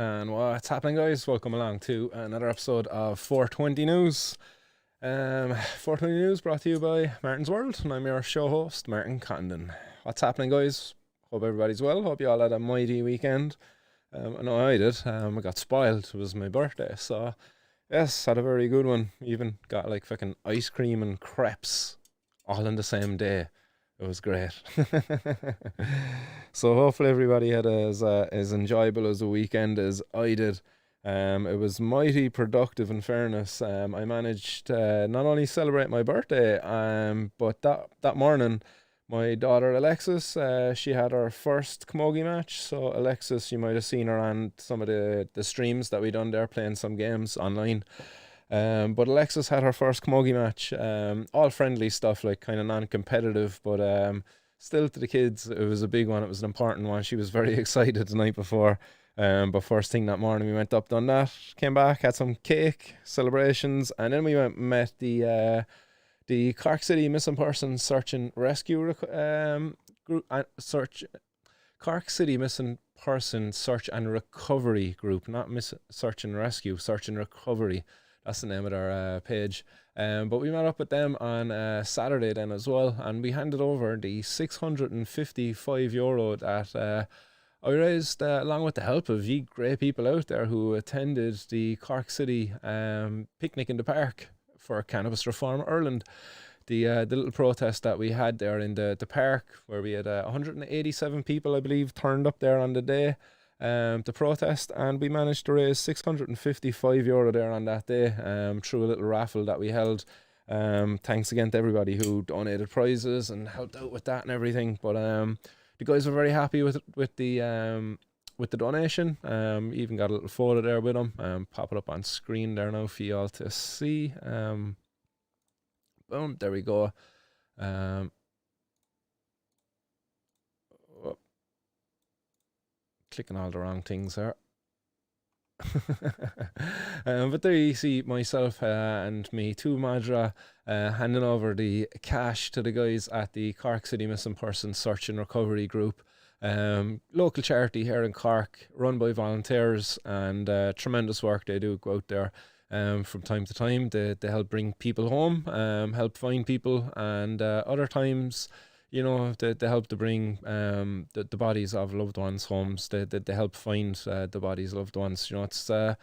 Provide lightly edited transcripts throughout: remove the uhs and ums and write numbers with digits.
And what's happening, guys? Welcome along to another episode of 420 News. 420 News brought to you by Martin's World, and I'm your show host, Martin Condon. What's happening, guys? Hope everybody's well. Hope you all had a mighty weekend. I know I did. I got spoiled. It was my birthday, so yes, had a very good one. Even got like fucking ice cream and crepes all in the same day. It was great. So hopefully everybody had as enjoyable as a weekend as I did. It was mighty productive, in fairness. I managed to not only celebrate my birthday, but that morning, my daughter Alexis, she had her first camogie match. So Alexis, you might have seen her on some of the streams that we done there, playing some games online. But Alexis had her first camogie match, all friendly stuff, like kind of non-competitive, but still to the kids, it was a big one. It was an important one. She was very excited the night before. But first thing that morning, we went up, done that, came back, had some cake, celebrations, and then we went and met the Cork City Missing Persons Search and Rescue group, Cork City Missing Person Search and Recovery group, not Search and Rescue, Search and Recovery. That's the name of our page. But we met up with them on Saturday then as well, and we handed over the €655 that I raised along with the help of you great people out there who attended the Cork City picnic in the park for Cannabis Reform Ireland. The little protest that we had there in the park, where we had 187 people, I believe, turned up there on the day to protest, and we managed to raise €655 there on that day through a little raffle that we held. Thanks again to everybody who donated prizes and helped out with that and everything. But the guys were very happy with the donation. Even got a little photo there with them. Pop it up on screen there now for you all to see. Boom, there we go. Clicking all the wrong things there. But there you see myself and me, two Madra, handing over the cash to the guys at the Cork City Missing Persons Search and Recovery Group. Local charity here in Cork, run by volunteers, and tremendous work they do. Go out there from time to time. They help bring people home, help find people, and other times, you know, they help to bring the bodies of loved ones homes. They help find the bodies of loved ones. You know, it's a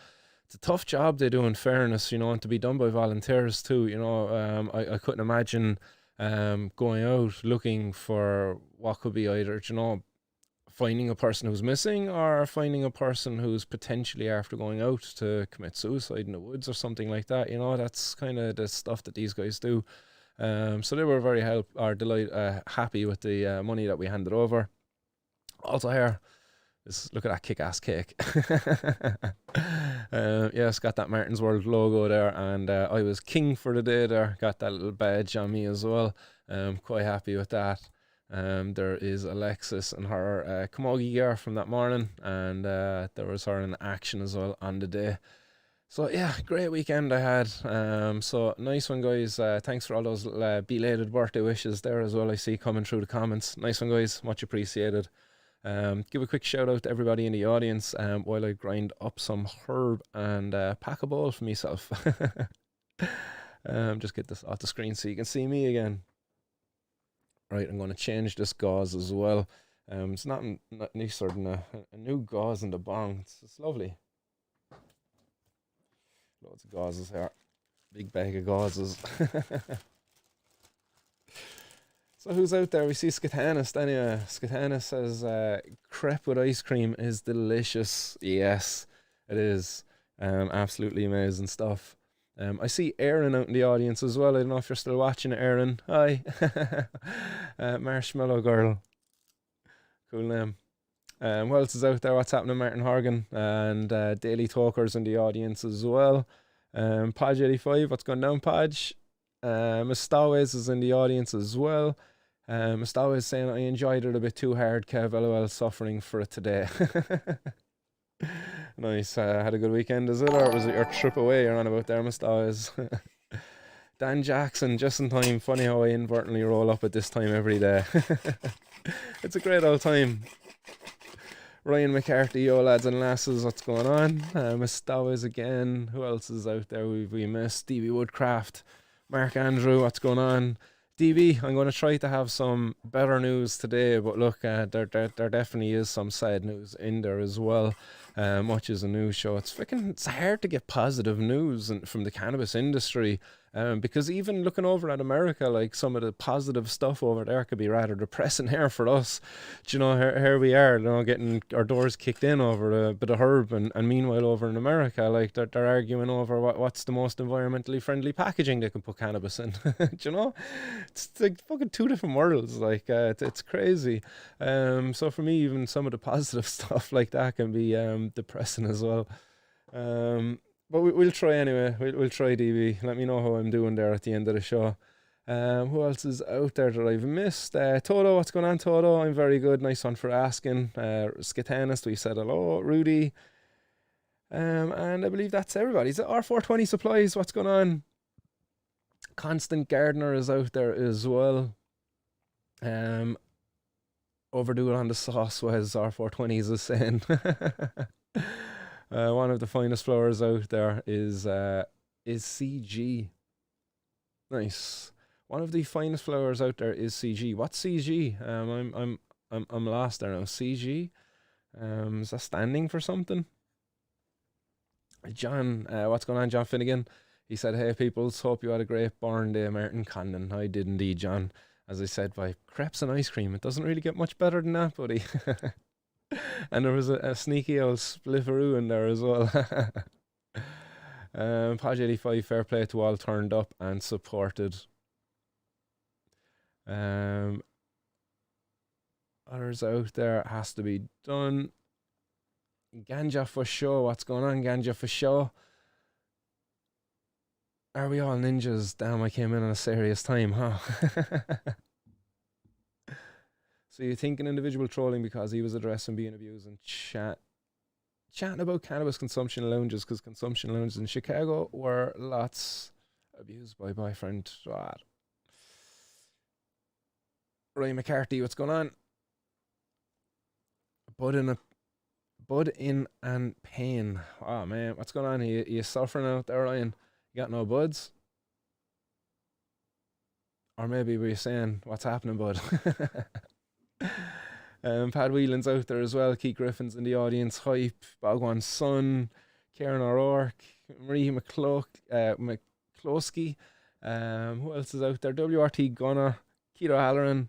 tough job they do, in fairness, you know, and to be done by volunteers too. You know, I couldn't imagine going out looking for what could be either, you know, finding a person who's missing or finding a person who's potentially after going out to commit suicide in the woods or something like that. You know, that's kind of the stuff that these guys do. So they were very happy with the money that we handed over. Also here, look at that kick-ass cake. Yes, got that Martin's World logo there, and I was king for the day there. Got that little badge on me as well. Quite happy with that. There is Alexis and her camogie gear from that morning, and there was her in action as well on the day. So yeah, great weekend I had. So nice one, guys. Thanks for all those belated birthday wishes there as well. I see coming through the comments. Nice one, guys. Much appreciated. Give a quick shout out to everybody in the audience while I grind up some herb and pack a bowl for myself. Just get this off the screen so you can see me again. Right, I'm going to change this gauze as well. It's not nicer than a new gauze in the bong. It's lovely. Loads of gauzes here. Big bag of gauzes. So who's out there? We see Skatanis anyway. Skatanis says crepe with ice cream is delicious. Yes, it is. Absolutely amazing stuff. I see Aaron out in the audience as well. I don't know if you're still watching it, Aaron. Hi. Marshmallow Girl. Cool name. Who else is out there? What's happening? Martin Horgan and Daily Talkers in the audience as well. Podge85, what's going down, Podge? Mustawez is in the audience as well. Mustawez saying, I enjoyed it a bit too hard, Kev. LOL, suffering for it today. Nice. Had a good weekend, is it? Or was it your trip away you're on about there, Mustawez? Dan Jackson, just in time. Funny how I inadvertently roll up at this time every day. It's a great old time. Ryan McCarthy, yo lads and lasses, what's going on? Miss Dowes again. Who else is out there? We missed DB Woodcraft, Mark Andrew, what's going on? DB, I'm going to try to have some better news today, but look, there definitely is some sad news in there as well. Much as a news show, it's hard to get positive news from the cannabis industry. Because even looking over at America, like some of the positive stuff over there could be rather depressing here for us. Do you know, here we are, you know, getting our doors kicked in over a bit of herb, and meanwhile over in America, like they're arguing over what's the most environmentally friendly packaging they can put cannabis in. Do you know, it's like fucking two different worlds. Like it's crazy. So for me, even some of the positive stuff like that can be depressing as well. But we'll try anyway. We'll try, DB. Let me know how I'm doing there at the end of the show. Who else is out there that I've missed? Toto, what's going on, Toto? I'm very good. Nice one for asking. Skitanist, we said hello. Rudy. And I believe that's everybody. Is it R420 Supplies? What's going on? Constant Gardener is out there as well. Overdo it on the sauce, was R420s is saying. One of the finest flowers out there is CG. Nice. One of the finest flowers out there is CG. What's CG? I'm lost there now. CG. Is that standing for something? John, what's going on, John Finnegan? He said, "Hey peoples, hope you had a great Born Day, Martin Condon." I did indeed, John. As I said, by crepes and ice cream. It doesn't really get much better than that, buddy. And there was a sneaky old splifferoo in there as well. Page 85, fair play to all, turned up and supported. Others out there, has to be done. Ganja for sure. What's going on, Ganja for sure? Are we all ninjas? Damn, I came in on a serious time, huh? So you think an individual trolling because he was addressing being abused and chatting about cannabis consumption lounges, because consumption lounges in Chicago were lots abused by boyfriend. Ryan McCarthy, what's going on? Bud in and pain. Oh man, what's going on? Are you suffering out there, Ryan? You got no buds? Or maybe we're saying, what's happening, bud? Pat Whelan's out there as well. Keith Griffin's in the audience. Hype, Bhagwan's son, Karen O'Rourke, Marie McCloskey. Who else is out there? WRT Gunner, Keto Halloran.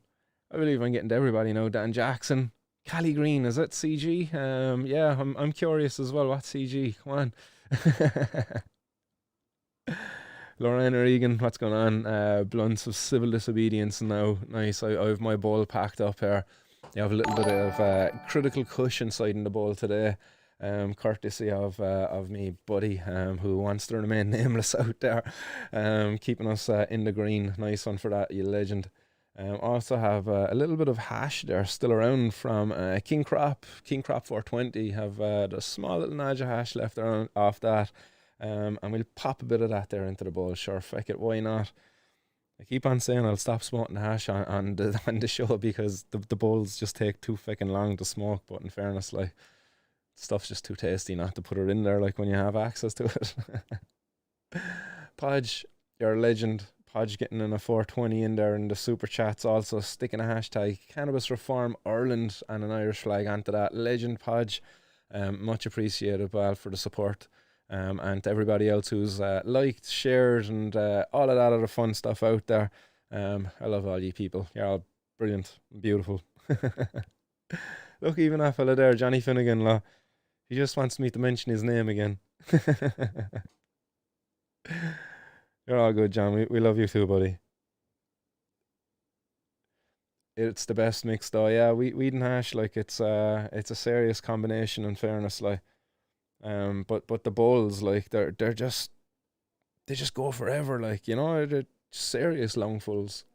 I believe I'm getting to everybody now. Dan Jackson, Callie Green. Is it CG? Yeah, I'm curious as well. What's CG? Come on. Lorraine Regan, what's going on? Blunts of civil disobedience now. Nice. I have my bowl packed up here. You have a little bit of critical kush inside in the bowl today, courtesy of me buddy, who wants to remain nameless out there, keeping us in the green. Nice one for that, you legend. Also have a little bit of hash there still around from King Crop 420. Have the small little nudge of hash left around off that. And we'll pop a bit of that there into the bowl. Sure, feck it, why not? I keep on saying I'll stop smoking hash on the show because the bowls just take too fucking long to smoke. But in fairness, like, stuff's just too tasty not to put it in there, like when you have access to it. Podge, you're a legend. Podge getting in a 420 in there in the super chats, also sticking a hashtag Cannabis Reform Ireland and an Irish flag onto that. Legend, Podge. Much appreciated, pal, for the support. And to everybody else who's liked, shared, and all of that other fun stuff out there. I love all you people. You're all brilliant and beautiful. Look, even that fella there, Johnny Finnegan, he just wants me to mention his name again. You're all good, John. We love you too, buddy. It's the best mix, though. Yeah, weed and hash, like, it's a serious combination, in fairness, like. But the bowls, like, they just go forever, like, you know, they're serious lungfuls.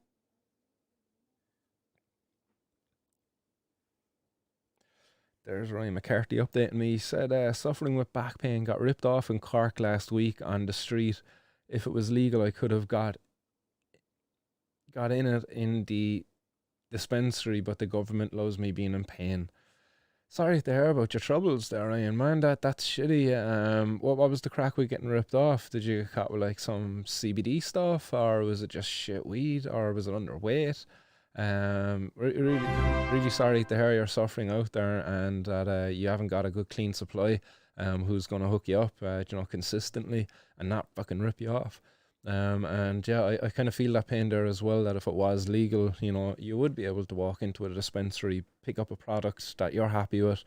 There's Ryan McCarthy updating me. He said, suffering with back pain, got ripped off in Cork last week on the street. If it was legal, I could have got in it in the dispensary, but the government loves me being in pain. Sorry to hear about your troubles there, Ryan. Man, that's shitty. What was the crack with getting ripped off? Did you get caught with like some CBD stuff, or was it just shit weed, or was it underweight? Really, really sorry to hear you're suffering out there, and that you haven't got a good clean supply. Who's gonna hook you up, consistently and not fucking rip you off. And yeah, I kind of feel that pain there as well. That if it was legal, you would be able to walk into a dispensary, pick up a product that you're happy with,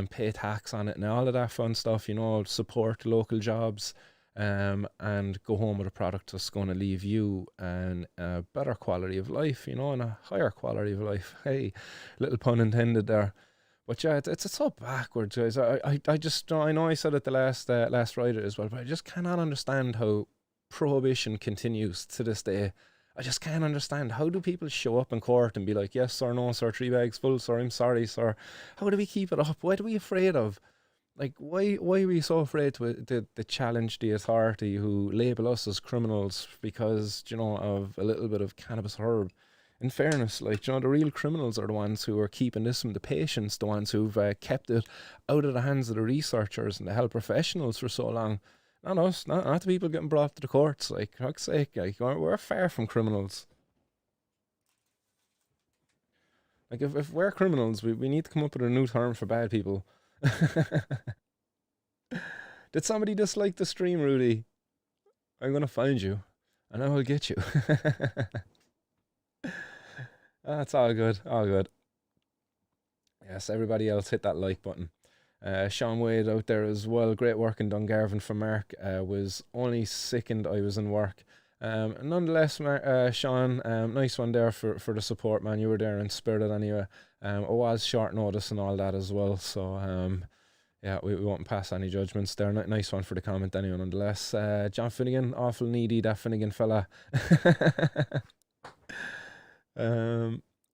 pay tax on it and all of that fun stuff. Support local jobs, and go home with a product that's going to leave you an a better quality of life, and a higher quality of life. Hey, little pun intended there. But yeah, it's so backwards, guys. I just, I know I said it the last Friday as well, but I just cannot understand how prohibition continues to this day. I just can't understand, how do people show up in court and be like, yes sir, no sir, 3 bags full sir, I'm sorry sir. How do we keep it up? What are we afraid of? Like, why are we so afraid to challenge the authority who label us as criminals because, of a little bit of cannabis herb? In fairness, like, the real criminals are the ones who are keeping this from the patients, the ones who've kept it out of the hands of the researchers and the health professionals for so long. Not us, not the people getting brought to the courts. Like, for fuck's sake, like, we're far from criminals. Like, if we're criminals, we need to come up with a new term for bad people. Did somebody dislike the stream, Rudy? I'm gonna find you, and I will get you. That's all good, all good. Yes, everybody else hit that like button. Sean Wade out there as well. Great work in Dungarvan for Mark. Was only sickened I was in work. Nonetheless, Sean, nice one there for the support, man. You were there in spirit anyway. It was short notice and all that as well. So, yeah, we won't pass any judgments there. Nice one for the comment anyway, nonetheless. John Finnegan, awful needy, that Finnegan fella.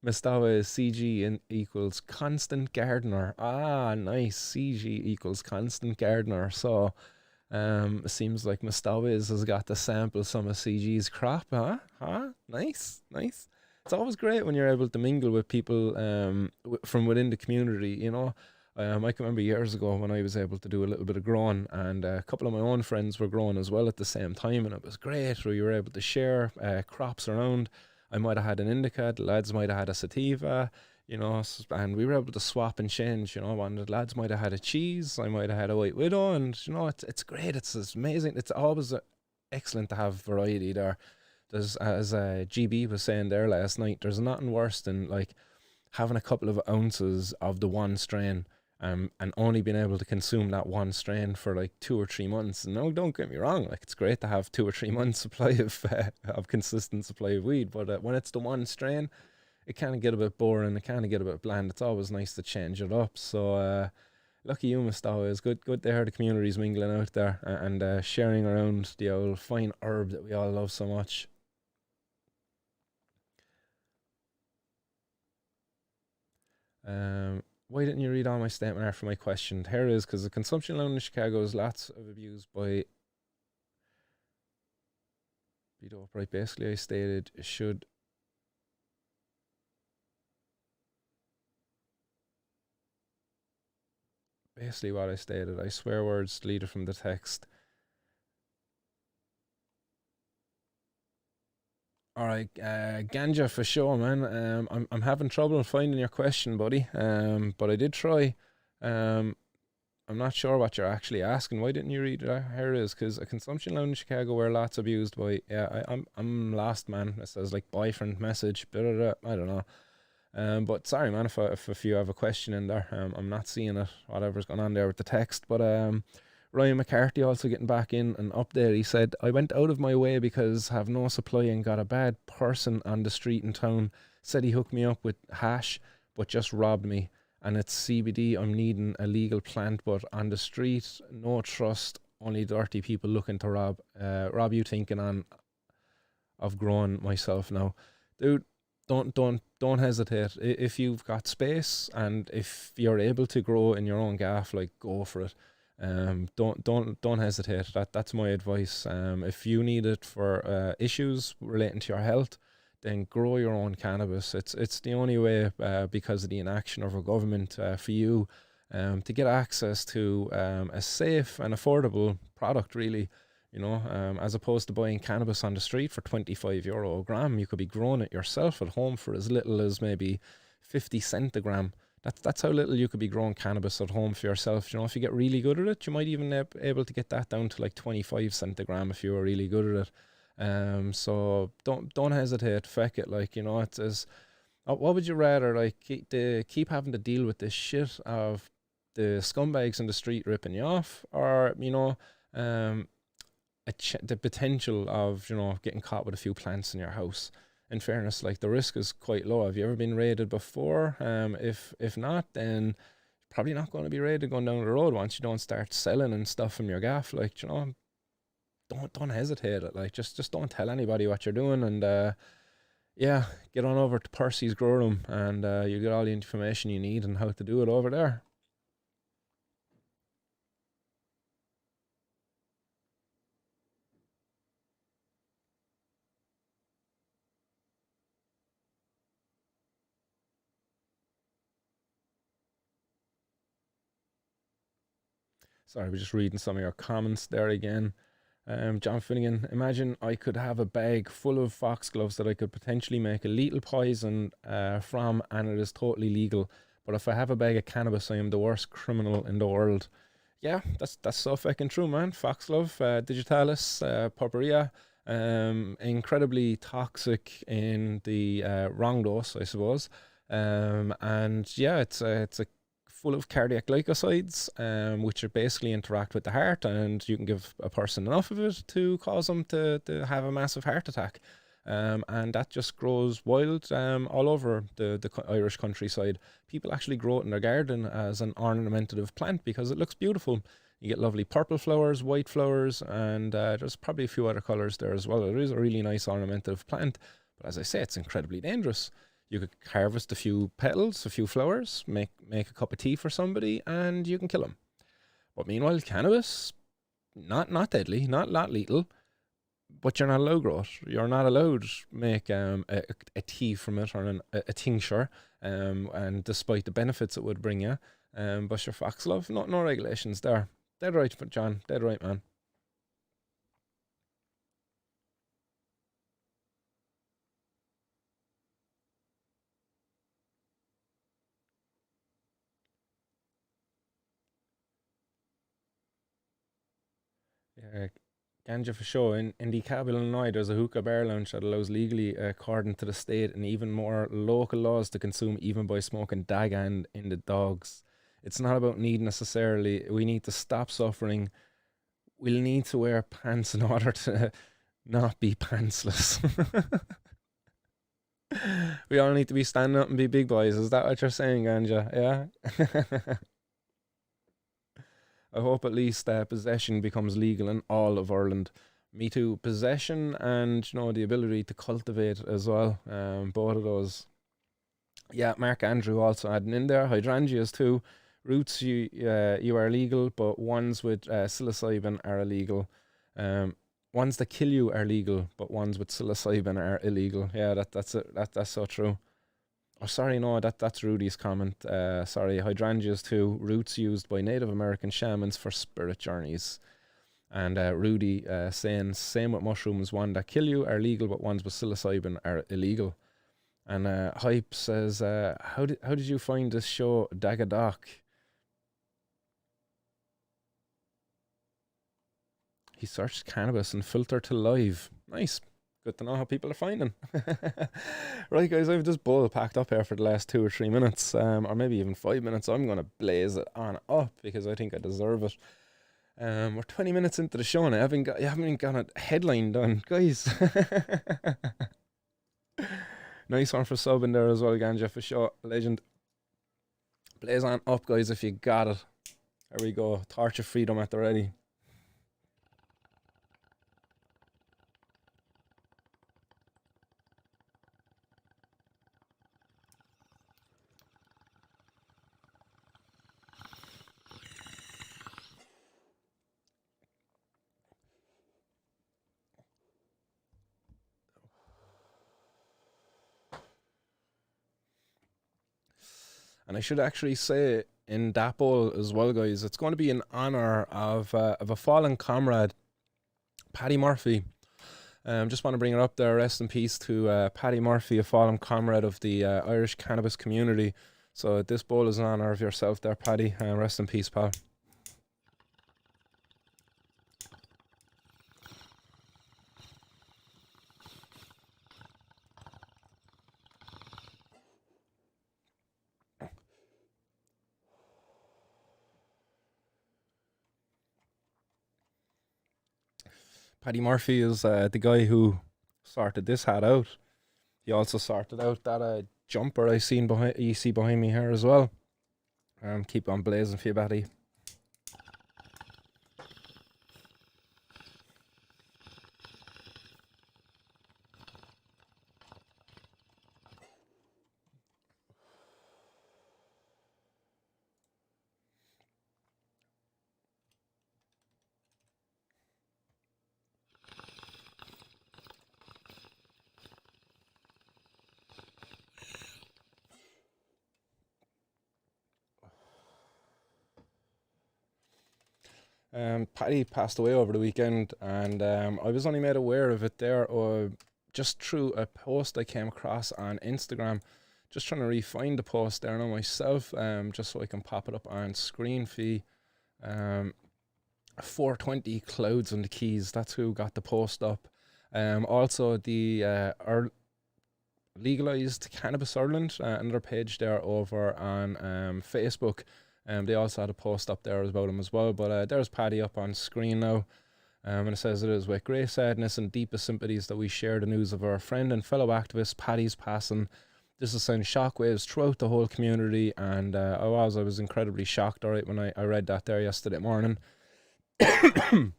Mistawa is CG equals constant gardener. Ah, nice. CG equals constant gardener. So, seems like Mistawa has got to sample some of CG's crop, huh? Nice, nice. It's always great when you're able to mingle with people from within the community, I can remember years ago when I was able to do a little bit of growing, and a couple of my own friends were growing as well at the same time, and it was great. We were able to share crops around. I might have had an indica, the lads might have had a sativa, and we were able to swap and change. And the lads might have had a cheese, I might have had a white widow, and it's great. It's amazing. It's always excellent to have variety there. There's, as GB was saying there last night, there's nothing worse than like having a couple of ounces of the one strain, and only being able to consume that one strain for like 2 or 3 months. No, don't get me wrong, like, it's great to have 2 or 3 months supply of consistent supply of weed, but when it's the one strain, it kind of get a bit boring, it kind of get a bit bland. It's always nice to change it up. So lucky you, Mustafa. It's good to hear the community's mingling out there and sharing around the old fine herb that we all love so much. Why didn't you read all my statement after my question? Here it is, because the consumption lounge in Chicago is lots of abuse by beat upright. Basically, I stated should basically what I stated. I swear words deleted from the text. All right, ganja for sure, man. I'm having trouble finding your question, buddy. But I did try. Um, I'm not sure what you're actually asking. Why didn't you read it? Here it is. Because a consumption lounge in Chicago where lots abused by. Yeah, I'm lost, man. It says like boyfriend message. Blah, blah, blah. I don't know. But sorry, man. If you have a question in there, I'm not seeing it. Whatever's going on there with the text, but Ryan McCarthy also getting back in and up there. He said, I went out of my way because I have no supply and got a bad person on the street in town. Said he hooked me up with hash, but just robbed me. And it's CBD. I'm needing a legal plant, but on the street, no trust. Only dirty people looking to rob. Rob you thinking on of growing myself now, dude. Don't hesitate. If you've got space and if you're able to grow in your own gaff, like, go for it. Don't hesitate. That's my advice. If you need it for issues relating to your health, then grow your own cannabis. It's the only way, because of the inaction of our government, for you to get access to a safe and affordable product, really. As opposed to buying cannabis on the street for €25 a gram, you could be growing it yourself at home for as little as maybe 50 cents a gram. That's how little you could be growing cannabis at home for yourself. If you get really good at it, you might even be able to get that down to like 25 cents a gram if you were really good at it. So don't hesitate. Feck it, like, it's what would you rather, like, keep having to deal with this shit of the scumbags in the street ripping you off, or um, the potential of getting caught with a few plants in your house? In fairness, like, the risk is quite low. Have you ever been raided before? If not, then probably not going to be raided going down the road once you don't start selling and stuff from your gaff. Like, don't hesitate. Like, just don't tell anybody what you're doing, and yeah, get on over to Percy's grow room, and you get all the information you need and how to do it over there. Sorry, we're just reading some of your comments there again. John Finnegan, imagine I could have a bag full of foxgloves that I could potentially make a lethal poison from, and it is totally legal. But if I have a bag of cannabis, I am the worst criminal in the world. Yeah, that's so fucking true, man. Foxglove, digitalis, purpurea, incredibly toxic in the wrong dose, I suppose. And yeah, it's a full of cardiac glycosides, which are basically interact with the heart, and you can give a person enough of it to cause them to have a massive heart attack. And that just grows wild all over the Irish countryside. People actually grow it in their garden as an ornamentative plant because it looks beautiful. You get lovely purple flowers, white flowers, and there's probably a few other colours there as well. It is a really nice ornamentative plant, but as I say, it's incredibly dangerous. You could harvest a few petals, a few flowers, make a cup of tea for somebody, and you can kill them. But meanwhile, cannabis, not deadly, not lethal, but you're not allowed to grow it. You're not allowed to make a tea from it, or a tincture, and despite the benefits it would bring you. But your foxglove, no regulations there. Dead right, John. Dead right, man. Yeah, ganja for sure. In DeKalb, Illinois, there's a hookah bar lounge that allows legally, according to the state, and even more local laws to consume even by smoking dagan in the dogs. It's not about need necessarily. We need to stop suffering. We'll need to wear pants in order to not be pantsless. We all need to be standing up and be big boys. Is that what you're saying, Ganja? Yeah. I hope at least possession becomes legal in all of Ireland. Me too. Possession and the ability to cultivate as well. Both of those. Yeah, Mark Andrew also adding in there. Hydrangeas too. Roots you are legal, but ones with psilocybin are illegal. Um, Ones that kill you are legal, but ones with psilocybin are illegal. Yeah, that's it. That's so true. Oh, sorry, no, that's Rudy's comment. Sorry, hydrangeas too. Roots used by Native American shamans for spirit journeys. And Rudy saying, same with mushrooms. One that kill you are legal, but ones with psilocybin are illegal. And Hype says, how did you find this show, Dagadoc? He searched cannabis and filter to live. Nice. Good to know how people are finding. Right, guys, I've this bowl packed up here for the last 2 or 3 minutes, or maybe even 5 minutes. I'm going to blaze it on up because I think I deserve it. We're 20 minutes into the show and you haven't even got a headline done, guys. Nice one for subbing there as well, Ganja, for sure. Legend. Blaze on up, guys, if you got it. There we go. Torch of freedom at the ready. And I should actually say in that bowl as well, guys, it's going to be in honour of a fallen comrade, Paddy Murphy. Just want to bring it up there. Rest in peace to Paddy Murphy, a fallen comrade of the Irish cannabis community. So this bowl is in honour of yourself there, Paddy. Rest in peace, pal. Paddy Murphy is the guy who sorted this hat out. He also sorted out that jumper you see behind me here as well. Keep on blazing for you, Paddy. Paddy passed away over the weekend, and I was only made aware of it there just through a post I came across on Instagram. Just trying to re-find the post there now myself, just so I can pop it up on screen for you. 420 Clouds on the Keys, that's who got the post up. Also, the legalised Cannabis Ireland, another page there over on Facebook. They also had a post up there about him as well. But there's Paddy up on screen now. And it says, "It is with great sadness and deepest sympathies that we share the news of our friend and fellow activist Paddy's passing. This has sent shockwaves throughout the whole community." And I was incredibly shocked, all right, when I read that there yesterday morning. It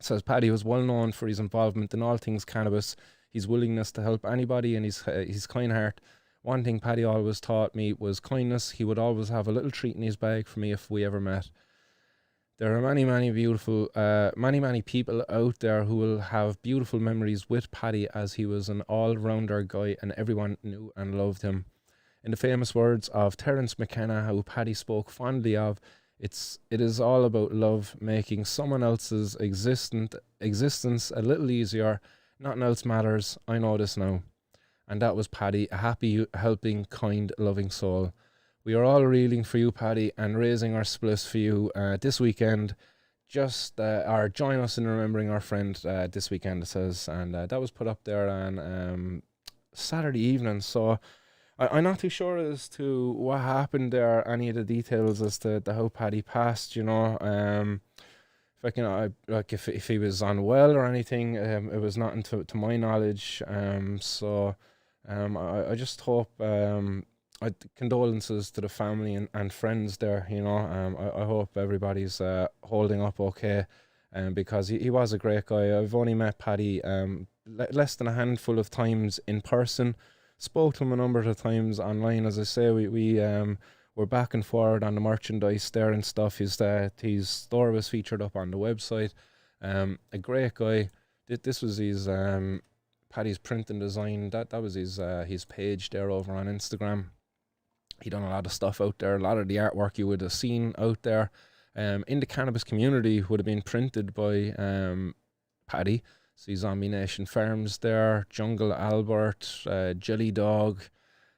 says, "Paddy was well known for his involvement in all things cannabis, his willingness to help anybody, and his kind heart. One thing Paddy always taught me was kindness. He would always have a little treat in his bag for me if we ever met. There are many beautiful, many people out there who will have beautiful memories with Paddy, as he was an all-rounder guy and everyone knew and loved him. In the famous words of Terence McKenna, who Paddy spoke fondly of, it is all about love, making someone else's existence a little easier. Nothing else matters. I know this now." And that was Paddy, a happy, helping, kind, loving soul. We are all reeling for you, Paddy, and raising our spliffs for you this weekend. Just or join us in remembering our friend this weekend, it says. And that was put up there on Saturday evening. So I'm not too sure as to what happened there, any of the details as to how Paddy passed, you know. If he was unwell or anything, it was not to my knowledge. I just hope, condolences to the family and friends there, you know. I hope everybody's holding up okay, because he was a great guy. I've only met Paddy less than a handful of times in person. Spoke to him a number of times online. As I say, we were back and forward on the merchandise there and stuff. His store was featured up on the website. A great guy. This was his Paddy's print and design. That was his page there over on Instagram. He done a lot of stuff out there. A lot of the artwork you would have seen out there in the cannabis community would have been printed by Paddy. So Zombie Nation Farms there, Jungle Albert, Jelly Dog.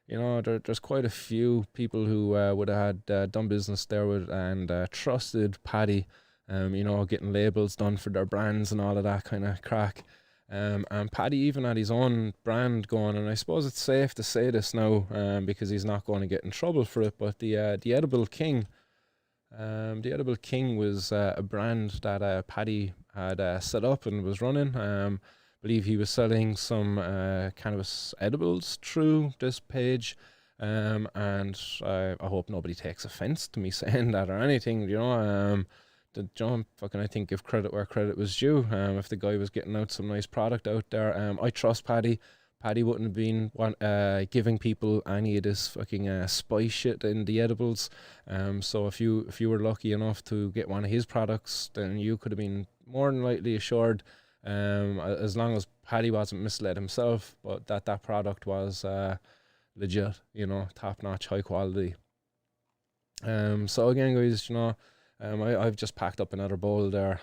You know, there's quite a few people who would have had done business there with and trusted Paddy. You know, getting labels done for their brands and all of that kind of crack. And Paddy even had his own brand going, and I suppose it's safe to say this now, because he's not going to get in trouble for it. But the Edible King, was a brand that Paddy had set up and was running. Believe he was selling some cannabis edibles through this page. And I hope nobody takes offense to me saying that or anything, you know. I think give credit where credit was due. If the guy was getting out some nice product out there, I trust Paddy. Paddy wouldn't have been giving people any of this fucking spice shit in the edibles. So if you were lucky enough to get one of his products, then you could have been more than likely assured, as long as Paddy wasn't misled himself, but that product was legit, you know, top notch, high quality. So again, guys, I've just packed up another bowl there,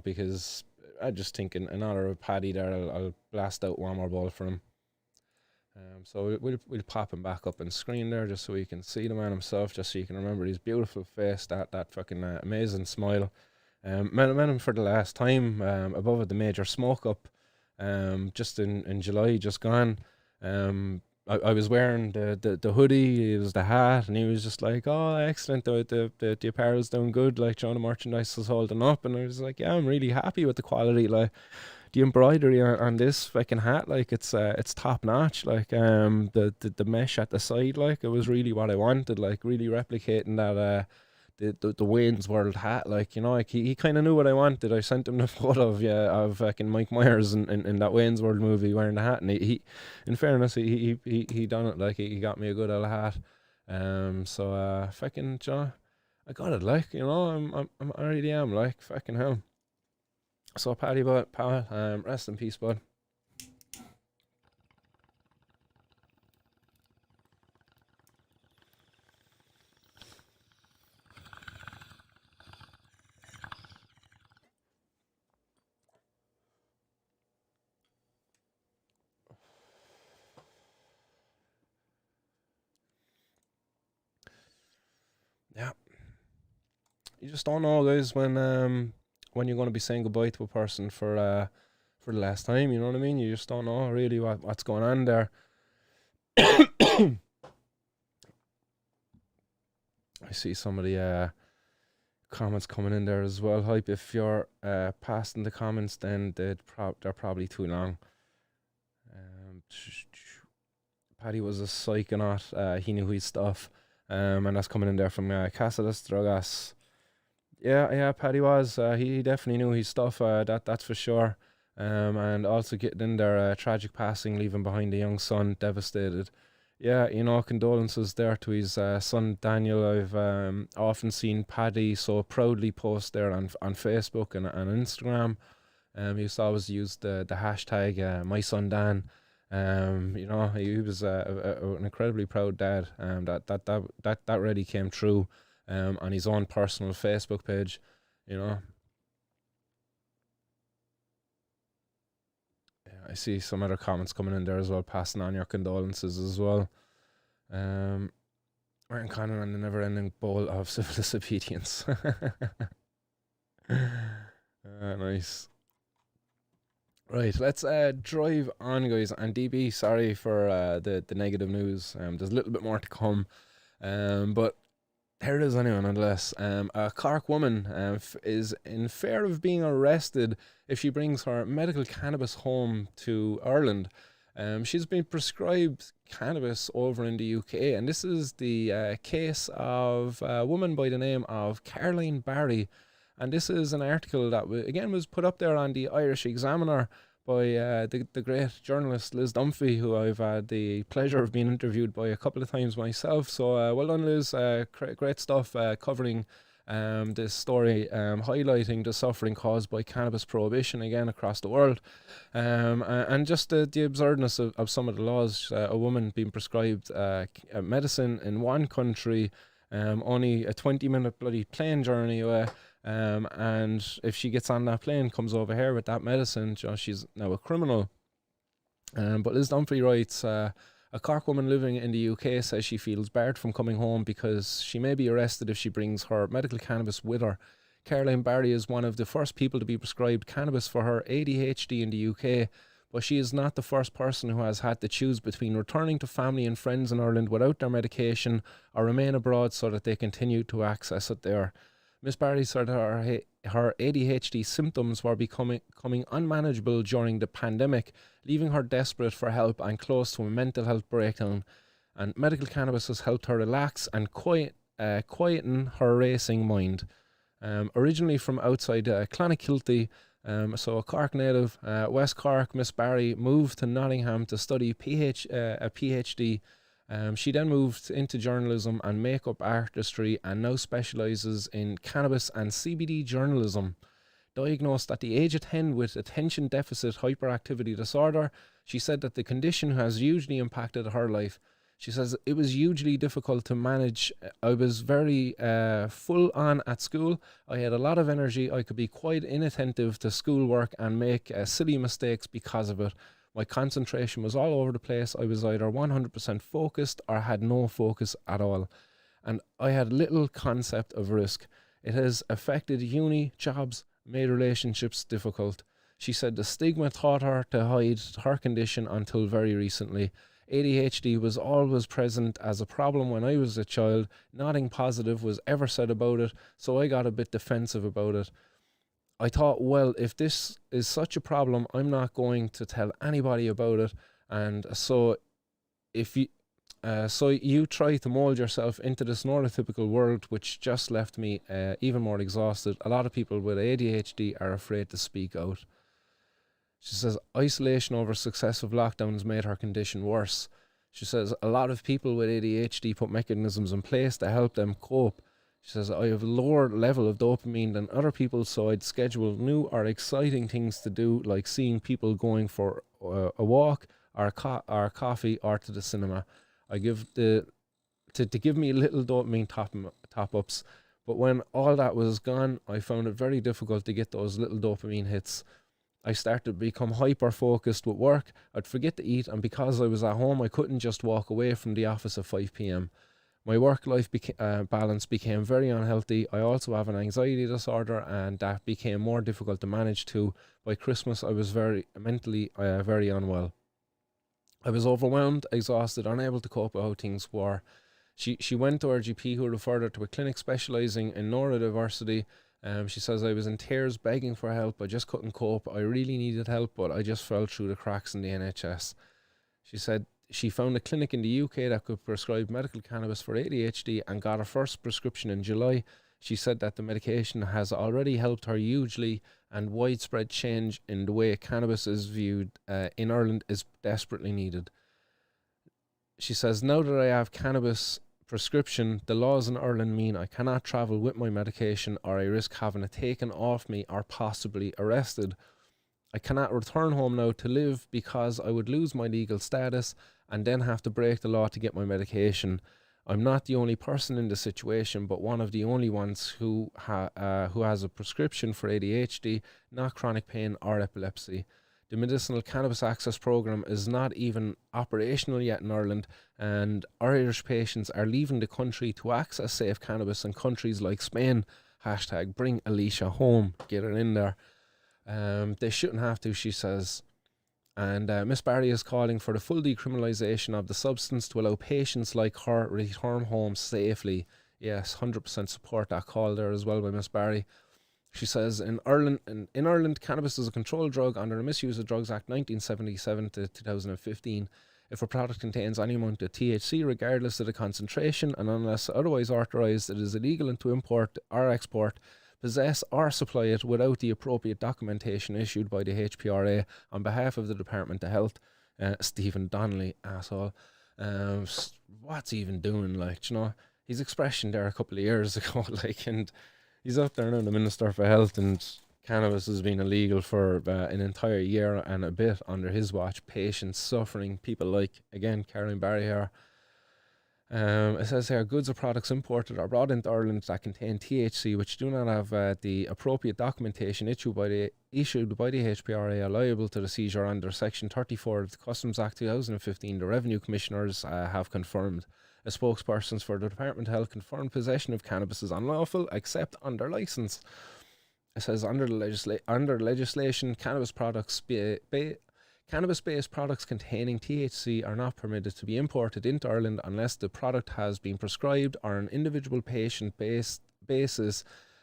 because I just think in honor of Paddy there, I'll blast out one more bowl for him. So we'll pop him back up on screen there just so you can see the man himself, just so you can remember his beautiful face, that fucking amazing smile. Met him for the last time above at the major smoke up, just in July, just gone. I was wearing the hoodie, it was the hat, and he was just like, "Oh, excellent! The apparel's doing good. Like, the merchandise is holding up." And I was like, "Yeah, I'm really happy with the quality. Like, the embroidery on this fucking hat, like, it's top notch. Like, the mesh at the side, like, it was really what I wanted. Like, really replicating that the Wayne's World hat. Like, like he kind of knew what I wanted. I sent him the photo of fucking Mike Myers in that Wayne's World movie wearing the hat, and he in fairness, he done it. Like, he got me a good old hat. So fucking I got it. Like, I really am, like, fucking hell. So Paddy, pal, rest in peace, bud. Yeah, you just don't know, guys, when you're going to be saying goodbye to a person for the last time. You know what I mean? You just don't know really what's going on there. I see some of the comments coming in there as well. Hype, if you're past in the comments, then they're probably too long. Paddy was a psychonaut. He knew his stuff. And that's coming in there from Cáceres Drogas. Yeah, Paddy was. He definitely knew his stuff. That's for sure. And also getting in there, tragic passing, leaving behind a young son, devastated. Yeah, condolences there to his son Daniel. I've often seen Paddy so proudly post there on Facebook and Instagram. He used to always use the hashtag my son Dan. He was an incredibly proud dad. That really came true. On his own personal Facebook page, Yeah, I see some other comments coming in there as well, passing on your condolences as well. We're in kind of on the never-ending bowl of civil disobedience. Nice. Right, let's drive on, guys. And DB, sorry for the negative news. There's a little bit more to come. But here it is anyway, nonetheless. A Cork woman is in fear of being arrested if she brings her medical cannabis home to Ireland. She's been prescribed cannabis over in the UK, and this is the case of a woman by the name of Caroline Barry. And this is an article that, again, was put up there on the Irish Examiner by the great journalist Liz Dunphy, who I've had the pleasure of being interviewed by a couple of times myself. So well done, Liz. Great stuff covering this story, highlighting the suffering caused by cannabis prohibition again across the world, and just the absurdness of some of the laws. A woman being prescribed medicine in one country, only a 20-minute bloody plane journey away. And if she gets on that plane, comes over here with that medicine, she's now a criminal. But Liz Dunphy writes, a Cork woman living in the UK says she feels barred from coming home because she may be arrested if she brings her medical cannabis with her. Caroline Barry is one of the first people to be prescribed cannabis for her ADHD in the UK, but she is not the first person who has had to choose between returning to family and friends in Ireland without their medication or remain abroad so that they continue to access it there. Miss Barry said her ADHD symptoms were becoming unmanageable during the pandemic, leaving her desperate for help and close to a mental health breakdown. And medical cannabis has helped her relax and quieten her racing mind. Originally from outside Clonakilty, so a Cork native, West Cork, Miss Barry moved to Nottingham to study a PhD. She then moved into journalism and makeup artistry and now specialises in cannabis and CBD journalism. Diagnosed at the age of 10 with attention deficit hyperactivity disorder, she said that the condition has hugely impacted her life. She says, it was hugely difficult to manage. I was very full on at school. I had a lot of energy. I could be quite inattentive to schoolwork and make silly mistakes because of it. My concentration was all over the place. I was either 100% focused or had no focus at all. And I had little concept of risk. It has affected uni, jobs, made relationships difficult. She said the stigma taught her to hide her condition until very recently. ADHD was always present as a problem when I was a child. Nothing positive was ever said about it, so I got a bit defensive about it. I thought, well, if this is such a problem, I'm not going to tell anybody about it. And so if you so you try to mold yourself into this neurotypical world, which just left me even more exhausted. A lot of people with ADHD are afraid to speak out. She says isolation over successive lockdowns made her condition worse. She says a lot of people with ADHD put mechanisms in place to help them cope. She says, I have a lower level of dopamine than other people, so I'd schedule new or exciting things to do, like seeing people going for a walk or coffee or to the cinema. I give to give me little dopamine top-ups. But when all that was gone, I found it very difficult to get those little dopamine hits. I started to become hyper-focused with work. I'd forget to eat, and because I was at home, I couldn't just walk away from the office at 5 p.m. My work-life balance became very unhealthy. I also have an anxiety disorder, and that became more difficult to manage too. By Christmas, I was very mentally very unwell. I was overwhelmed, exhausted, unable to cope with how things were. She went to her GP, who referred her to a clinic specialising in neurodiversity. She says, I was in tears begging for help. I just couldn't cope. I really needed help, but I just fell through the cracks in the NHS. She said she found a clinic in the UK that could prescribe medical cannabis for ADHD and got her first prescription in July. She said that the medication has already helped her hugely, and widespread change in the way cannabis is viewed in Ireland is desperately needed. She says, now that I have cannabis prescription, the laws in Ireland mean I cannot travel with my medication, or I risk having it taken off me or possibly arrested. I cannot return home now to live because I would lose my legal status and then have to break the law to get my medication. I'm not the only person in this situation, but one of the only ones who has a prescription for ADHD, not chronic pain or epilepsy. The medicinal cannabis access program is not even operational yet in Ireland, and Irish patients are leaving the country to access safe cannabis in countries like Spain. Hashtag bring Alicia home. Get her in there. They shouldn't have to, she says. And Miss Barry is calling for the full decriminalisation of the substance to allow patients like her return home safely. Yes, 100% support that call there as well by Miss Barry. She says in Ireland, cannabis is a controlled drug under the Misuse of Drugs Act 1977 to 2015. If a product contains any amount of THC, regardless of the concentration, and unless otherwise authorised, it is illegal to import or export, possess or supply it without the appropriate documentation issued by the HPRA on behalf of the Department of Health. Stephen Donnelly, asshole. What's he even doing? Like, you know, his expression there a couple of years ago, like, and he's up there now, the Minister for Health, and cannabis has been illegal for an entire year and a bit under his watch. Patients suffering, people like, again, Caroline Barry here. It says here, goods or products imported or brought into Ireland that contain THC, which do not have the appropriate documentation issued by the HPRA, are liable to the seizure under Section 34 of the Customs Act 2015. The Revenue Commissioners have confirmed. A spokesperson for the Department of Health confirmed possession of cannabis is unlawful except under licence. It says under legislation, cannabis-based products containing THC are not permitted to be imported into Ireland unless the product has been prescribed on an individual patient basis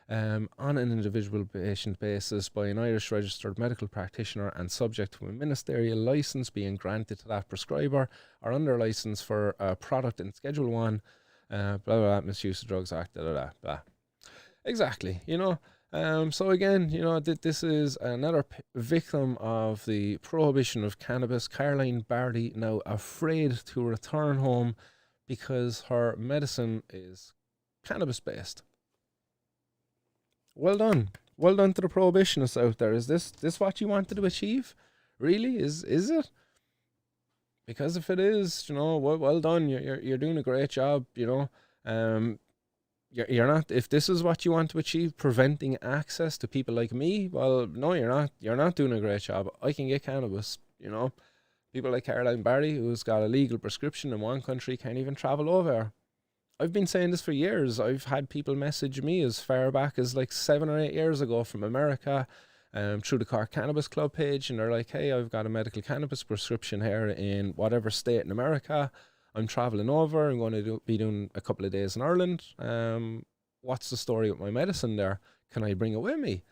by an Irish registered medical practitioner and subject to a ministerial licence being granted to that prescriber, or under licence for a product in Schedule 1, blah, blah, blah, Misuse of Drugs Act, blah, blah, blah. Exactly, you know. So again, you know, this is another victim of the prohibition of cannabis. Caroline Barty now afraid to return home because her medicine is cannabis-based. Well done. Well done to the prohibitionists out there. Is this what you wanted to achieve? Really? Is it? Because if it is, well done. You're doing a great job. Um, you're not. If this is what you want to achieve, preventing access to people like me, well, no, you're not. You're not doing a great job. I can get cannabis. People like Caroline Barry, who's got a legal prescription in one country, can't even travel over. I've been saying this for years. I've had people message me as far back as like 7 or 8 years ago from America, through the Cork Cannabis Club page, and they're like, "Hey, I've got a medical cannabis prescription here in whatever state in America. I'm traveling over. I'm going to be doing a couple of days in Ireland. What's the story with my medicine there? Can I bring it with me?"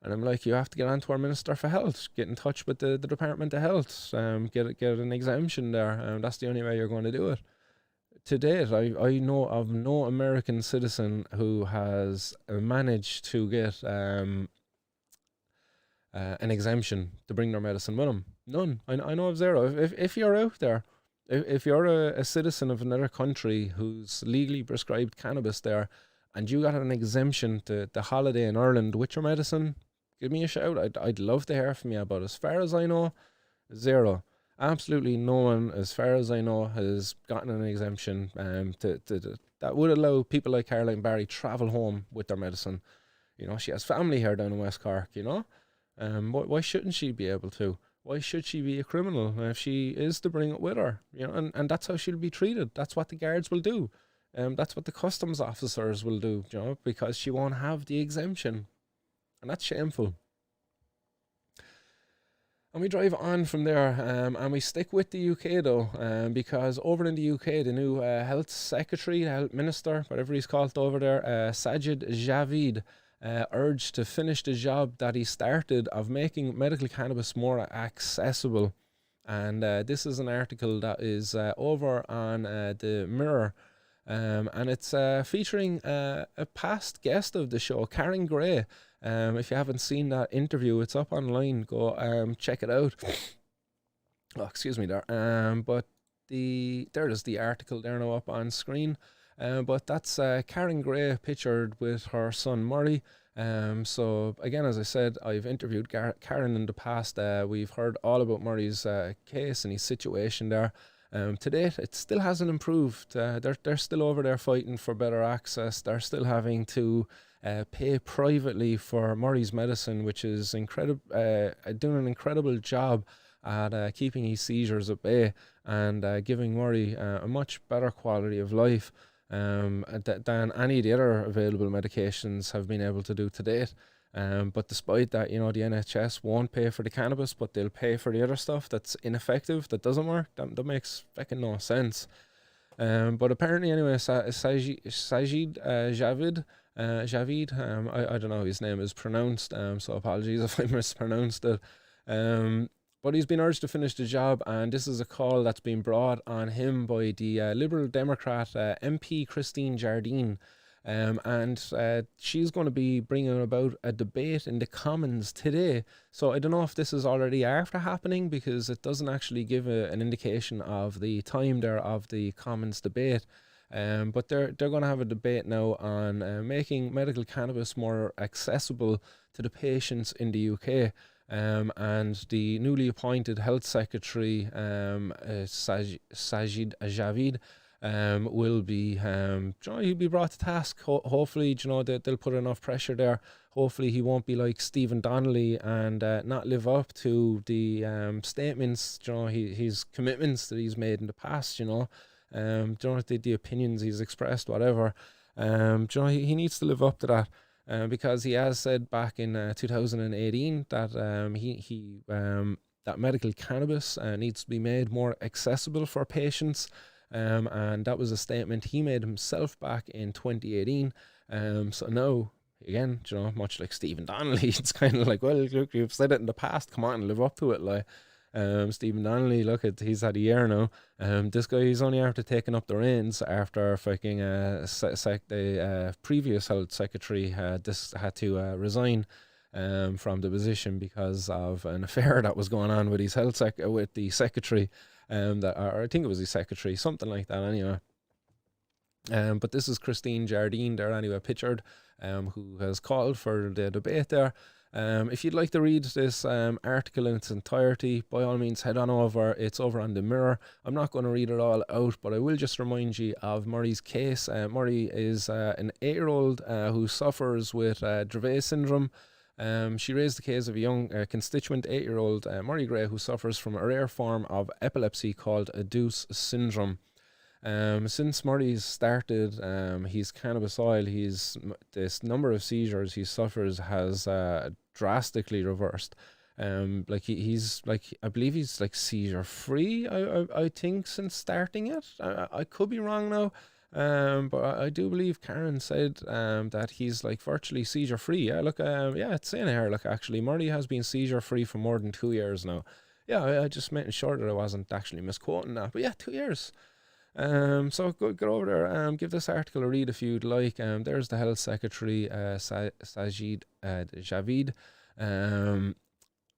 And I'm like, "You have to get on to our Minister for Health, get in touch with the Department of Health, get an exemption there. That's the only way you're going to do it." To date, I know of no American citizen who has managed to get an exemption to bring their medicine with them. None. I know of zero. If you're out there, if you're a citizen of another country who's legally prescribed cannabis there, and you got an exemption to the holiday in Ireland with your medicine, give me a shout. I'd love to hear from you. But as far as I know, zero. Absolutely no one, as far as I know, has gotten an exemption that would allow people like Caroline Barry travel home with their medicine. She has family here down in West Cork. Why shouldn't she be able to? Why should she be a criminal if she is to bring it with her? And that's how she'll be treated. That's what the guards will do. That's what the customs officers will do. Because she won't have the exemption, and that's shameful. And we drive on from there, and we stick with the UK though, because over in the UK, the new health secretary, health minister, whatever he's called over there, Sajid Javid, urged to finish the job that he started of making medical cannabis more accessible. And this is an article that is over on the Mirror, and it's featuring a past guest of the show, Karen Gray. If you haven't seen that interview, it's up online. Go check it out. Oh, excuse me there. But there is the article there now up on screen. But that's Karen Gray pictured with her son Murray. So again, as I said, I've interviewed Karen in the past. We've heard all about Murray's case and his situation there. To date, it still hasn't improved. They're still over there fighting for better access. They're still having to pay privately for Murray's medicine, which is incredible. Doing an incredible job at keeping his seizures at bay and giving Murray a much better quality of life than any of the other available medications have been able to do to date. But despite that, the NHS won't pay for the cannabis, but they'll pay for the other stuff that's ineffective, that doesn't work. That makes fucking no sense. But apparently, anyway, Sajid Javid, I don't know how his name is pronounced, so apologies if I mispronounced it. But he's been urged to finish the job, and this is a call that's been brought on him by the Liberal Democrat MP Christine Jardine. And she's going to be bringing about a debate in the Commons today. So I don't know if this is already after happening, because it doesn't actually give an indication of the time there of the Commons debate. But they're going to have a debate now on making medical cannabis more accessible to the patients in the UK. And the newly appointed Health Secretary, Sajid Javid, will be he'll be brought to task. Hopefully, they'll put enough pressure there. Hopefully he won't be like Stephen Donnelly and not live up to the statements, his commitments that he's made in the past. The opinions he's expressed, whatever. He needs to live up to that. Because he has said back in 2018 that that medical cannabis needs to be made more accessible for patients. And that was a statement he made himself back in 2018. So now, again, much like Stephen Donnelly, it's kind of like, well, look, you've said it in the past, come on and live up to it. Like, Stephen Donnelly, he's had a year now. This guy, he's only after taking up the reins after fucking the previous health secretary had to resign from the position because of an affair that was going on with his with the secretary. Or I think it was the secretary, something like that anyway. But this is Christine Jardine there anyway, pictured, who has called for the debate there. If you'd like to read this article in its entirety, by all means head on over. It's over on the Mirror. I'm not going to read it all out, but I will just remind you of Murray's case. Murray is an 8-year-old who suffers with Dravet syndrome. She raised the case of a young constituent 8-year-old Murray Gray who suffers from a rare form of epilepsy called Aduse syndrome. Since Murray's started his cannabis oil, this number of seizures he suffers has drastically reversed. He's like, I believe he's like seizure free. I think since starting it. I could be wrong now. But I do believe Karen said that he's like virtually seizure free. Yeah, look, yeah, it's saying here. Look, actually, Murray has been seizure free for more than 2 years now. Yeah, I just making sure that I wasn't actually misquoting that. But yeah, 2 years. So go over there, give this article a read if you'd like. There's the Health Secretary, Sajid Javid.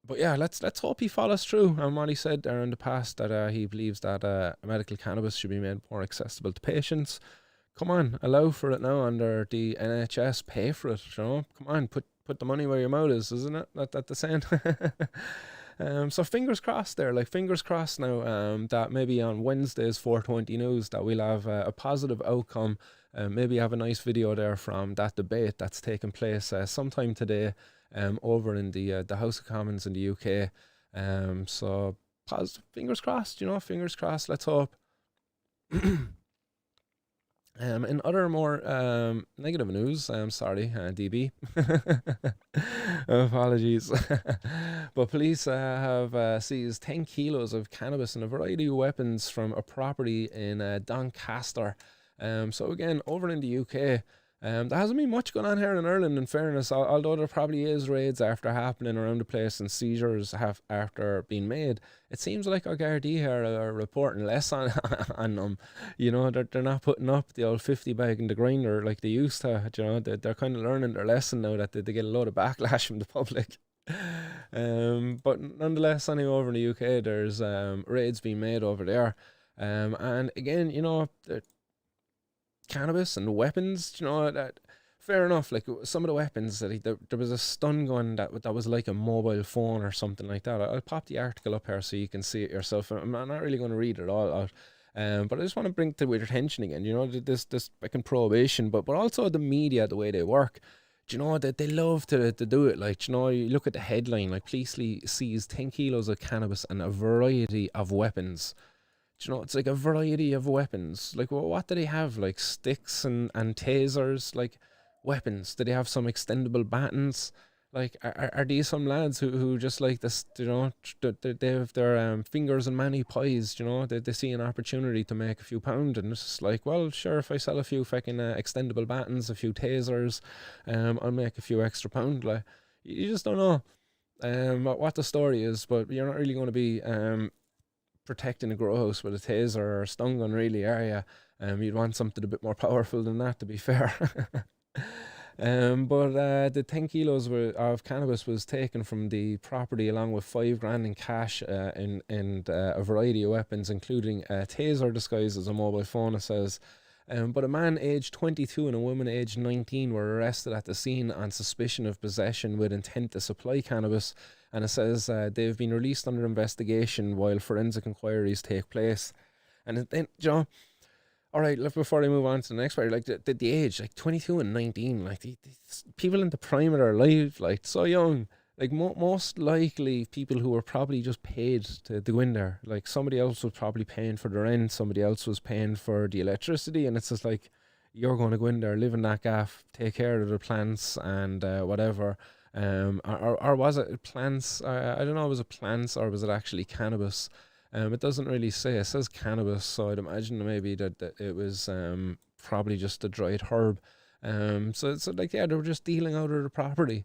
But yeah, let's hope he follows through on what he said there in the past, that he believes that medical cannabis should be made more accessible to patients. Come on, allow for it now under the NHS, pay for it, you know. Come on, put the money where your mouth is, isn't it? That the saying? So fingers crossed there, like fingers crossed now that maybe on Wednesday's 420 News that we'll have a positive outcome. Maybe have a nice video there from that debate that's taking place sometime today over in the House of Commons in the UK. So fingers crossed, you know, fingers crossed, let's hope. In other more negative news, sorry, DB, apologies, but police have seized 10 kilos of cannabis and a variety of weapons from a property in Doncaster. So again, over in the UK, there hasn't been much going on here in Ireland, in fairness, although there probably is raids after happening around the place and seizures have after being made. It seems like our Gardaí here are reporting less on on them. You know, they're not putting up the old 50 bag in the grinder like they used to. You know, they're kind of learning their lesson now that they get a lot of backlash from the public. But nonetheless, anyway, over in the UK, there's raids being made over there. And again, you know, cannabis and weapons, you know, that fair enough. Like some of the weapons that there was a stun gun that was like a mobile phone or something like that. I'll pop the article up here so you can see it yourself. I'm not really going to read it all out, but I just want to bring to your attention again, you know, this fucking prohibition, but also the media, the way they work. Do you know that they love to do it? Like, you know, you look at the headline, like police seize 10 kilos of cannabis and a variety of weapons. Do you know, it's like a variety of weapons. Like, well, what do they have? Like sticks and tasers, like weapons. Do they have some extendable batons? Like, are these some lads who just like this, you know, they have their fingers in many pies, you know, they see an opportunity to make a few pound, and it's just like, well, sure, if I sell a few fucking extendable batons, a few tasers, I'll make a few extra pound. Like, you just don't know what the story is, but you're not really going to be protecting a grow house with a taser or a stun gun, really, are you? You'd want something a bit more powerful than that, to be fair. But the 10 kilos of cannabis was taken from the property along with $5,000 in cash and a variety of weapons, including a taser disguised as a mobile phone, it says. But a man aged 22 and a woman aged 19 were arrested at the scene on suspicion of possession with intent to supply cannabis. And it says they've been released under investigation while forensic inquiries take place. And then, you know, all right, look, before I move on to the next part, like the age, like 22 and 19, like these people in the prime of their life, like so young, like most likely people who were probably just paid to go in there. Like somebody else was probably paying for the rent, somebody else was paying for the electricity, and it's just like, you're going to go in there, live in that gaff, take care of the plants and whatever. Or was it plants? I don't know, was it plants or was it actually cannabis? It doesn't really say. It says cannabis, so I'd imagine maybe that it was probably just a dried herb. So like, yeah, they were just dealing out of the property,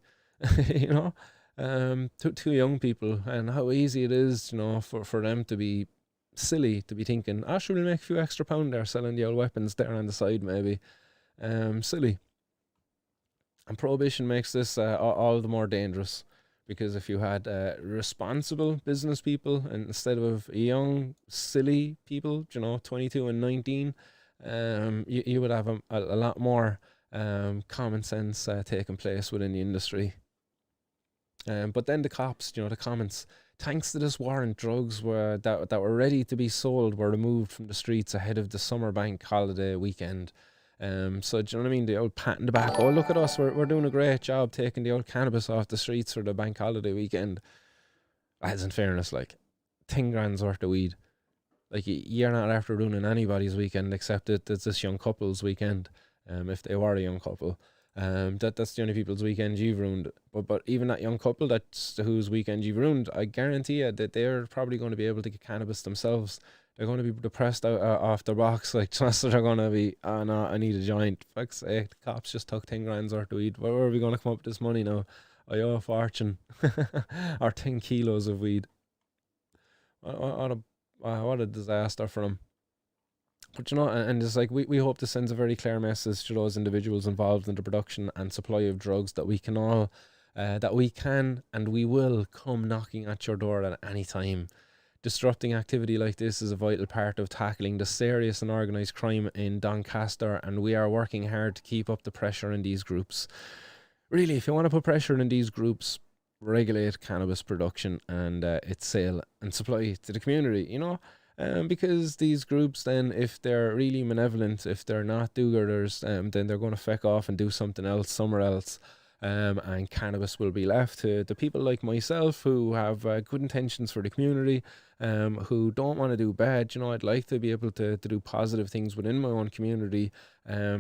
you know, two young people, and how easy it is, you know, for them to be silly, to be thinking, should we make a few extra pound there selling the old weapons there on the side, maybe. Silly. And prohibition makes this all the more dangerous, because if you had responsible business people instead of young, silly people, you know, 22 and 19, you would have a lot more common sense taking place within the industry. But then the cops, the comments, thanks to this warrant, drugs that were ready to be sold were removed from the streets ahead of the summer bank holiday weekend. So do you know what I mean? The old pat in the back. Oh, look at us. We're doing a great job taking the old cannabis off the streets for the bank holiday weekend. As in fairness, like 10 grand's worth of weed. Like you're not after ruining anybody's weekend except that it's this young couple's weekend. If they were a young couple. That's the only people's weekend you've ruined. But even that young couple that's whose weekend you've ruined, I guarantee you that they're probably going to be able to get cannabis themselves. They're going to be depressed out off their box, like just they're going to be, oh no, I need a joint. Fuck's sake, the cops just took 10 grand's worth of weed. Where are we going to come up with this money now? I owe a fortune. Or 10 kilos of weed. What a disaster for them. But and it's like we hope this sends a very clear message to those individuals involved in the production and supply of drugs that we can all, that we can and we will come knocking at your door at any time. Disrupting activity like this is a vital part of tackling the serious and organised crime in Doncaster, and we are working hard to keep up the pressure in these groups. Really, if you want to put pressure in these groups, regulate cannabis production and its sale and supply to the community, because these groups then, if they're really malevolent, if they're not do-gooders, then they're going to feck off and do something else somewhere else, and cannabis will be left to the people like myself who have good intentions for the community, who don't want to do bad. I'd like to be able to do positive things within my own community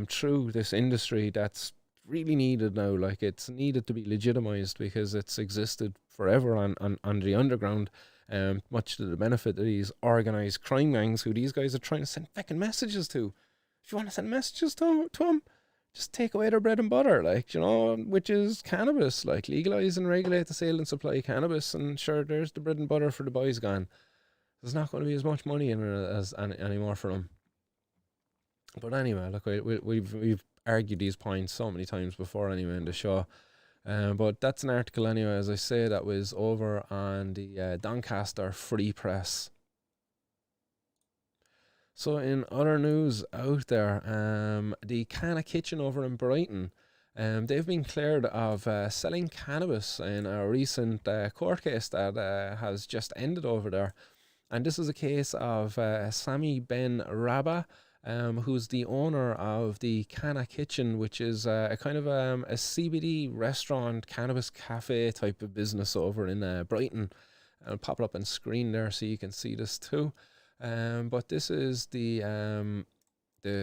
through this industry that's really needed now. Like, it's needed to be legitimized because it's existed forever on the underground, much to the benefit of these organized crime gangs who these guys are trying to send fucking messages to. If you want to send messages to them, just take away their bread and butter, which is cannabis. Like, legalize and regulate the sale and supply of cannabis, and sure, there's the bread and butter for the boys gone. There's not going to be as much money in it as anymore for them. But anyway, look, we've argued these points so many times before anyway in the show. But that's an article anyway, as I say, that was over on the Doncaster Free Press. So in other news out there, the Canna Kitchen over in Brighton, they've been cleared of selling cannabis in a recent court case that has just ended over there. And this is a case of Sami Ben Rabah, who's the owner of the Canna Kitchen, which is a kind of a CBD restaurant, cannabis cafe type of business over in Brighton. I'll pop it up on screen there so you can see this too. But this is the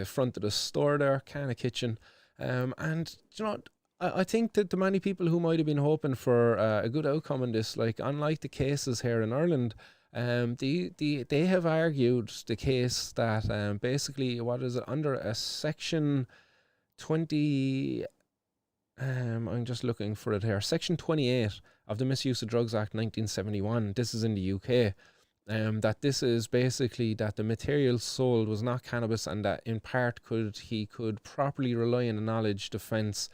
front of the store there, Canna Kitchen. And I think that the many people who might have been hoping for a good outcome in this, like unlike the cases here in Ireland, they have argued the case that basically, what is it, under a section 20, I'm just looking for it here, section 28 of the Misuse of Drugs Act 1971, this is in the UK, that this is basically that the material sold was not cannabis, and that in part he could properly rely on the knowledge defence.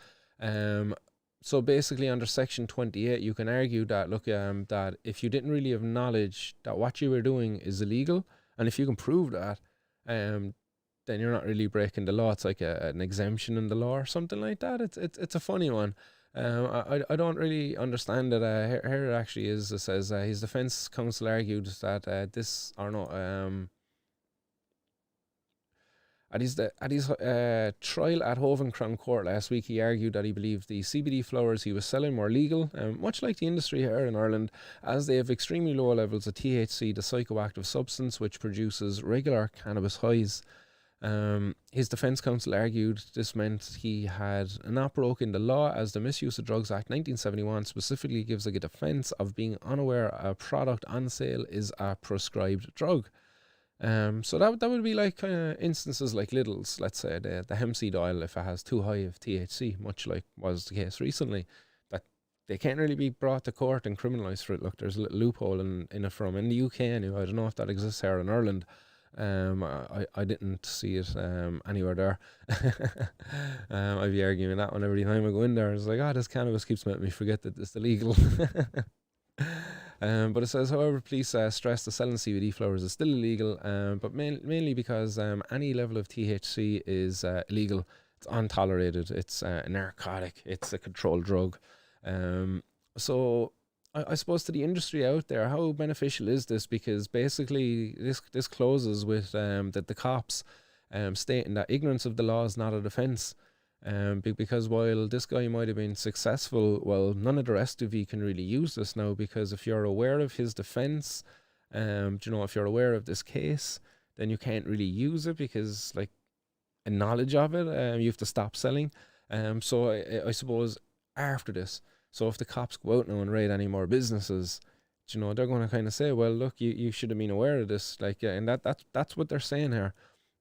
So basically, under section 28, you can argue that, look, that if you didn't really have knowledge that what you were doing is illegal, and if you can prove that, then you're not really breaking the law. It's like an exemption in the law or something like that. It's a funny one. I don't really understand it. Here it actually is. It says his defence counsel argued that at his trial at Hoven Crown Court last week, he argued that he believed the CBD flowers he was selling were legal, much like the industry here in Ireland, as they have extremely low levels of THC, the psychoactive substance which produces regular cannabis highs. His defence counsel argued this meant he had not broken the law, as the Misuse of Drugs Act 1971 specifically gives a defence of being unaware a product on sale is a prescribed drug. So that would be like instances like Lidl's, let's say the hemp seed oil, if it has too high of THC, much like was the case recently, that they can't really be brought to court and criminalised for it. Look, there's a little loophole in it from in the UK anyway. I don't know if that exists here in Ireland. I didn't see it anywhere there. I'd be arguing that one every time I go in there. It's like, this cannabis keeps making me forget that it's illegal. But it says, however, police stress the selling CBD flowers is still illegal, but mainly because any level of THC is illegal. It's untolerated. It's a narcotic. It's a controlled drug. So I suppose to the industry out there, how beneficial is this? Because basically this closes with the cops stating that ignorance of the law is not a defence. Because while this guy might have been successful, well, none of the rest of you can really use this now, because if you're aware of his defence, if you're aware of this case, then you can't really use it because, like, a knowledge of it, you have to stop selling. So I suppose after this, so if the cops go out now and raid any more businesses, they're going to kind of say, well, look, you should have been aware of this, like, and that's what they're saying here.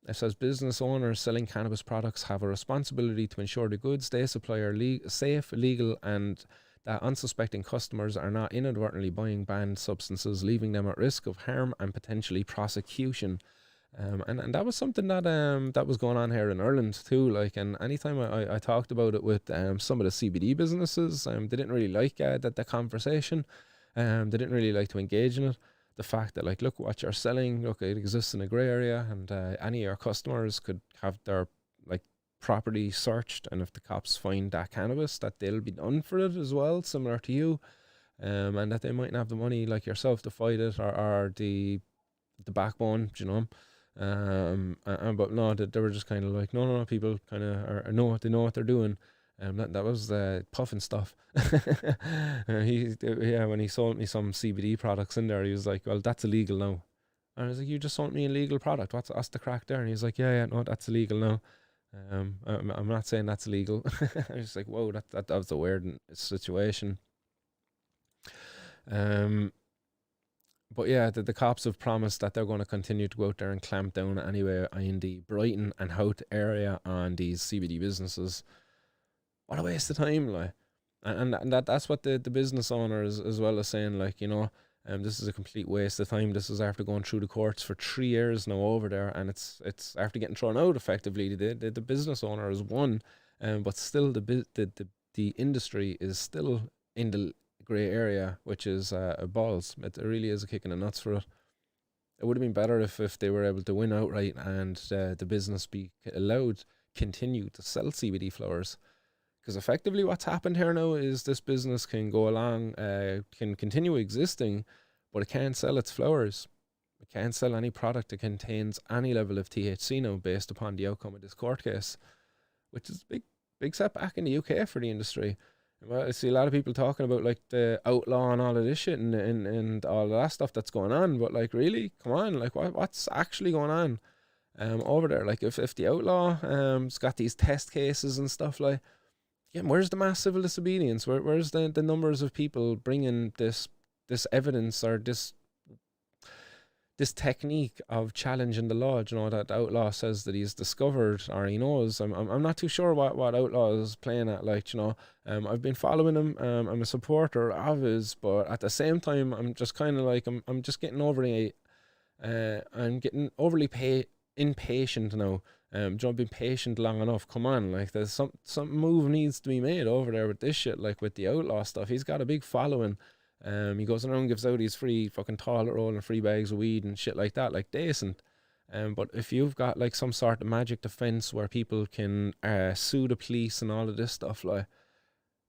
It says business owners selling cannabis products have a responsibility to ensure the goods they supply are safe, legal, and that unsuspecting customers are not inadvertently buying banned substances, leaving them at risk of harm and potentially prosecution. And that was something that was going on here in Ireland too. Like, and anytime I talked about it with some of the CBD businesses, they didn't really like the conversation. They didn't really like to engage in it. The fact that, like, look what you're selling, look, it exists in a grey area, and any of your customers could have their, like, property searched, and if the cops find that cannabis, that they'll be done for it as well, similar to you, and that they mightn't have the money like yourself to fight it, or the backbone, but no, they were just kind of like, no, people kind of they know what they're doing. That was puffing stuff. When he sold me some CBD products in there, he was like, well, that's illegal now. And I was like, you just sold me an illegal product. What's the crack there? And he's like, yeah, no, that's illegal now. I'm not saying that's illegal. I was just like, whoa, that was a weird situation. But yeah, the cops have promised that they're going to continue to go out there and clamp down anyway in the Brighton and Howth area on these CBD businesses. What a waste of time, like. And that's what the business owners as well as saying, like, this is a complete waste of time. This is after going through the courts for 3 years now over there, and it's after getting thrown out effectively. The business owner has won, but still the industry is still in the grey area, which is balls. It really is a kick in the nuts for it. It would have been better if they were able to win outright and the business be allowed continue to sell CBD flowers. Because effectively what's happened here now is this business can go along, can continue existing, but it can't sell its flowers. It can't sell any product that contains any level of THC now based upon the outcome of this court case, which is a big setback in the UK for the industry. Well, I see a lot of people talking about, like, the outlaw and all of this shit and all of that stuff that's going on, but, like, really, come on, like, what's actually going on over there? Like, if the outlaw has got these test cases and stuff, like, yeah, where's the mass civil disobedience? Where's the numbers of people bringing this evidence or this technique of challenging the law? That the outlaw says that he's discovered or he knows. I'm not too sure what outlaw is playing at. Like, I've been following him. I'm a supporter of his, but at the same time, I'm just kind of like, I'm just getting overly impatient now. I've been patient long enough. Come on, like, there's some move needs to be made over there with this shit, like with the outlaw stuff. He's got a big following. He goes around and gives out these free fucking toilet roll and free bags of weed and shit like that, like, decent. But if you've got, like, some sort of magic defense where people can sue the police and all of this stuff, like,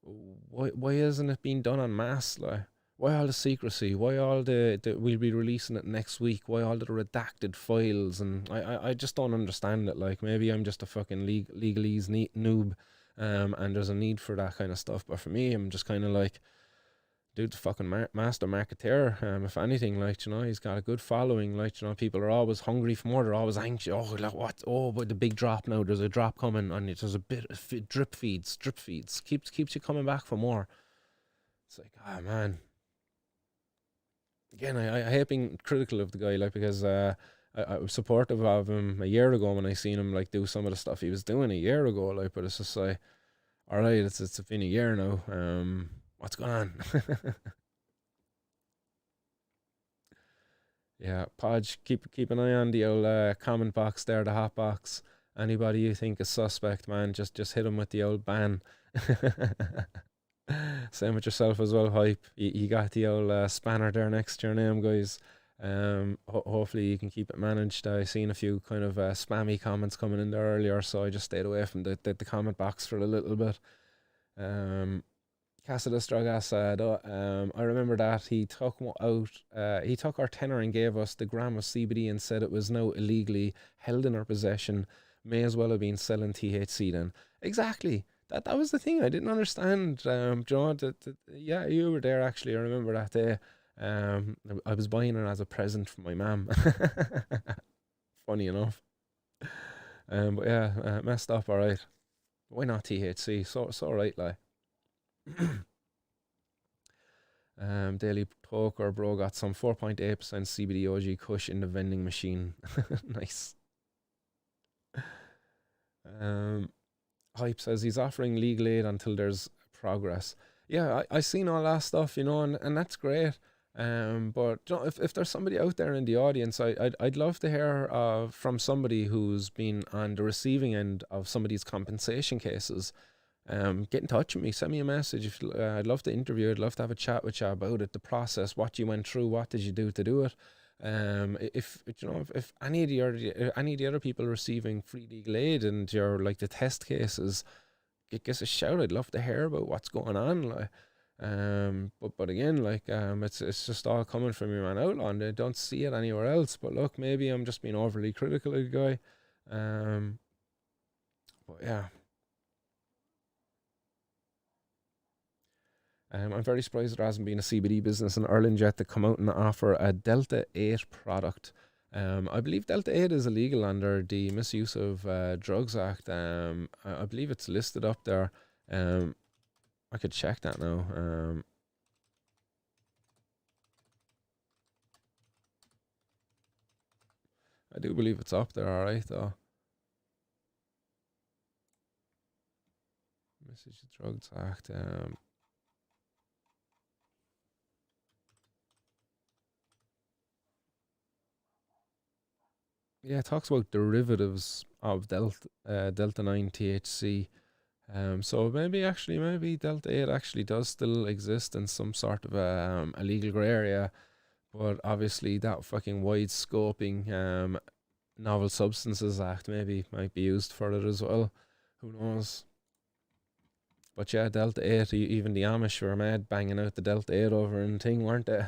why isn't it being done en masse? Like, why all the secrecy? Why all the we'll be releasing it next week? Why all the redacted files? And I just don't understand it. Like, maybe I'm just a fucking legalese noob, and there's a need for that kind of stuff. But for me, I'm just kind of like, dude, the fucking master marketeer. If anything, like, he's got a good following. Like, people are always hungry for more. They're always anxious. Oh, like, what? Oh, but the big drop now. There's a drop coming, and there's a bit of drip feeds. Keeps you coming back for more. It's like, oh man. Again, I hate being critical of the guy, like, because I was supportive of him a year ago when I seen him, like, do some of the stuff he was doing a year ago, like, but it's just like, all right, it's been a year now. What's going on? Yeah, Podge, keep an eye on the old comment box there, the hot box. Anybody you think is suspect, man, just hit him with the old ban. Same with yourself as well, Hype. You got the old spanner there next to your name, guys. Hopefully you can keep it managed. I seen a few kind of spammy comments coming in there earlier, so I just stayed away from the comment box for a little bit. Casa de Stragassa, I remember that he took our tenner and gave us the gram of CBD and said it was now illegally held in our possession. May as well have been selling THC then. Exactly. That was the thing I didn't understand. John, yeah, you were there actually. I remember that day. I was buying it as a present for my mum. Funny enough. But yeah, messed up. All right. Why not THC? It's all right, like. Daily Poker bro got some 4.8% CBD OG Kush in the vending machine. Nice. Hype says he's offering legal aid until there's progress. Yeah, I seen all that stuff, and that's great. But if there's somebody out there in the audience, I'd love to hear from somebody who's been on the receiving end of some of these compensation cases. Get in touch with me, send me a message. I'd love to interview. I'd love to have a chat with you about it, the process, what you went through, what did you do to do it. If any of the other people receiving free legal aid and you're like the test cases, give us a shout. I'd love to hear about what's going on. Like, but again, like, it's just all coming from your man Outlaw, and I don't see it anywhere else. But look, maybe I'm just being overly critical of the guy. But yeah. I'm very surprised there hasn't been a CBD business in Ireland yet to come out and offer a Delta 8 product. I believe Delta 8 is illegal under the Misuse of Drugs Act. I believe it's listed up there. I could check that now. I do believe it's up there, alright, though. Misuse of Drugs Act. Yeah, it talks about derivatives of Delta 9 THC. So maybe Delta 8 actually does still exist in some sort of a legal grey area, but obviously that fucking wide scoping Novel Substances Act maybe might be used for it as well. Who knows? But yeah, Delta 8, even the Amish were mad banging out the Delta 8 over and thing, weren't they?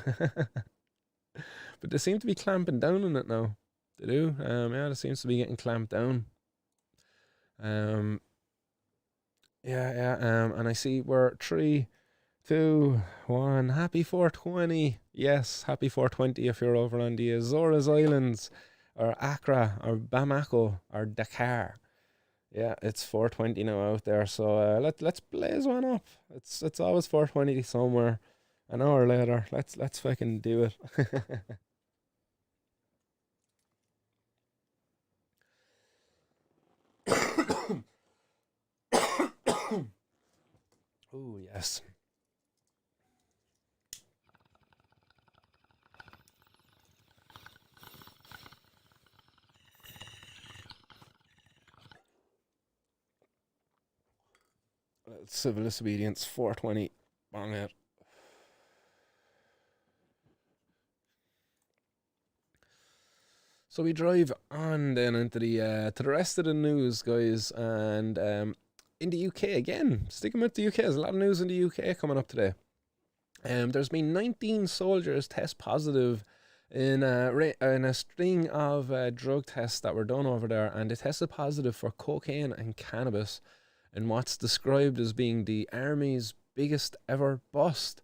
But they seem to be clamping down on it now. They do. Yeah, it seems to be getting clamped down. And I see we're 3, 2, 1. Happy 420. Yes, happy 420 if you're over on the Azores Islands, or Accra, or Bamako, or Dakar. Yeah, it's 420 now out there. So let's blaze one up. It's always 420 somewhere. An hour later, let's fucking do it. Oh, yes. Civil disobedience, 420. Bang it. So we drive on then into the to the rest of the news, guys, and in the UK again. Sticking with the UK, there's a lot of news in the UK coming up today. There's been 19 soldiers test positive in a string of drug tests that were done over there, and they tested positive for cocaine and cannabis, in what's described as being the army's biggest ever bust.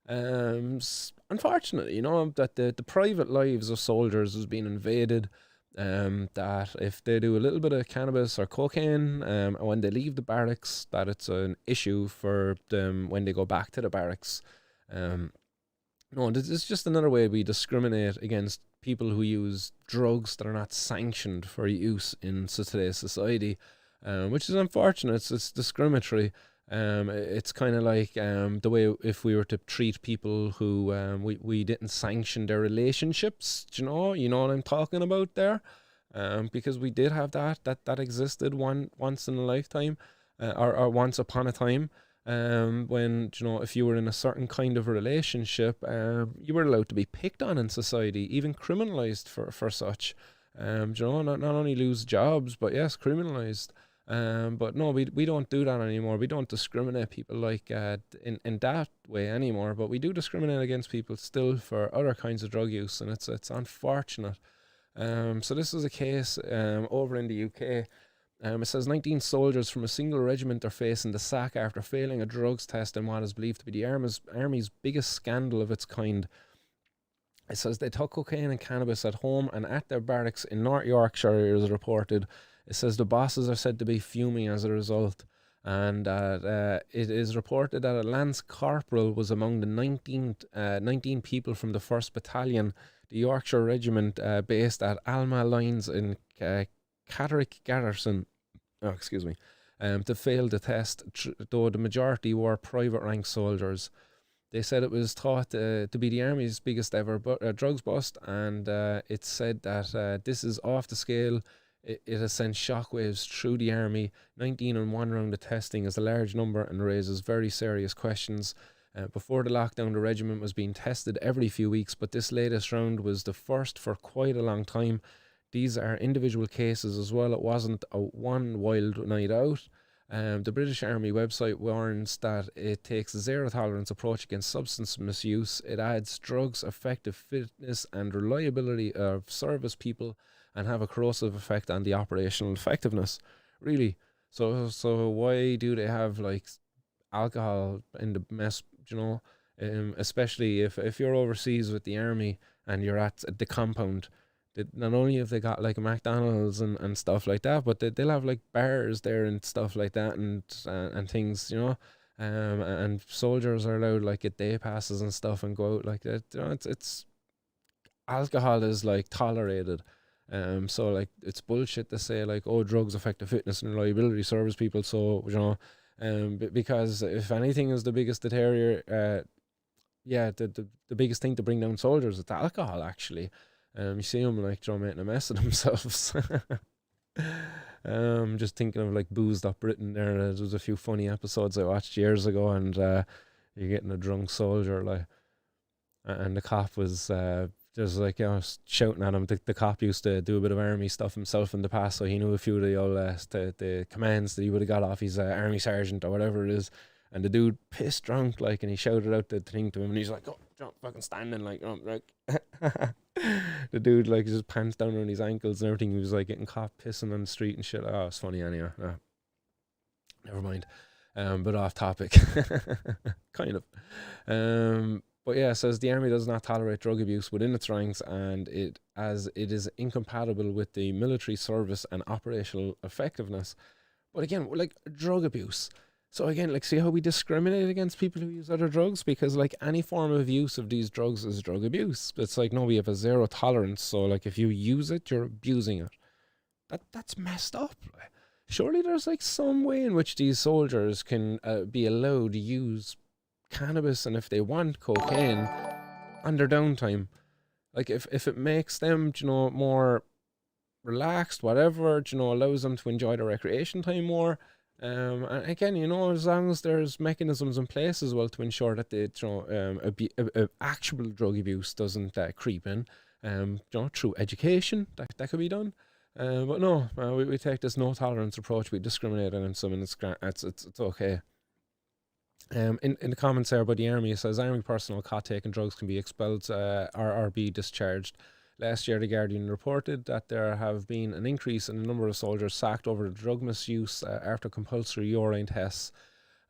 Unfortunately, that the private lives of soldiers has been invaded. That if they do a little bit of cannabis or cocaine, when they leave the barracks, that it's an issue for them when they go back to the barracks. No, this is just another way we discriminate against people who use drugs that are not sanctioned for use in today's society, which is unfortunate. It's discriminatory. It's kind of like the way if we were to treat people who we didn't sanction their relationships. Do you know what I'm talking about there? Because we did have that existed once in a lifetime, or once upon a time. When if you were in a certain kind of relationship, you were allowed to be picked on in society, even criminalized for such. Not only lose jobs, but yes, criminalized. But no, we don't do that anymore. We don't discriminate people like in that way anymore. But we do discriminate against people still for other kinds of drug use, and it's unfortunate. So this is a case over in the UK. It says 19 soldiers from a single regiment are facing the sack after failing a drugs test in what is believed to be the army's biggest scandal of its kind. It says they took cocaine and cannabis at home and at their barracks in North Yorkshire, is reported. It says the bosses are said to be fuming as a result. And it is reported that a lance corporal was among the 19 people from the 1st Battalion, the Yorkshire Regiment based at Alma Lines in Catterick Garrison. Oh, excuse me. To fail the test, though the majority were private rank soldiers. They said it was thought to be the Army's biggest ever drugs bust, and it said that this is off the scale. It has sent shockwaves through the Army. 19 in one round of testing is a large number and raises very serious questions. Before the lockdown, the regiment was being tested every few weeks, but this latest round was the first for quite a long time. These are individual cases as well. It wasn't a one wild night out. The British Army website warns that it takes a zero tolerance approach against substance misuse. It adds drugs, effective fitness and reliability of service people and have a corrosive effect on the operational effectiveness. Really. So why do they have like alcohol in the mess, you know? Especially if you're overseas with the army and you're at the compound, not only have they got like a McDonald's and stuff like that, but they'll have like bars there and stuff like that and things, you know. And soldiers are allowed like get day passes and stuff and go out like that. You know, it's alcohol is like tolerated. So like it's bullshit to say like, oh, drugs affect the fitness and reliability service people. So, you know, because if anything is the biggest deterrent, yeah, the biggest thing to bring down soldiers is alcohol actually. You see them like, you know, making a mess of themselves. Just thinking of like Boozed Up Britain there. There was a few funny episodes I watched years ago, and you're getting a drunk soldier like, and the cop was just like, you know, shouting at him. The cop used to do a bit of army stuff himself in the past, so he knew a few of the old the commands that he would have got off his army sergeant or whatever it is. And the dude pissed drunk like, and he shouted out the thing to him, and he's like, "Oh, don't fucking standing like, oh, like." The dude like just pants down on his ankles and everything. He was like getting caught pissing on the street and shit. Oh, it's funny anyway. Never mind. But off topic, kind of. But yeah, it says the army does not tolerate drug abuse within its ranks, and it is incompatible with the military service and operational effectiveness. But again, like drug abuse. So again, like, see how we discriminate against people who use other drugs? Because like any form of use of these drugs is drug abuse. It's like, no, we have a zero tolerance. So like if you use it, you're abusing it. That's messed up. Surely there's like some way in which these soldiers can be allowed to use cannabis and if they want cocaine on their downtime. Like if it makes them, you know, more relaxed, whatever, you know, allows them to enjoy their recreation time more. And again, you know, as long as there's mechanisms in place as well to ensure that the, you know, actual drug abuse doesn't creep in, you know, through education, that could be done. But no, we take this no tolerance approach. We discriminate against them, and it's okay. In the comments there about the army, it says army personnel caught taking drugs can be expelled or be discharged. Last year, The Guardian reported that there have been an increase in the number of soldiers sacked over drug misuse after compulsory urine tests.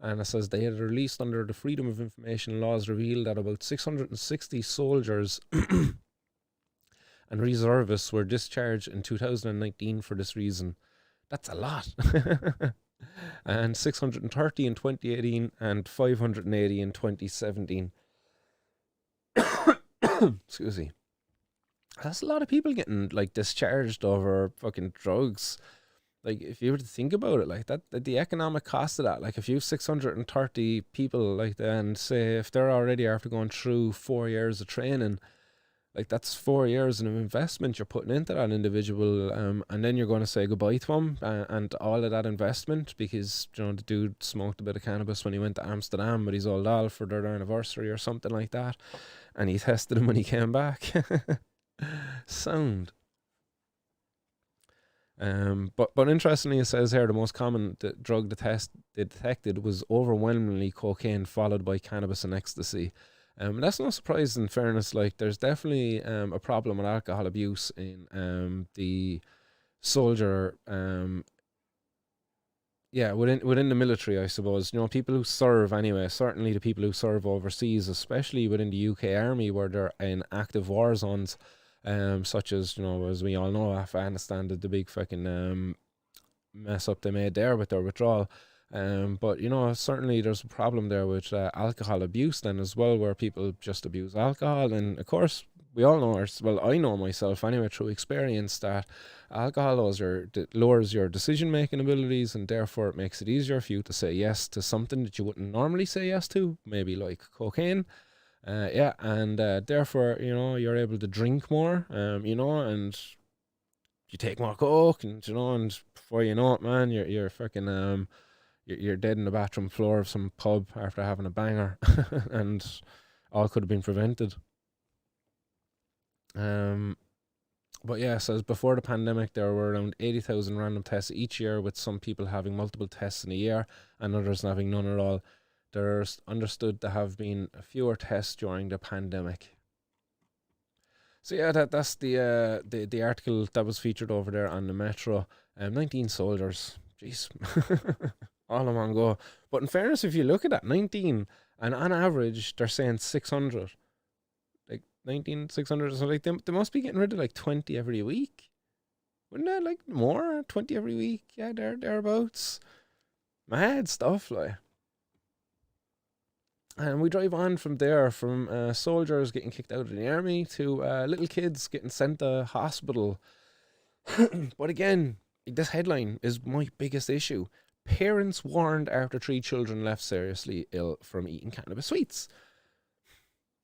And it says they had released under the Freedom of Information laws revealed that about 660 soldiers and reservists were discharged in 2019 for this reason. That's a lot. And 630 in 2018 and 580 in 2017. Excuse me. That's a lot of people getting like discharged over fucking drugs. Like if you were to think about it like that, the economic cost of that, like if you have 630 people like that, and say if they're already after going through 4 years of training, like that's 4 years of investment you're putting into that individual, and then you're going to say goodbye to him and all of that investment because, you know, the dude smoked a bit of cannabis when he went to Amsterdam with his old doll for their anniversary or something like that, and he tested him when he came back. Sound. But interestingly, it says here the most common drug they detected was overwhelmingly cocaine, followed by cannabis and ecstasy. That's no surprise. In fairness, like there's definitely a problem with alcohol abuse in the soldier yeah, within the military, I suppose. You know, people who serve anyway. Certainly, the people who serve overseas, especially within the UK Army, where they're in active war zones, such as as we all know, Afghanistan did the big fucking mess up they made there with their withdrawal. But certainly there's a problem there with alcohol abuse then as well, where people just abuse alcohol, and of course we all know, well, I know myself anyway through experience that alcohol lowers your decision making abilities, and therefore it makes it easier for you to say yes to something that you wouldn't normally say yes to, maybe like cocaine. Yeah, and therefore you're able to drink more, and you take more coke, and and before you know it, man, you're fucking you're dead in the bathroom floor of some pub after having a banger, and all could have been prevented. Um, but yeah, says before the pandemic, there were around 80,000 random tests each year, with some people having multiple tests in a year and others having none at all. There's understood to have been fewer tests during the pandemic. So yeah, that's the article that was featured over there on the Metro. 19 soldiers, jeez, all in one go. But in fairness, if you look at that, 19, and on average they're saying 600, like 19,600. So like they must be getting rid of like 20 every week, wouldn't that, like more 20 every week? Yeah, thereabouts. Mad stuff, like. And we drive on from there, from soldiers getting kicked out of the army to little kids getting sent to hospital. But again, this headline is my biggest issue. Parents warned after 3 children left seriously ill from eating cannabis sweets.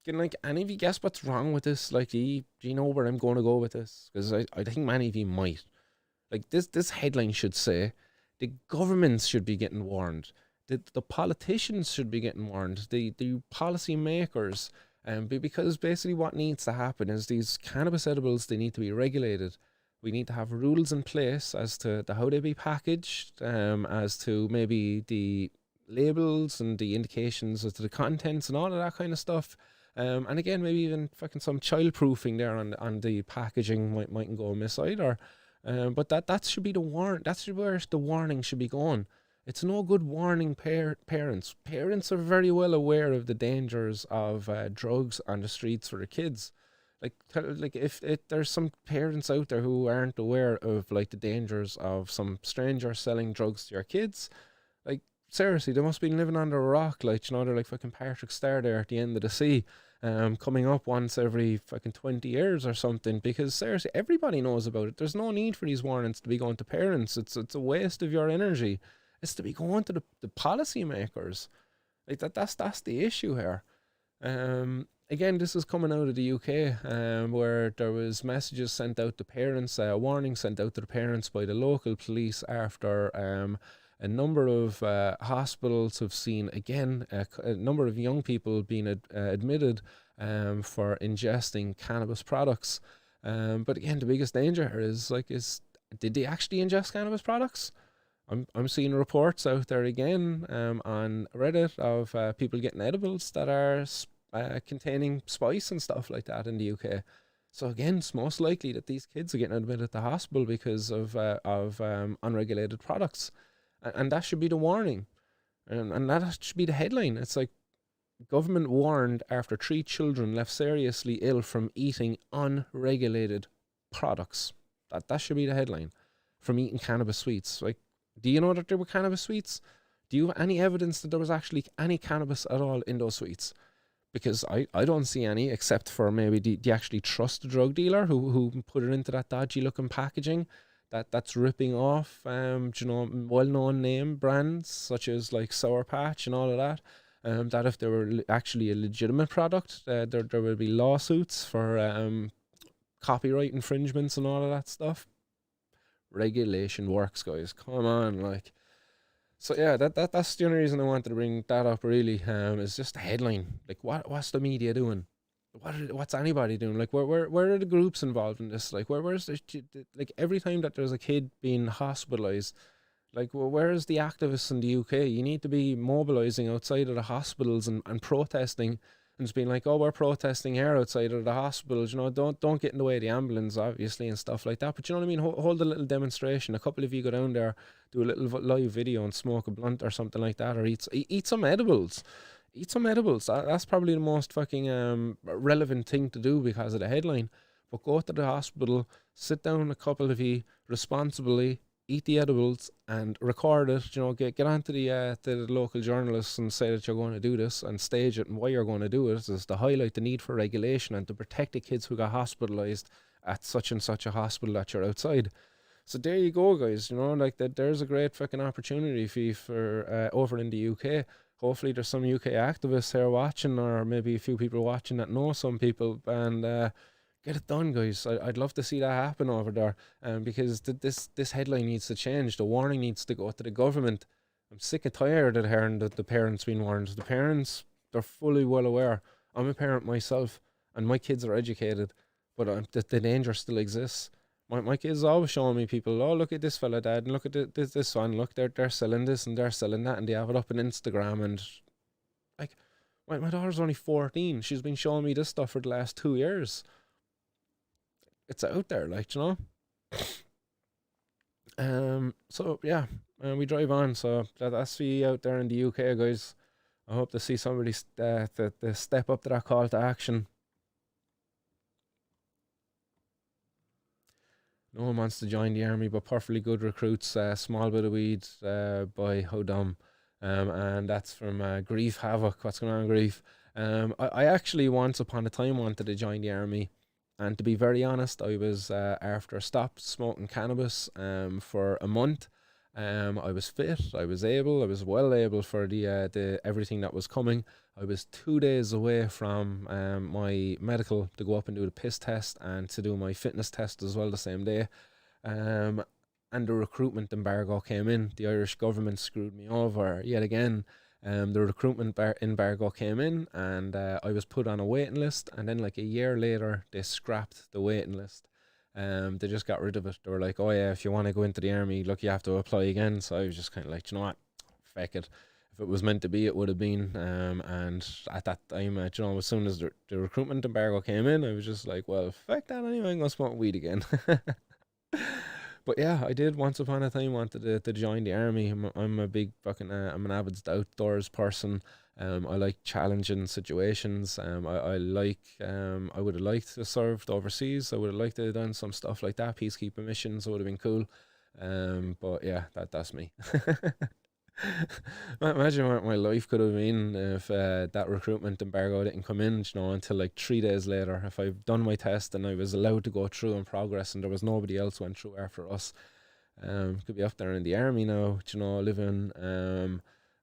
Can like any of you guess what's wrong with this? Like, do you know where I'm going to go with this? Because I think many of you might. Like this headline should say the governments should be getting warned. The politicians should be getting warned. The policy makers. Because basically what needs to happen is these cannabis edibles, they need to be regulated. We need to have rules in place as to how they be packaged, as to maybe the labels and the indications as to the contents and all of that kind of stuff. And again, maybe even fucking some child proofing there on the packaging mightn't go amiss either. But that should be the warn. That's where the warning should be going. It's no good warning parents. Parents are very well aware of the dangers of drugs on the streets for their kids. Like if there's some parents out there who aren't aware of like the dangers of some stranger selling drugs to your kids, like seriously, they must be living under a rock. Like they're like fucking Patrick Star there at the end of the sea, coming up once every fucking 20 years or something. Because seriously, everybody knows about it. There's no need for these warnings to be going to parents. It's a waste of your energy. It's to be going to the policy makers. Like that's the issue here. Again, this is coming out of the UK, where there was messages sent out to parents, warning sent out to the parents by the local police after a number of hospitals have seen, again, a number of young people being admitted for ingesting cannabis products. But again, the biggest danger here is did they actually ingest cannabis products? I'm seeing reports out there again on Reddit of people getting edibles that are containing spice and stuff like that in the UK. So again, it's most likely that these kids are getting admitted to hospital because of unregulated products, and that should be the warning, and that should be the headline. It's like government warned after 3 children left seriously ill from eating unregulated products. That should be the headline, from eating cannabis sweets. Like, do you know that there were cannabis sweets? Do you have any evidence that there was actually any cannabis at all in those sweets? Because I don't see any, except for maybe do you actually trust the drug dealer who put it into that dodgy looking packaging that's ripping off well known name brands such as like Sour Patch and all of that. That if they were actually a legitimate product, there would be lawsuits for copyright infringements and all of that stuff. Regulation works, guys. Come on, like. So yeah, that's the only reason I wanted to bring that up. Really, is just the headline. Like, what's the media doing? what's anybody doing? Like, where are the groups involved in this? Like, where's like every time that there's a kid being hospitalized, like, where's the activists in the UK? You need to be mobilizing outside of the hospitals and protesting and just being like, oh, we're protesting here outside of the hospitals. You know, don't get in the way of the ambulance, obviously, and stuff like that. But you know what I mean? Hold a little demonstration. A couple of you go down there, do a little live video and smoke a blunt or something like that, or eat some edibles. Eat some edibles. That's probably the most fucking relevant thing to do because of the headline. But go to the hospital, sit down, a couple of you, responsibly, eat the edibles and record it. You know, get onto the local journalists and say that you're going to do this and stage it, and why you're going to do it is to highlight the need for regulation and to protect the kids who got hospitalized at such and such a hospital that you're outside. So there you go, guys. You know, like that. There's a great fucking opportunity for over in the UK. Hopefully, there's some UK activists here watching, or maybe a few people watching that know some people, and get it done, guys. I'd love to see that happen over there, because this headline needs to change. The warning needs to go to the government. I'm sick and tired of hearing the parents being warned. The parents, they're fully well aware. I'm a parent myself, and my kids are educated, but the danger still exists. My kids are always showing me people, oh, look at this fella, dad, and look at this one, look, they're selling this and they're selling that, and they have it up on Instagram, and like, my daughter's only 14. She's been showing me this stuff for the last 2 years. It's out there, like, you know. So yeah, we drive on. So that's for you out there in the UK, guys. I hope to see somebody to step up to that call to action. No one wants to join the army, but perfectly good recruits. Small bit of weed by How Dumb. And that's from Grief Havoc. What's going on, Grief? I actually once upon a time wanted to join the army. And to be very honest, I was after I stopped smoking cannabis for a month. I was fit, I was able, I was well able for the everything that was coming. I was 2 days away from my medical to go up and do the piss test and to do my fitness test as well the same day. Um, and the recruitment embargo came in. The Irish government screwed me over yet again. The recruitment embargo came in, and I was put on a waiting list. And then, like a year later, they scrapped the waiting list. They just got rid of it. They were like, "Oh yeah, if you want to go into the army, look, you have to apply again." So I was just kind of like, you know what, feck it. If it was meant to be, it would have been. And at that time, you know, as soon as the recruitment embargo came in, I was just like, well, feck that anyway. I'm gonna smoke weed again. But yeah, I did once upon a time wanted to join the army. I'm a big fucking I'm an avid outdoors person. I like challenging situations. I like I would have liked to served overseas. I would have liked to have done some stuff like that. Peacekeeping missions would have been cool. But yeah, that's me. Imagine what my life could have been if that recruitment embargo didn't come in, you know, until like 3 days later. If I've done my test and I was allowed to go through and progress, and there was nobody else went through after us, could be up there in the army now, you know, living.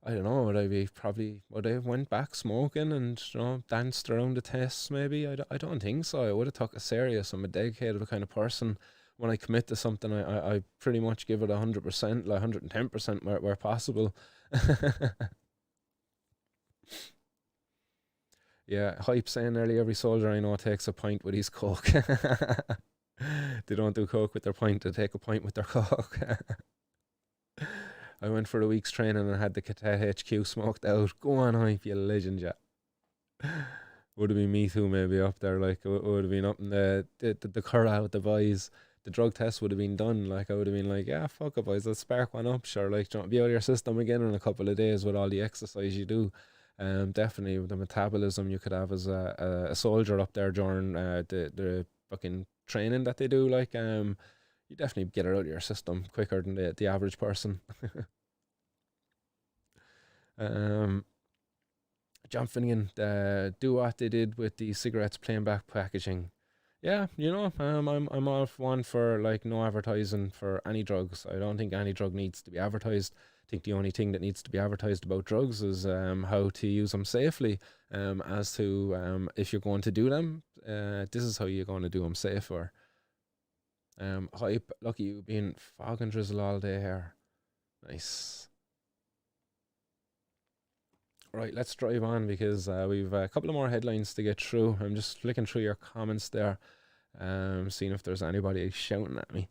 I don't know. Would I have went back smoking and, you know, danced around the tests? Maybe I don't think so. I would have took it serious. I'm a dedicated kind of person. When I commit to something, I pretty much give it 100%, like 110% where possible. Yeah, hype saying nearly every soldier I know takes a pint with his coke. They don't do coke with their pint; they take a pint with their coke. I went for a week's training and had the Cadet HQ smoked out. Go on, hype, you legend, yeah. Would have been me too, maybe up there. Like, it would have been up in the corral with the boys. The drug test would have been done. Like, I would have been like, yeah, fuck it, boys, let's spark one up. Sure, like, don't be out of your system again in a couple of days with all the exercise you do. Definitely with the metabolism you could have as a soldier up there during the fucking training that they do. Like, you definitely get it out of your system quicker than the average person. um, John Finnegan, do what they did with the cigarettes, plain back packaging. Yeah, you know, I'm all one for like no advertising for any drugs. I don't think any drug needs to be advertised. I think the only thing that needs to be advertised about drugs is how to use them safely. As to if you're going to do them, this is how you're going to do them safer. Hype, lucky you being fog and drizzle all day here. Nice. Right, let's drive on because we've a couple of more headlines to get through. I'm just flicking through your comments there, seeing if there's anybody shouting at me.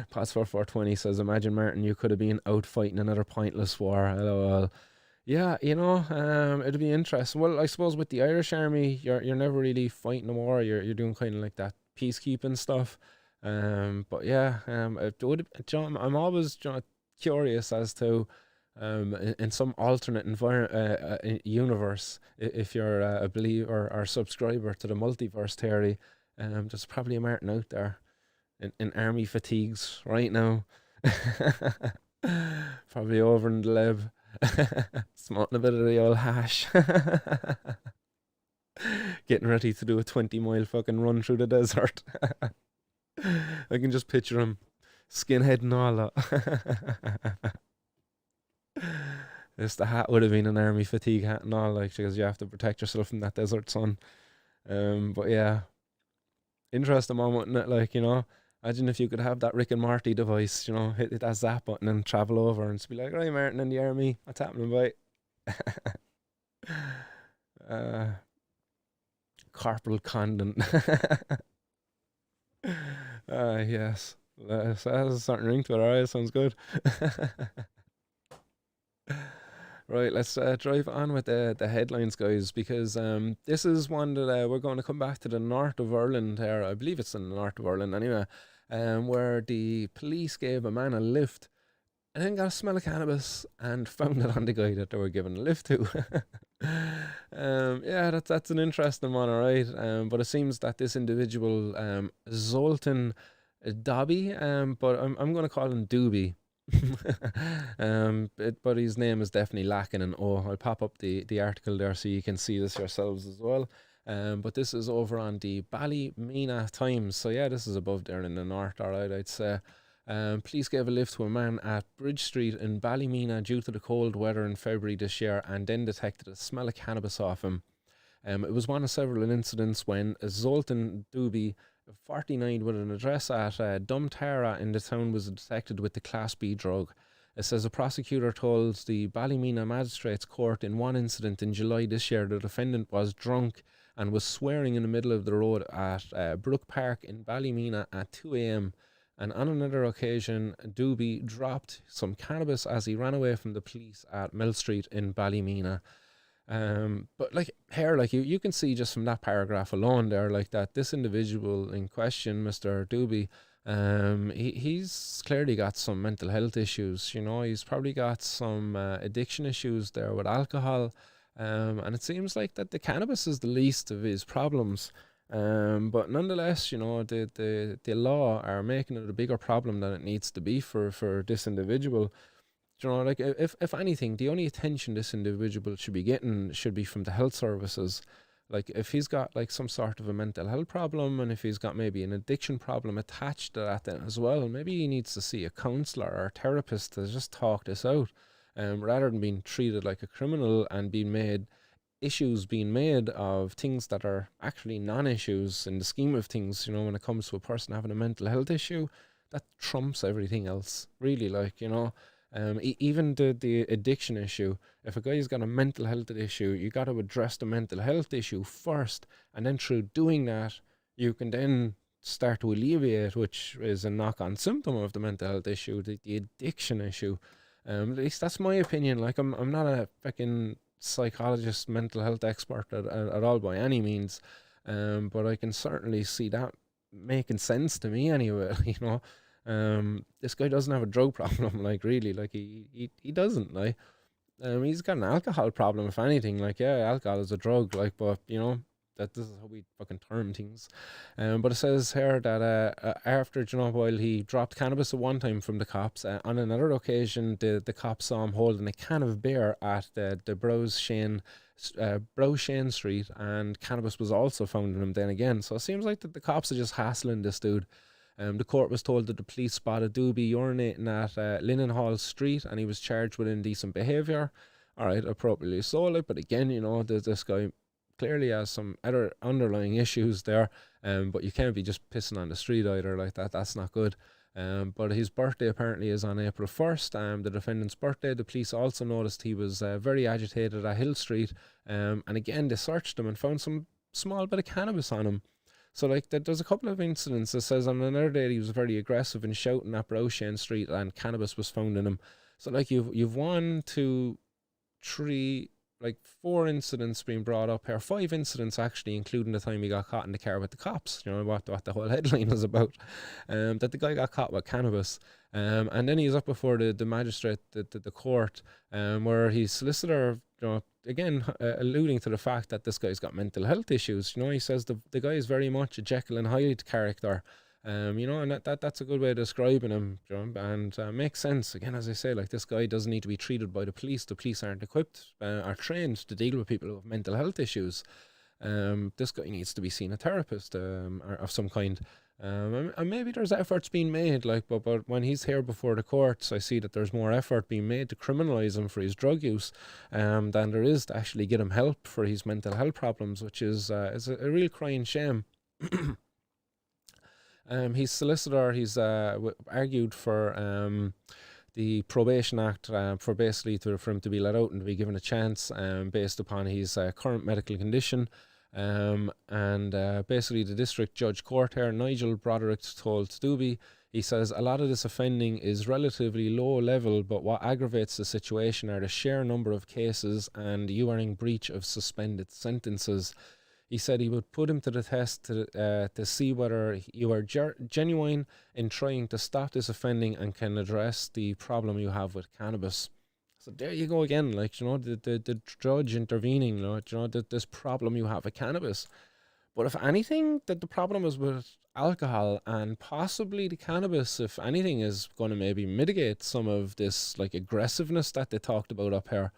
Pass 4420 says, "Imagine Martin, you could have been out fighting another pointless war." LOL. Yeah, it'd be interesting. Well, I suppose with the Irish Army, you're never really fighting a war. You're doing kind of like that peacekeeping stuff. But yeah, it would. John, I'm always curious as to, in some alternate universe, if you're a believer or subscriber to the multiverse theory, there's probably a Martin out there in army fatigues right now. Probably over in the lab. Smoking a bit of the old hash. Getting ready to do a 20-mile fucking run through the desert. I can just picture him, skinhead and all that. This the hat would have been an army fatigue hat and all, like, because you have to protect yourself from that desert sun. But yeah, interesting moment, isn't it? Like, imagine if you could have that Rick and Morty device, hit that zap button and travel over and just be like, "Right, Martin in the army, what's happening, boy?" Corporal Condon. Yes. That has a certain ring to it. Alright, sounds good. Right, let's drive on with the headlines, guys, because this is one that we're going to come back to the north of Ireland here. I believe it's in the north of Ireland anyway, where the police gave a man a lift and then got a smell of cannabis and found it on the guy that they were giving a lift to. Yeah, that's an interesting one, alright. But it seems that this individual, Zoltan Dobby, but I'm going to call him Doobie. But his name is definitely lacking an O. I'll pop up the article there so you can see this yourselves as well. But this is over on the Ballymena Times. So yeah, this is above there in the north, alright, I'd say. Police gave a lift to a man at Bridge Street in Ballymena due to the cold weather in February this year and then detected a smell of cannabis off him. It was one of several incidents when Zoltan Doobie, 49, with an address at Dumtara in the town, was detected with the Class B drug. It says a prosecutor told the Ballymena Magistrates Court in one incident in July this year the defendant was drunk and was swearing in the middle of the road at Brook Park in Ballymena at 2 a.m. And on another occasion, Doobie dropped some cannabis as he ran away from the police at Mill Street in Ballymena. But like here, like you can see just from that paragraph alone there, like that this individual in question, Mr. Doobie, he's clearly got some mental health issues. He's probably got some addiction issues there with alcohol, and it seems like that the cannabis is the least of his problems. But nonetheless, the law are making it a bigger problem than it needs to be for this individual. Like if anything, the only attention this individual should be getting should be from the health services. Like if he's got like some sort of a mental health problem, and if he's got maybe an addiction problem attached to that then as well, maybe he needs to see a counsellor or a therapist to just talk this out, rather than being treated like a criminal and issues being made of things that are actually non-issues in the scheme of things. When it comes to a person having a mental health issue, that trumps everything else, really. Like, even the addiction issue, if a guy's got a mental health issue, you got to address the mental health issue first, and then through doing that, you can then start to alleviate, which is a knock-on symptom of the mental health issue, the addiction issue. At least that's my opinion. Like, I'm not a fucking psychologist, mental health expert at all by any means, but I can certainly see that making sense to me anyway. This guy doesn't have a drug problem, like, really, like he doesn't, like, he's got an alcohol problem, if anything. Like, yeah, alcohol is a drug, like, but that this is how we fucking term things. But it says here that after, while he dropped cannabis at one time from the cops, on another occasion the cops saw him holding a can of beer at the Browshane Street, and cannabis was also found in him then again. So it seems like that the cops are just hassling this dude. The court was told that the police spotted Doobie urinating at Linnenhall Street, and he was charged with indecent behaviour. Alright, appropriately so, like, but again, this guy clearly has some other underlying issues there, but you can't be just pissing on the street either, like that. That's not good. But his birthday apparently is on April 1st, the defendant's birthday. The police also noticed he was very agitated at Hill Street, and again they searched him and found some small bit of cannabis on him. So like there's a couple of incidents that says on another day he was very aggressive and shouting at Browshen Street, and cannabis was found in him. So like you've 1, 2, 3, like 4 incidents being brought up here, 5 incidents actually, including the time he got caught in the car with the cops. You know what the whole headline is about, that the guy got caught with cannabis, and then he's up before the magistrate, the court, where his solicitor, you know, again alluding to the fact that this guy's got mental health issues. You know, he says the guy is very much a Jekyll and Hyde character. You know, and that's a good way of describing him, you know, and makes sense. Again, as I say, like this guy doesn't need to be treated by the police. The police aren't equipped or trained to deal with people with mental health issues. This guy needs to be seen a therapist or of some kind. And maybe there's efforts being made, like, but when he's here before the courts, I see that there's more effort being made to criminalise him for his drug use, than there is to actually get him help for his mental health problems, which is a real crying shame. His solicitor, he's argued for the Probation Act, for basically for him to be let out and to be given a chance based upon his current medical condition. And basically the district judge court here, Nigel Broderick, told Doobie, he says, a lot of this offending is relatively low level, but what aggravates the situation are the sheer number of cases and you are in breach of suspended sentences. He said he would put him to the test to see whether you are genuine in trying to stop this offending and can address the problem you have with cannabis. So there you go again, like, you know, the judge intervening, you know, this problem you have with cannabis. But if anything, that the problem is with alcohol, and possibly the cannabis, if anything, is going to maybe mitigate some of this like aggressiveness that they talked about up here.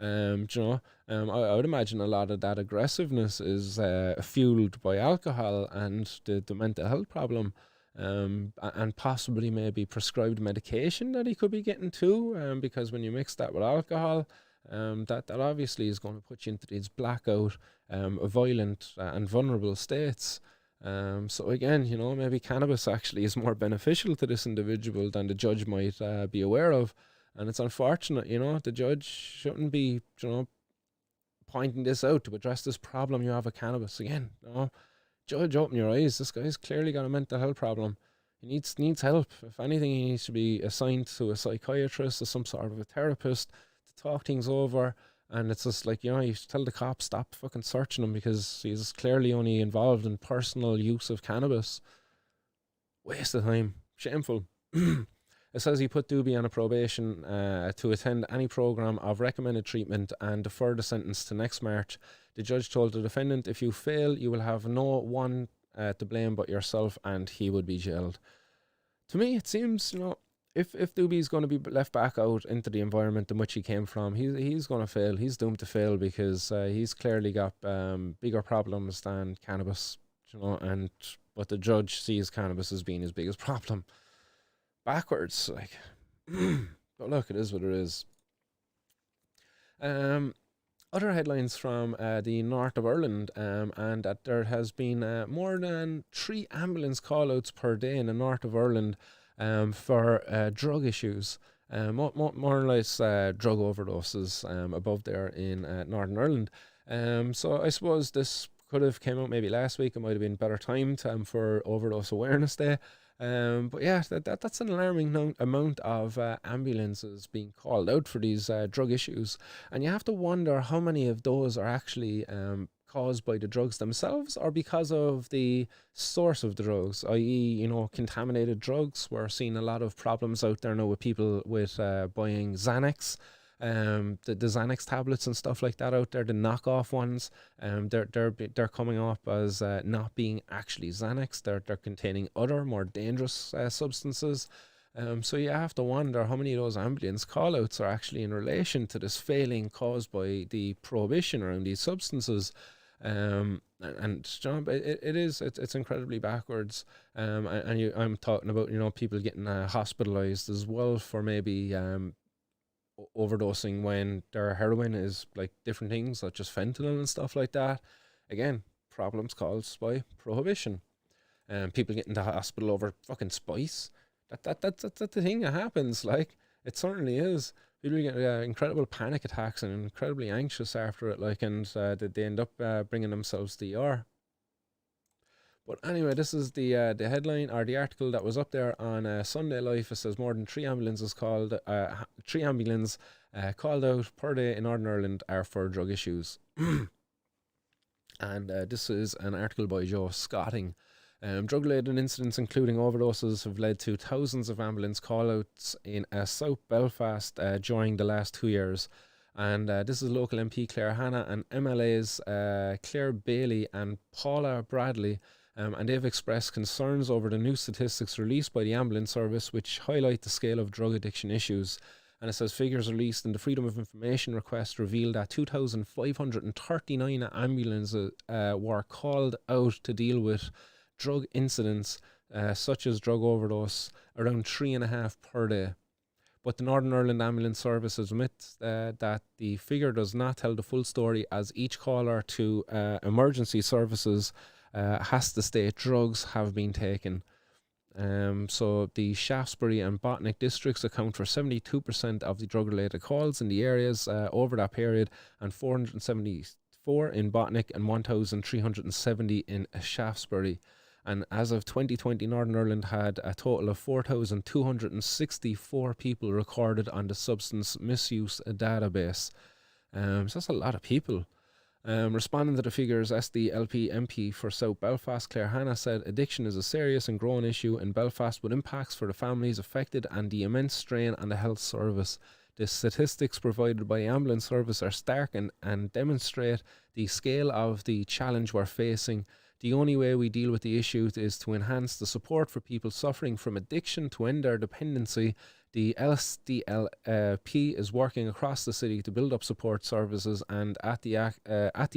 You know, I would imagine a lot of that aggressiveness is fueled by alcohol and the mental health problem, and possibly maybe prescribed medication that he could be getting too, because when you mix that with alcohol, that obviously is going to put you into these blackout, violent and vulnerable states. So again, you know, maybe cannabis actually is more beneficial to this individual than the judge might be aware of. And it's unfortunate, you know, the judge shouldn't be, you know, pointing this out to address this problem you have with cannabis. Again, you know, judge, open your eyes. This guy's clearly got a mental health problem. He needs help. If anything, he needs to be assigned to a psychiatrist or some sort of a therapist to talk things over. And it's just like, you know, you tell the cops, stop fucking searching him because he's clearly only involved in personal use of cannabis. Waste of time. Shameful. It says he put Doobie on a probation to attend any program of recommended treatment and defer the sentence to next March. The judge told the defendant, if you fail, you will have no one to blame but yourself, and he would be jailed. To me, it seems, you know, if Doobie's going to be left back out into the environment in which he came from, he's going to fail. He's doomed to fail because he's clearly got bigger problems than cannabis, you know, and what the judge sees cannabis as being his biggest problem. Backwards, like, but look, it is what it is. Other headlines from the north of Ireland, and that there has been more than 3 ambulance call-outs per day in the north of Ireland for drug issues, more or less drug overdoses above there in Northern Ireland. So I suppose this could have came out maybe last week. It might have been better timed for Overdose Awareness Day. But yeah, that's an alarming amount of ambulances being called out for these drug issues, and you have to wonder how many of those are actually caused by the drugs themselves or because of the source of the drugs, i.e., you know, contaminated drugs. We're seeing a lot of problems out there now with people with buying Xanax. The Xanax tablets and stuff like that out there, the knockoff ones, they're coming up as not being actually Xanax. They're containing other more dangerous substances. So you have to wonder how many of those ambulance call-outs are actually in relation to this failing caused by the prohibition around these substances. And John, it's incredibly backwards. I'm talking about, you know, people getting hospitalized as well for maybe overdosing when their heroin is like different things such as fentanyl and stuff like that. Again, problems caused by prohibition. People getting to hospital over fucking spice. That's the thing that happens. Like, it certainly is. People get incredible panic attacks and incredibly anxious after it. Like, and they end up bringing themselves to the ER. But anyway, this is the headline or the article that was up there on Sunday Life. It says more than three ambulance called out per day in Northern Ireland are for drug issues. And this is an article by Joe Scotting. Drug-related incidents, including overdoses, have led to thousands of ambulance call-outs in South Belfast during the last 2 years. And this is local MP Claire Hanna and MLAs Claire Bailey and Paula Bradley. And they've expressed concerns over the new statistics released by the ambulance service, which highlight the scale of drug addiction issues. And it says figures released in the Freedom of Information request reveal that 2,539 ambulances were called out to deal with drug incidents such as drug overdose, around 3.5 per day. But the Northern Ireland Ambulance Service admits that the figure does not tell the full story, as each caller to emergency services has to state drugs have been taken. So the Shaftesbury and Botanic districts account for 72% of the drug-related calls in the areas over that period, and 474 in Botanic and 1,370 in Shaftesbury. And as of 2020, Northern Ireland had a total of 4,264 people recorded on the substance misuse database. So that's a lot of people. Responding to the figures, SDLP MP for South Belfast, Claire Hanna, said addiction is a serious and growing issue in Belfast with impacts for the families affected and the immense strain on the health service. The statistics provided by the ambulance service are stark and demonstrate the scale of the challenge we're facing. The only way we deal with the issue is to enhance the support for people suffering from addiction to end their dependency. The LSDLP is working across the city to build up support services, and at the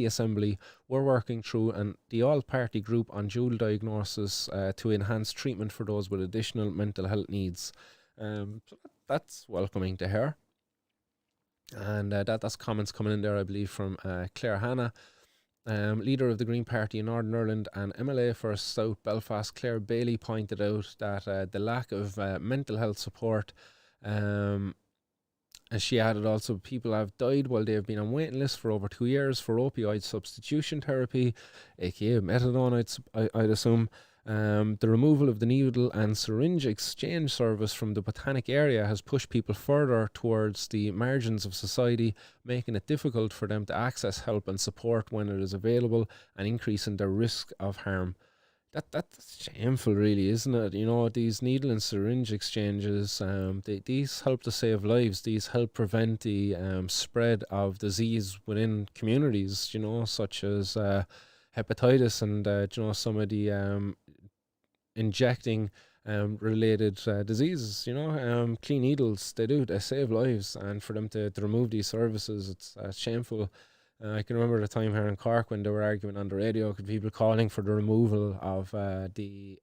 Assembly we're working through the all-party group on dual diagnosis to enhance treatment for those with additional mental health needs. So that's welcoming to hear. And that's comments coming in there, I believe, from Claire Hanna. Leader of the Green Party in Northern Ireland and MLA for South Belfast, Claire Bailey, pointed out that the lack of mental health support, and she added also people have died while they have been on waiting lists for over 2 years for opioid substitution therapy, aka methadone, I'd assume. The removal of the needle and syringe exchange service from the Botanic area has pushed people further towards the margins of society, making it difficult for them to access help and support when it is available, and increasing their risk of harm. That's shameful, really, isn't it? You know, these needle and syringe exchanges, these help to save lives. These help prevent the spread of disease within communities, you know, such as hepatitis and, you know, some of the injecting related diseases, you know. Clean needles, they save lives, and for them to remove these services, it's shameful. I can remember the time here in Cork when they were arguing on the radio, people calling for the removal of the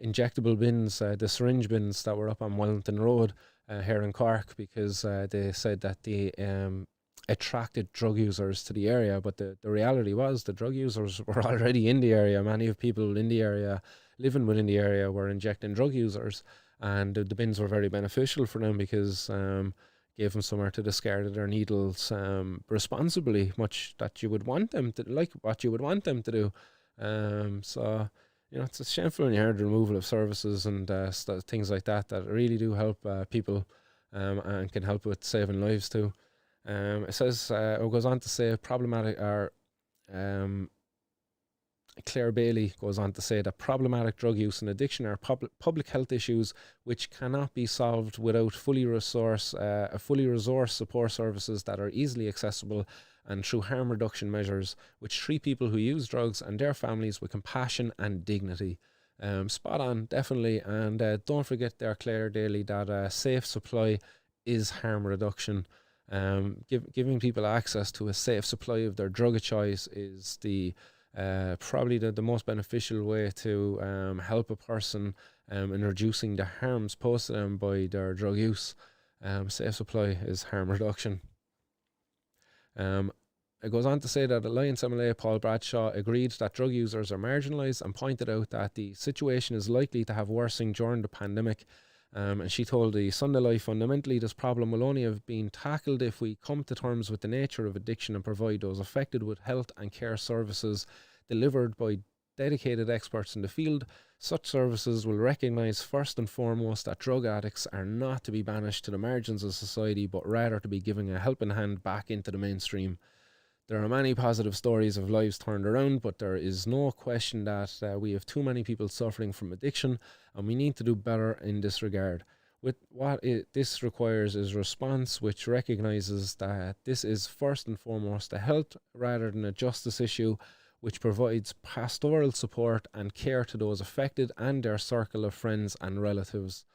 injectable bins, the syringe bins that were up on Wellington Road here in Cork, because they said that they attracted drug users to the area. But the reality was the drug users were already in the area. Many of people in the area, living within the area, were injecting drug users, and the bins were very beneficial for them because gave them somewhere to discard their needles responsibly, much that you would want them to, like what you would want them to do. So, you know, it's shameful when you hear the removal of services and things like that really do help people and can help with saving lives too. It says, it goes on to say problematic are Claire Bailey goes on to say that problematic drug use and addiction are public health issues which cannot be solved without fully resourced support services that are easily accessible, and through harm reduction measures which treat people who use drugs and their families with compassion and dignity. Spot on, definitely. And don't forget there, Claire Daly, that safe supply is harm reduction. Giving people access to a safe supply of their drug of choice is probably the most beneficial way to help a person in reducing the harms posed to them by their drug use. Safe supply is harm reduction. It goes on to say that Alliance MLA Paul Bradshaw agreed that drug users are marginalised and pointed out that the situation is likely to have worsened during the pandemic. And she told the Sunday Life, fundamentally, this problem will only have been tackled if we come to terms with the nature of addiction and provide those affected with health and care services delivered by dedicated experts in the field. Such services will recognise first and foremost that drug addicts are not to be banished to the margins of society, but rather to be given a helping hand back into the mainstream. There are many positive stories of lives turned around, but there is no question that we have too many people suffering from addiction, and we need to do better in this regard. This requires is response which recognises that this is first and foremost a health rather than a justice issue, which provides pastoral support and care to those affected and their circle of friends and relatives.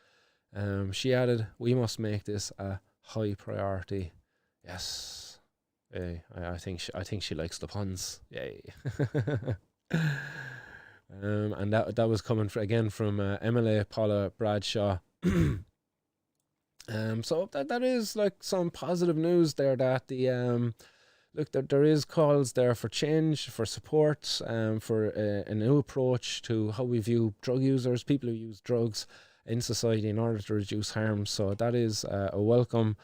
She added, "We must make this a high priority." Yes. I think she likes the puns. Yay. And that was coming again from MLA Paula Bradshaw. So that is like some positive news there, that the look, there is calls there for change, for support, for a new approach to how we view drug users, people who use drugs in society in order to reduce harm. So that is a welcome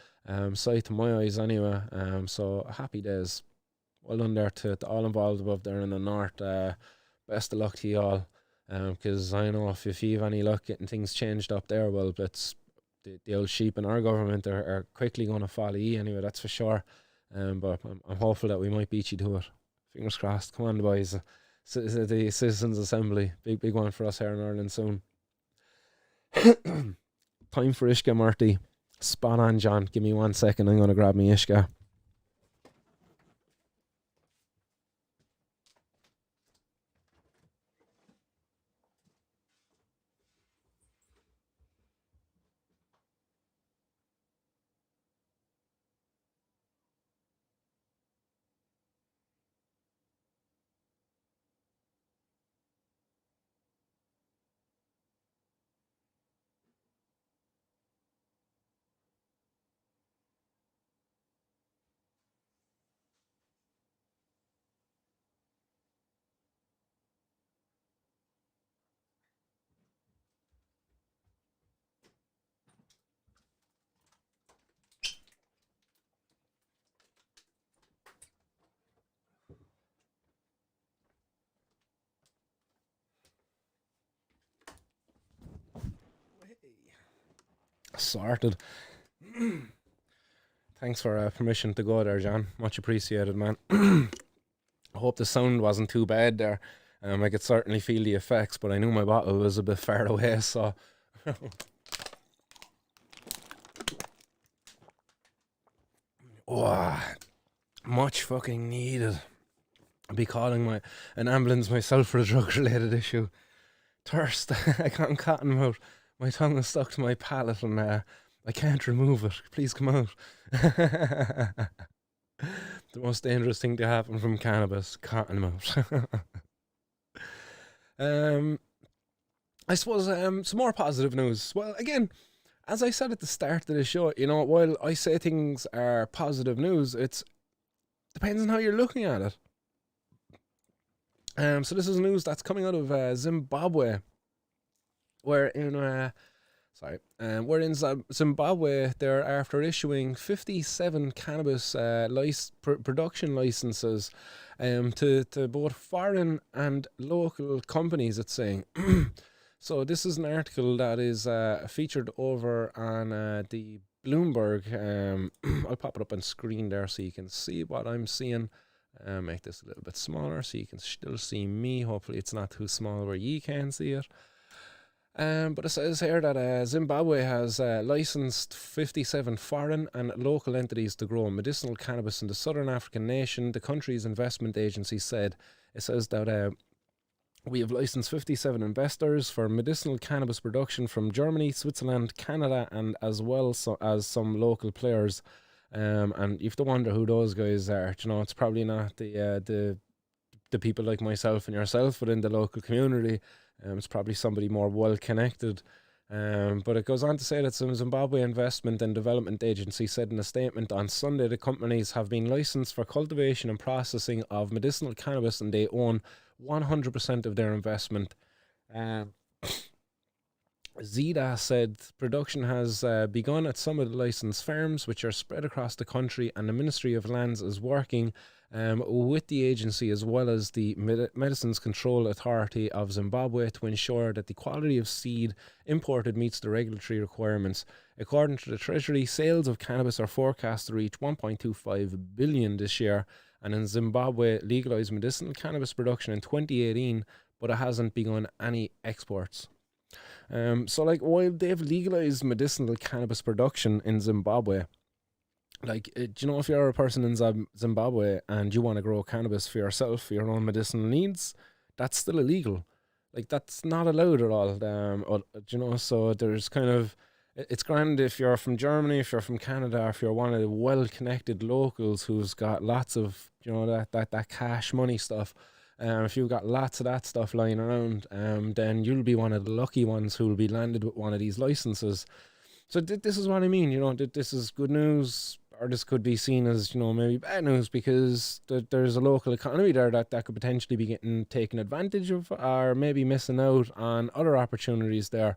sight to my eyes anyway. So happy days. Well done there to all involved above there in the north. Best of luck to you all, because I know if you have any luck getting things changed up there, well, it's the old sheep in our government are quickly going to follow you anyway, that's for sure. But I'm hopeful that we might beat you to it. Fingers crossed. Come on, boys. The Citizens Assembly, big one for us here in Ireland soon. Time for Ishka, Marty. Spot on, John. Give me 1 second. I'm going to grab me Ishka. Sorted. Thanks for permission to go there, John. Much appreciated, man. I hope the sound wasn't too bad there. I could certainly feel the effects, but I knew my bottle was a bit far away, so... Oh, much fucking needed. I'll be calling an ambulance myself for a drug-related issue. Thirst. I can't cotton mouth. My tongue is stuck to my palate and I can't remove it. Please come out. The most dangerous thing to happen from cannabis, cotton mouth. I suppose some more positive news. Well, again, as I said at the start of the show, while I say things are positive news, it depends on how you're looking at it. So this is news that's coming out of Zimbabwe. We're in Zimbabwe. They're after issuing 57 cannabis production licenses to both foreign and local companies, it's saying. So this is an article that is featured over on the Bloomberg. I'll pop it up on screen there so you can see what I'm seeing. Make this a little bit smaller so you can still see me. Hopefully it's not too small where you can see it. But it says here that Zimbabwe has licensed 57 foreign and local entities to grow medicinal cannabis in the southern African nation. The country's investment agency said. It says that we have licensed 57 investors for medicinal cannabis production from Germany, Switzerland, Canada, and as well as some local players. And you have to wonder who those guys are. It's probably not the people like myself and yourself within the local community. It's probably somebody more well connected. But it goes on to say that some Zimbabwe Investment and Development Agency said in a statement on Sunday the companies have been licensed for cultivation and processing of medicinal cannabis and they own 100% of their investment. Um, Zida said production has begun at some of the licensed farms, which are spread across the country, and the Ministry of Lands is working with the agency as well as the Medicines Control Authority of Zimbabwe to ensure that the quality of seed imported meets the regulatory requirements. According to the Treasury, sales of cannabis are forecast to reach 1.25 billion this year, and in Zimbabwe legalized medicinal cannabis production in 2018, but it hasn't begun any exports. So like while they've legalized medicinal cannabis production in Zimbabwe, like do you know if you're a person in Zimbabwe and you want to grow cannabis for yourself for your own medicinal needs, that's still illegal. Like that's not allowed at all. Do you know? So there's kind of it's grand if you're from Germany, if you're from Canada, if you're one of the well-connected locals who's got lots of that cash money stuff. If you've got lots of that stuff lying around, then you'll be one of the lucky ones who will be landed with one of these licenses. So this is what I mean. This is good news, or this could be seen as maybe bad news because there's a local economy there that could potentially be getting taken advantage of, or maybe missing out on other opportunities there.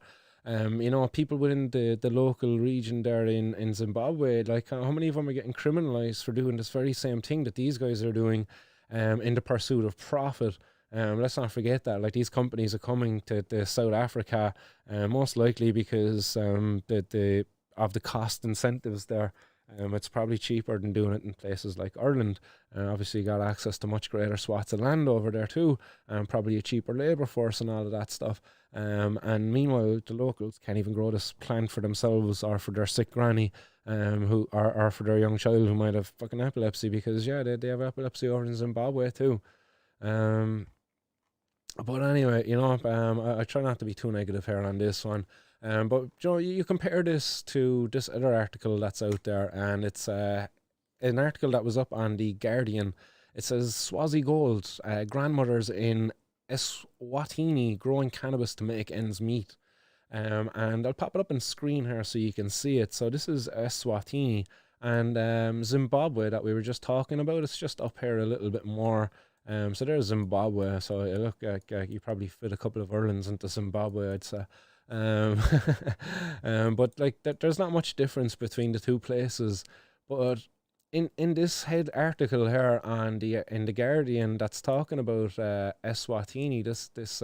People within the local region there in Zimbabwe, like how many of them are getting criminalized for doing this very same thing that these guys are doing, in the pursuit of profit. Let's not forget that like these companies are coming to South Africa, most likely because the of the cost incentives there. It's probably cheaper than doing it in places like Ireland. Obviously, you got access to much greater swaths of land over there too, and probably a cheaper labour force and all of that stuff. And meanwhile, the locals can't even grow this plant for themselves or for their sick granny, who or for their young child who might have fucking epilepsy because they have epilepsy over in Zimbabwe too. But anyway, I try not to be too negative here on this one. But you compare this to this other article that's out there, and it's an article that was up on the Guardian. It says Swazi Gold, grandmothers in Eswatini growing cannabis to make ends meet. And I'll pop it up on screen here so you can see it. So this is Eswatini, and Zimbabwe that we were just talking about. It's just up here a little bit more. So there's Zimbabwe. So it look like you probably fit a couple of Irelands into Zimbabwe, I'd say. But like there's not much difference between the two places. But in this head article here on in the Guardian that's talking about Eswatini, this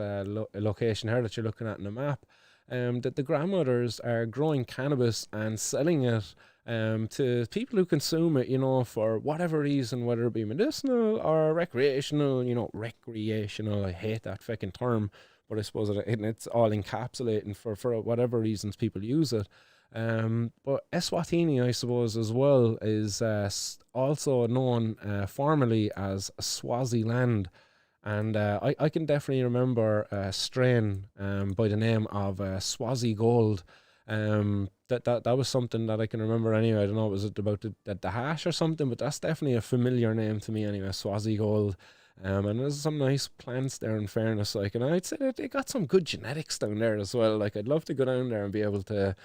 location here that you're looking at in the map, that the grandmothers are growing cannabis and selling it to people who consume it, for whatever reason, whether it be medicinal or recreational. Recreational, I hate that fucking term, but I suppose it's all encapsulating for whatever reasons people use it. But Eswatini, I suppose, as well, is also known formally as Swaziland. And I can definitely remember a strain by the name of Swazi Gold. That was something that I can remember anyway. I don't know, was it about the hash or something? But that's definitely a familiar name to me anyway, Swazi Gold. And there's some nice plants there, in fairness. Like, and I'd say that they got some good genetics down there as well. Like, I'd love to go down there and be able to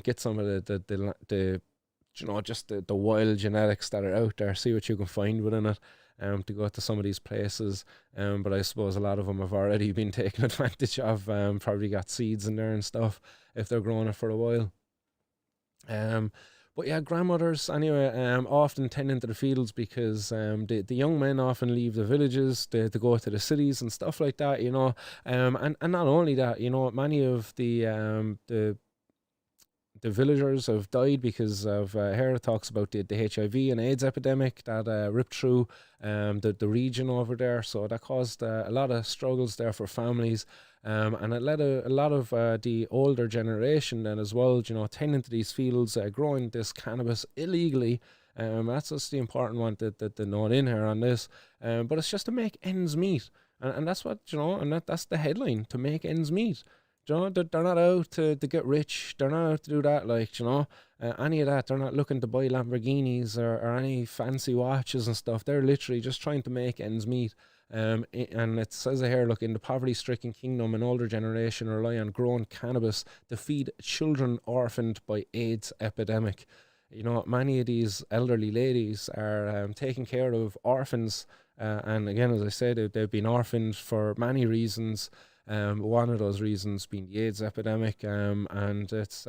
get some of the just the wild genetics that are out there, see what you can find within it. To go to some of these places, but I suppose a lot of them have already been taken advantage of. Probably got seeds in there and stuff if they're growing it for a while. But yeah, grandmothers anyway often tend into the fields because the young men often leave the villages to go to the cities and stuff like that, and not only that, many of the villagers have died because of here it talks about the HIV and AIDS epidemic that ripped through the region over there. So that caused a lot of struggles there for families, and it led a lot of the older generation then as well, tending to these fields, growing this cannabis illegally. That's just the important one to note in here on this. But it's just to make ends meet, and that's what and that's the headline: to make ends meet. They're not out to get rich. They're not out to do that, any of that. They're not looking to buy Lamborghinis or any fancy watches and stuff. They're literally just trying to make ends meet. And it says here, look, in the poverty-stricken kingdom, an older generation rely on grown cannabis to feed children orphaned by AIDS epidemic. You know, many of these elderly ladies are taking care of orphans, and again, as I said, they've been orphaned for many reasons. One of those reasons being the AIDS epidemic, and it's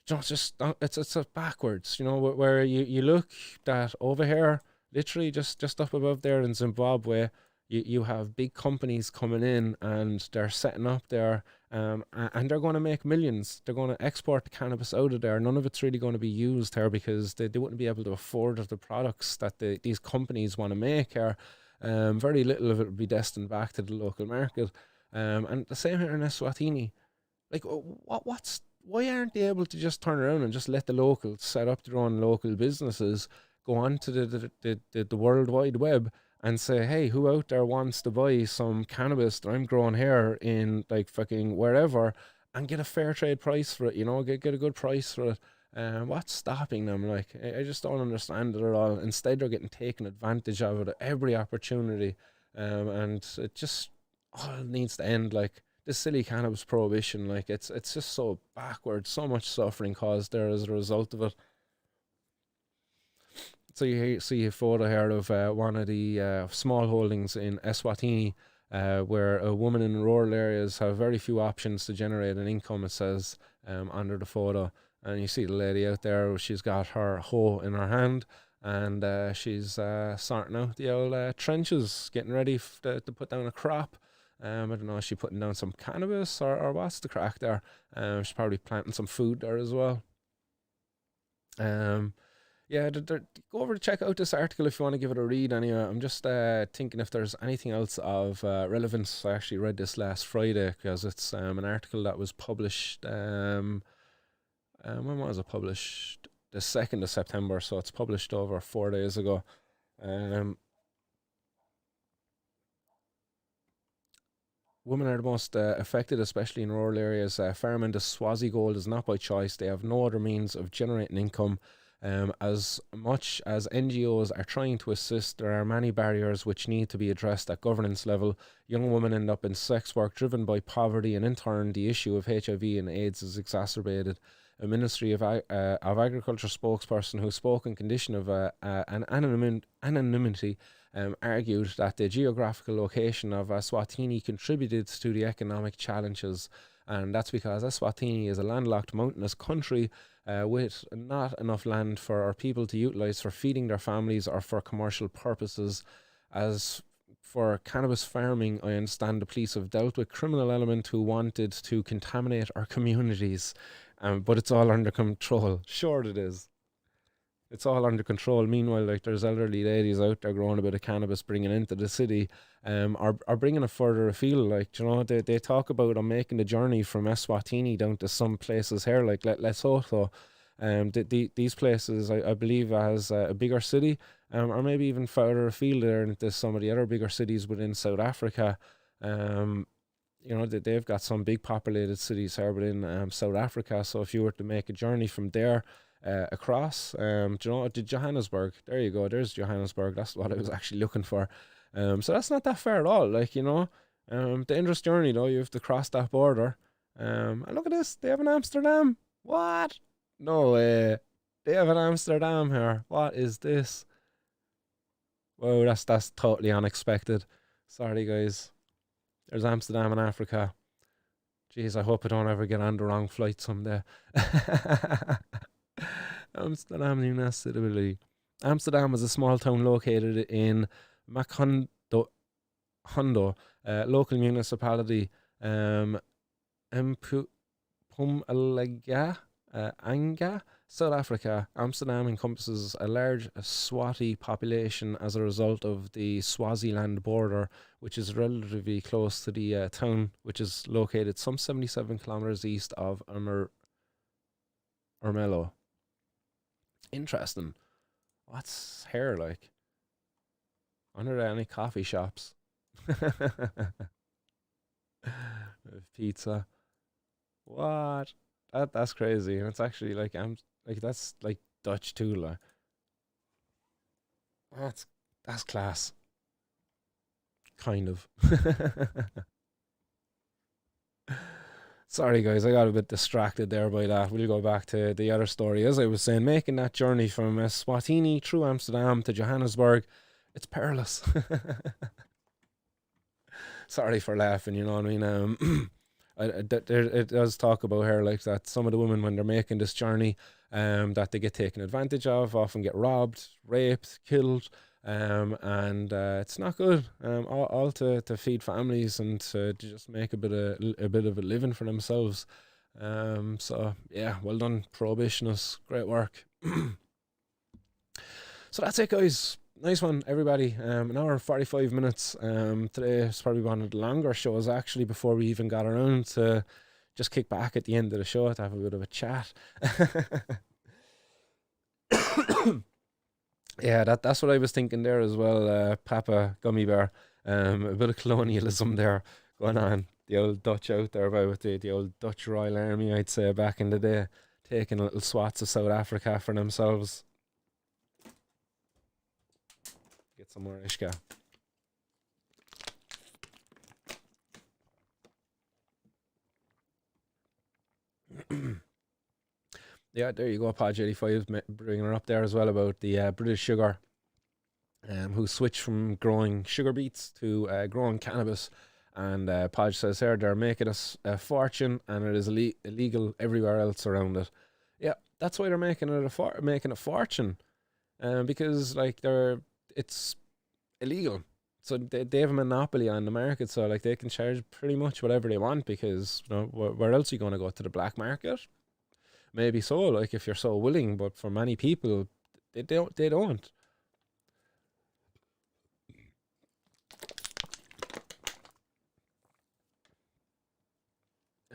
just it's a backwards. You know, where you look that over here, literally just up above there in Zimbabwe, you have big companies coming in and they're setting up there, and they're going to make millions. They're going to export the cannabis out of there. None of it's really going to be used here because they wouldn't be able to afford the products that these companies want to make here. Very little of it will be destined back to the local market. And the same here in Eswatini. Like, why aren't they able to just turn around and just let the locals set up their own local businesses, go on to the World Wide Web and say, hey, who out there wants to buy some cannabis that I'm growing here in like fucking wherever, and get a fair trade price for it, you know, get a good price for it. What's stopping them? Like, I just don't understand it at all. Instead, they're getting taken advantage of at every opportunity, and it just all needs to end. Like, this silly cannabis prohibition, like it's just so backwards, so much suffering caused there as a result of it. So you see a photo here of one of the small holdings in Eswatini, where a woman in rural areas have very few options to generate an income, it says under the photo. And you see the lady out there, she's got her hoe in her hand, and she's sorting out the old trenches, getting ready to put down a crop. I don't know, is she putting down some cannabis or what's the crack there? She's probably planting some food there as well. Yeah, go over to check out this article if you want to give it a read anyway. I'm just thinking if there's anything else of relevance. I actually read this last Friday because it's an article that was published. When was it published? The 2nd of September, so it's published over 4 days ago. Um, Women are the most affected, especially in rural areas. Farming the Swazi gold is not by choice. They have no other means of generating income. As much as NGOs are trying to assist, there are many barriers which need to be addressed at governance level. Young women end up in sex work driven by poverty, and in turn, the issue of HIV and AIDS is exacerbated. A Ministry of Agriculture spokesperson who spoke in condition of an anonymity argued that the geographical location of Eswatini contributed to the economic challenges, and that's because Eswatini is a landlocked mountainous country with not enough land for our people to utilise for feeding their families or for commercial purposes. As for cannabis farming, I understand the police have dealt with criminal element who wanted to contaminate our communities, but it's all under control. Sure it is. It's all under control. Meanwhile, like, there's elderly ladies out there growing a bit of cannabis, bringing it into the city, are bringing it further afield. Like, you know, they talk about making the journey from Eswatini down to some places here, like Lesotho. These places, I believe, as a bigger city, or maybe even further afield there into some of the other bigger cities within South Africa. You know, they've got some big populated cities here within South Africa. So if you were to make a journey from there across, do you know, to Johannesburg, there you go, there's Johannesburg, that's what I was actually looking for. So that's not that far at all, like, you know. Dangerous journey though, you have to cross that border. And look at this, they have an Amsterdam. What? No way. They have an Amsterdam here. What is this? Whoa, that's totally unexpected. Sorry guys. There's Amsterdam in Africa. Jeez, I hope I don't ever get on the wrong flight someday. Amsterdam University. Amsterdam is a small town located in Macondo, local municipality. Mpumalanga, Anga, South Africa. Amsterdam encompasses a large Swati population as a result of the Swaziland border, which is relatively close to the town, which is located some 77 kilometers east of Ermelo. Interesting. What's here like? Are there any coffee shops? Pizza. What? That's crazy. And it's actually like that's like Dutch too, like. That's class. kind of. Sorry, guys, I got a bit distracted there by that. We'll go back to the other story. As I was saying, making that journey from Swatini through Amsterdam to Johannesburg, it's perilous. Sorry for laughing, you know what I mean? It does talk about her like that. Some of the women, when they're making this journey, that they get taken advantage of, often get robbed, raped, killed, and it's not good. All to feed families and to just make a bit of a living for themselves. So yeah, well done, prohibitionists. Great work. So that's it, guys. Nice one, everybody. An hour and 45 minutes. Today is probably one of the longer shows, actually, before we even got around to just kick back at the end of the show to have a bit of a chat. Yeah, that's what I was thinking there as well, Papa Gummy Bear. A bit of colonialism there going on. The old Dutch out there with the old Dutch Royal Army, I'd say, back in the day, taking little swats of South Africa for themselves. Get some more Ishka. Yeah, there you go, Podge 85 bringing her up there as well about the British Sugar, who switched from growing sugar beets to growing cannabis. And Podge says here they're making a fortune, and it is illegal everywhere else around it. Yeah, that's why they're making it making a fortune, because like it's illegal. So they have a monopoly on the market, so like they can charge pretty much whatever they want, because you know where else are you going to go, to the black market? Maybe so, like if you're so willing, but for many people, they don't.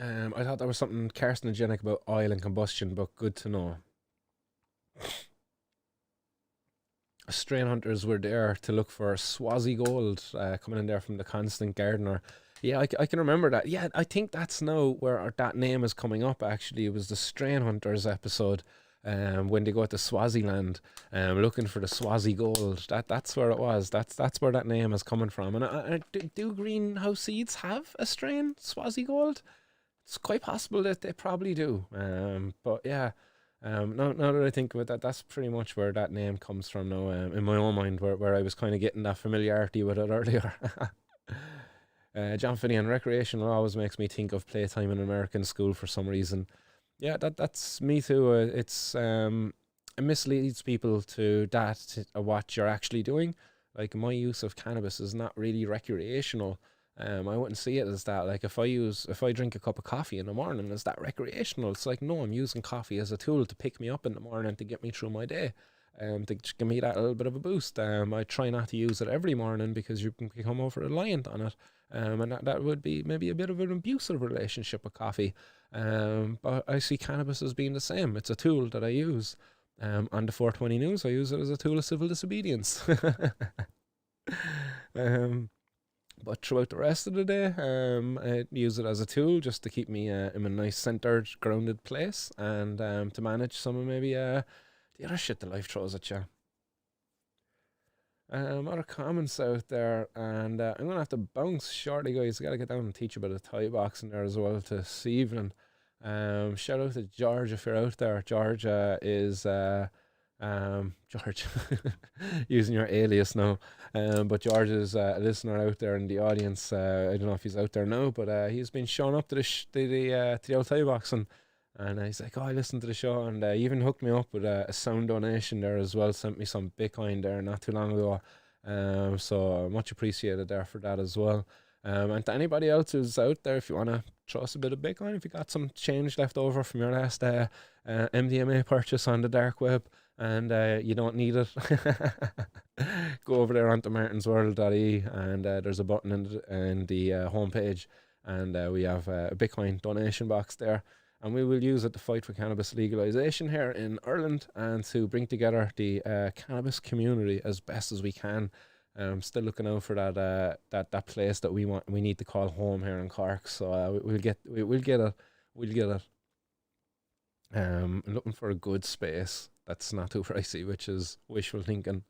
I thought there was something carcinogenic about oil and combustion, but good to know. Strain hunters were there to look for Swazi gold, coming in there from the Constant Gardener. Yeah, I can remember that. Yeah, I think that's now where that name is coming up, actually. It was the Strain Hunters episode, when they go to Swaziland, looking for the Swazi gold. That's where it was. That's where that name is coming from. And do greenhouse seeds have a strain Swazi gold? It's quite possible that they probably do. But yeah, now that I think about that, that's pretty much where that name comes from now, in my own mind, where I was kind of getting that familiarity with it earlier. John Finian, recreational always makes me think of playtime in American school for some reason. Yeah, that's me too. It misleads people to what you're actually doing. Like, my use of cannabis is not really recreational. I wouldn't see it as that. Like, if I drink a cup of coffee in the morning, is that recreational? It's like, no, I'm using coffee as a tool to pick me up in the morning to get me through my day, to just give me that little bit of a boost. I try not to use it every morning because you can become over reliant on it. And that would be maybe a bit of an abusive relationship with coffee. But I see cannabis as being the same. It's a tool that I use. On the 420 News, I use it as a tool of civil disobedience. um, but throughout the rest of the day, I use it as a tool just to keep me in a nice centered, grounded place, and to manage some of maybe the other shit that life throws at you. Other comments out there, and I'm gonna have to bounce shortly, guys. I gotta get down and teach a bit of Thai boxing there as well this evening. Shout out to George if you're out there. George is George, using your alias now. But George is a listener out there in the audience. I don't know if he's out there now, but he's been showing up to the old Thai boxing. And he's like, oh, I listened to the show, and he even hooked me up with a sound donation there as well. Sent me some Bitcoin there not too long ago. So much appreciated there for that as well. And to anybody else who's out there, if you want to throw us a bit of Bitcoin, if you got some change left over from your last MDMA purchase on the dark web, and you don't need it, go over there onto martinsworld.ie, and there's a button in the homepage, and we have a Bitcoin donation box there. And we will use it to fight for cannabis legalization here in Ireland, and to bring together the cannabis community as best as we can. Still looking out for that place that we need to call home here in Cork. So we'll get it. Looking for a good space that's not too pricey, which is wishful thinking.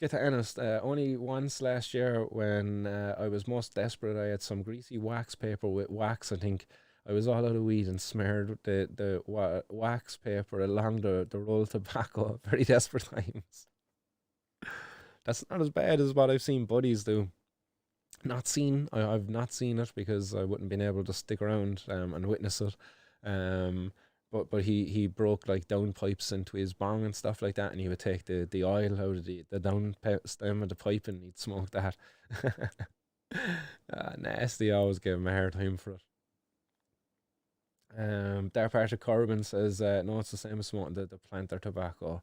Let's get to honest. Only once last year when I was most desperate, I had some greasy wax paper with wax. I think I was all out of weed and smeared the wax paper along the roll of tobacco. Very desperate times. That's not as bad as what I've seen buddies do. Not seen. I've not seen it because I wouldn't been able to stick around and witness it. Um, but he broke like down pipes into his bong and stuff like that, and he would take the oil out of the down stem of the pipe and he'd smoke that. Nasty. I always give him a hard time for it. Their part of Corbin says no, it's the same as smoking the plant or tobacco.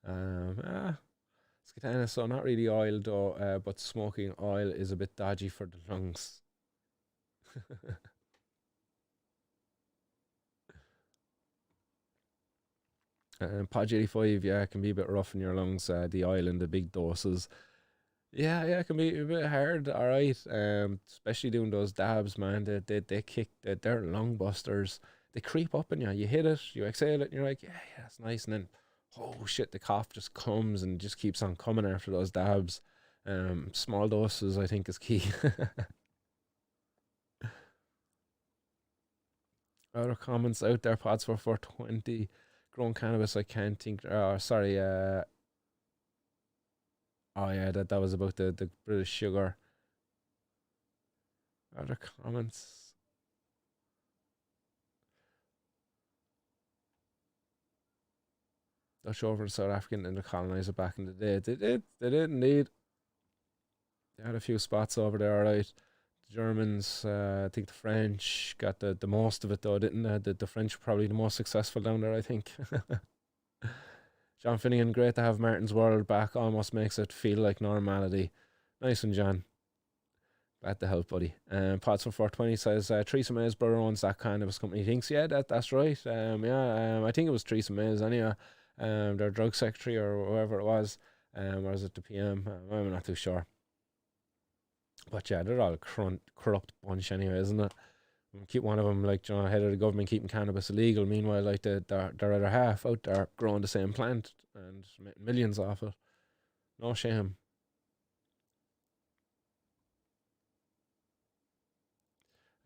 It's katana, so not really oil though, but smoking oil is a bit dodgy for the lungs. Pod 85, yeah, it can be a bit rough in your lungs. The oil in the big doses. Yeah, it can be a bit hard. All right, especially doing those dabs, man. They kick. They're lung busters. They creep up in you. You hit it, you exhale it, and you're like, yeah, that's nice. And then, oh shit, the cough just comes and just keeps on coming after those dabs. Small doses, I think, is key. Other comments out there, pods for 420. Grown cannabis, I can't think. Oh, sorry. Oh yeah, that was about the British sugar. Other comments. Dutch over in South African and the colonizer back in the day. They did indeed. They had a few spots over there, alright. The Germans, I think the French got the most of it though, didn't they? The French were probably the most successful down there, I think. John Finnegan, great to have Martin's World back. Almost makes it feel like normality. Nice one, John. Glad to help, buddy. Pots from 420 says Theresa May's brother owns that cannabis company. He thinks, yeah, that's right. I think it was Theresa May's anyway. Their drug secretary or whoever it was. Or was it the PM? I'm not too sure. But yeah, they're all corrupt bunch anyway, isn't it? Keep one of them like head of the government keeping cannabis illegal. Meanwhile, like their other half out there growing the same plant and making millions off it. No shame.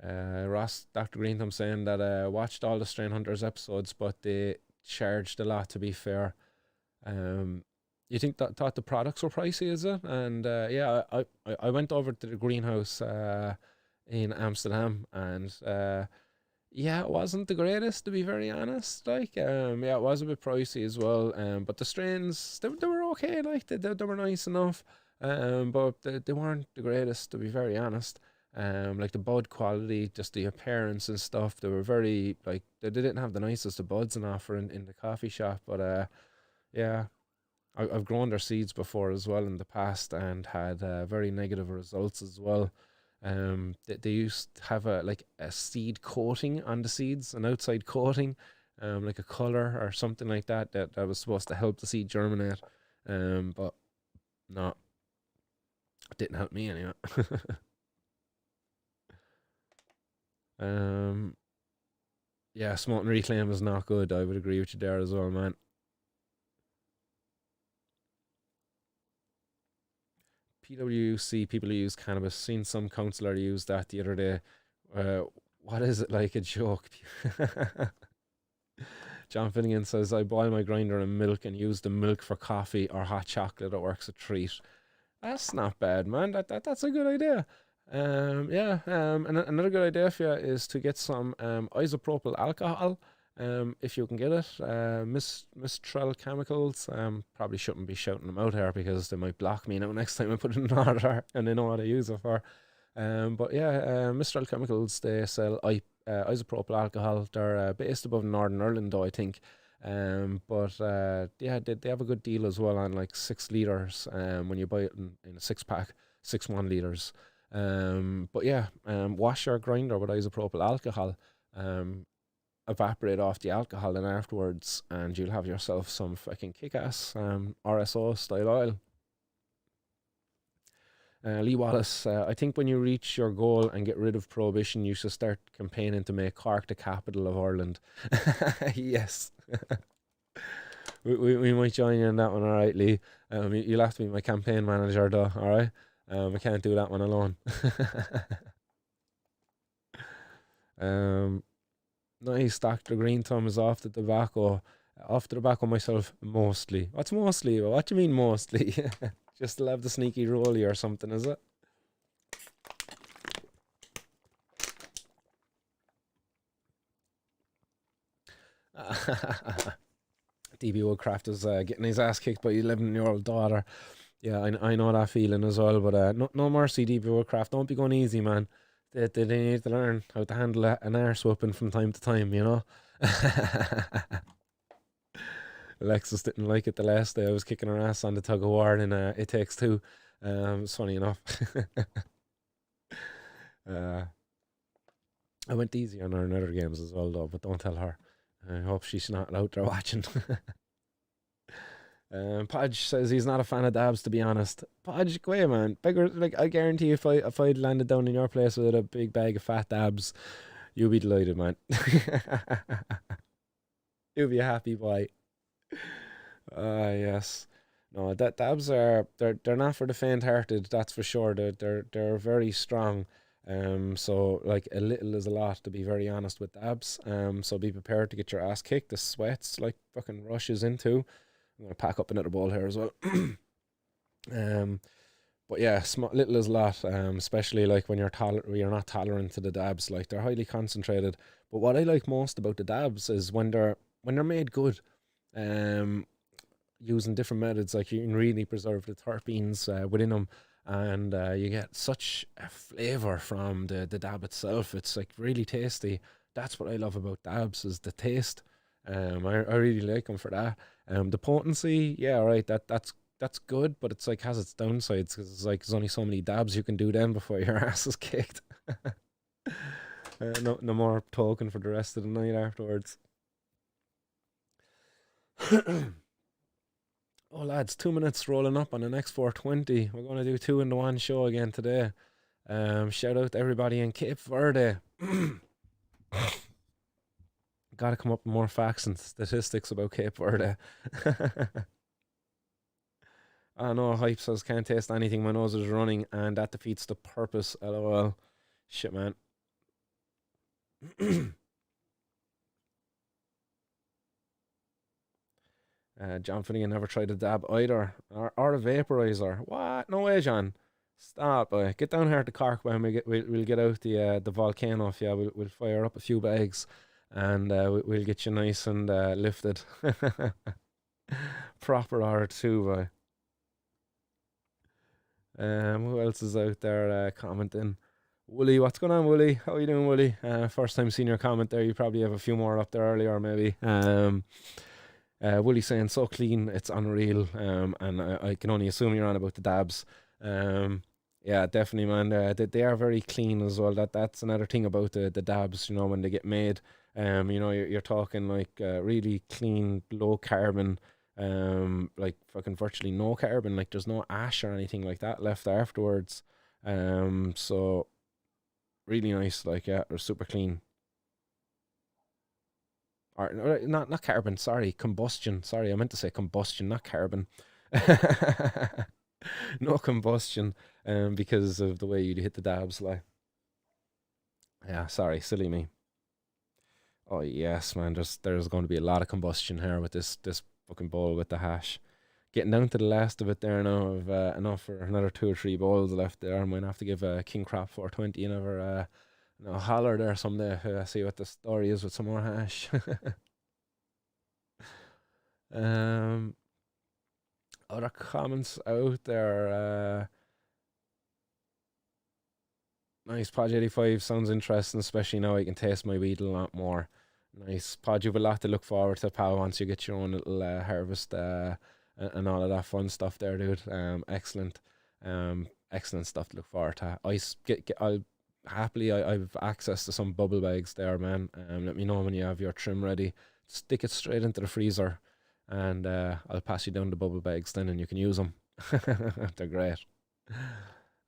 Ross, Dr. Greentham saying that watched all the Strain Hunters episodes, but they charged a lot. To be fair, you think that thought the products were pricey, is it? And yeah, I went over to the greenhouse in Amsterdam, and yeah, it wasn't the greatest, to be very honest. Like, yeah, it was a bit pricey as well. But the strains, they were okay. Like, they were nice enough. But they weren't the greatest, to be very honest. Like the bud quality, just the appearance and stuff, they were very like they didn't have the nicest of buds and offer in the coffee shop. But yeah, I've grown their seeds before as well in the past and had very negative results as well. They used to have a seed coating on the seeds, an outside coating, like a color or something like that was supposed to help the seed germinate. But no, it didn't help me anyway. Yeah, smoking reclaim is not good. I would agree with you there as well, man. PWC, people who use cannabis, seen some councillor use that the other day. Uh, what is it like a joke? John Finnegan says, I boil my grinder in milk and use the milk for coffee or hot chocolate. It works a treat. That's not bad, man. That's a good idea. Yeah. And another good idea for you is to get some isopropyl alcohol. If you can get it, Mistral Chemicals. Probably shouldn't be shouting them out here because they might block me now next time I put in an order and they know what I use it for. But yeah, Mistral Chemicals, they sell isopropyl alcohol. They're based above Northern Ireland, though, I think. But yeah, they have a good deal as well on like 6 litres when you buy it in a 6 pack, 6 1 litres. But yeah, wash your grinder with isopropyl alcohol. Evaporate off the alcohol and afterwards, and you'll have yourself some fucking kick-ass RSO style oil. Lee Wallace, I think when you reach your goal and get rid of prohibition, you should start campaigning to make Cork the capital of Ireland. Yes. We might join you in that one, alright, Lee. You'll have to be my campaign manager, though. All right. I can't do that one alone. um, Nice. Dr. Green Thumb is off the tobacco. Off the tobacco myself, mostly. What's mostly? What do you mean mostly? Just to have the sneaky rolly or something, is it? DB Woodcraft is getting his ass kicked by his 11-year-old daughter. Yeah, I know that feeling as well, but no mercy, DB Woodcraft. Don't be going easy, man. They need to learn how to handle an arse whooping from time to time, you know? Alexis didn't like it the last day I was kicking her ass on the tug of war in It Takes Two. It's funny enough. uh, I went easy on her in other games as well, though, but don't tell her. I hope she's not out there watching. Podge says he's not a fan of dabs, to be honest. Podge, go away, man. Bigger, like I guarantee, if I'd landed down in your place with a big bag of fat dabs, you'd be delighted, man. You'd be a happy boy. Yes. No, that dabs are they're not for the faint-hearted. That's for sure. They're very strong. So like a little is a lot, to be very honest with dabs. So be prepared to get your ass kicked. The sweats like fucking rushes into. I'm gonna pack up another bowl here as well. um, but yeah, little is a lot. Especially like when you're not tolerant to the dabs. Like they're highly concentrated. But what I like most about the dabs is when they're made good. Um, Using different methods, like you can really preserve the terpenes within them, and you get such a flavor from the dab itself. It's like really tasty. That's what I love about dabs is the taste. I really like them for that. The potency, yeah, right. That's good, but it's like has its downsides because it's like there's only so many dabs you can do then before your ass is kicked. No more talking for the rest of the night afterwards. Oh, lads, 2 minutes rolling up on the next 420. We're going to do two in the one show again today. Shout out to everybody in Cape Verde. Got to come up with more facts and statistics about Cape Verde. I know, Hype says can't taste anything. My nose is running, and that defeats the purpose. LOL. Shit, man. John Finnegan never tried a dab either, or a vaporizer. What? No way, John. Stop. Get down here to Cork when we'll get out the volcano. Yeah, we'll fire up a few bags, and we'll get you nice and lifted. Proper R2, boy. Who else is out there commenting? Wooly, what's going on, Wooly? How you doing, Wooly? First time seeing your comment there. You probably have a few more up there earlier, maybe. Willie saying so clean, it's unreal. And I can only assume you're on about the dabs. Yeah, definitely, man. They are very clean as well. That's another thing about the dabs. You know, when they get made, you're talking like really clean, low carbon. Like fucking virtually no carbon. Like there's no ash or anything like that left afterwards. So really nice. Like yeah, they're super clean. Or not carbon, sorry, combustion. Sorry, I meant to say combustion, not carbon. No combustion, because of the way you hit the dabs, like. Yeah, sorry, silly me. Oh yes, man. There's going to be a lot of combustion here with this fucking bowl with the hash. Getting down to the last of it there now. I've enough for another two or three bowls left there. I might have to give King Crop 420 another holler there someday. See what the story is with some more hash. um, Other comments out there. Nice Pod 85 sounds interesting, especially now I can taste my weed a lot more. Nice Pod, you've a lot to look forward to, pal. Once you get your own little harvest and all of that fun stuff there, dude. Excellent, excellent stuff to look forward to. I'll happily. I've access to some bubble bags there, man. Let me know when you have your trim ready. Stick it straight into the freezer, and I'll pass you down the bubble bags then, and you can use them. They're great.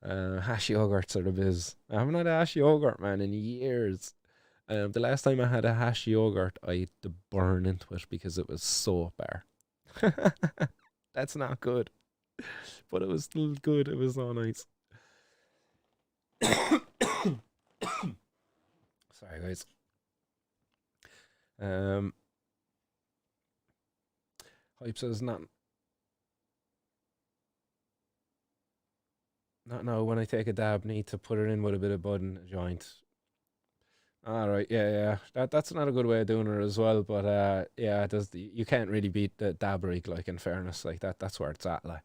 Hash yogurts are the biz. I haven't had a hash yogurt, man, in years. The last time I had a hash yogurt, I had to burn into it because it was so bare. That's not good. But it was still good. It was so nice. Sorry, guys. Um, Hype says not now. When I take a dab, need to put it in with a bit of bud and a joint. All right, yeah, yeah. That's not a good way of doing it as well. But yeah, you can't really beat the dab rig. Like in fairness, like that's where it's at. Like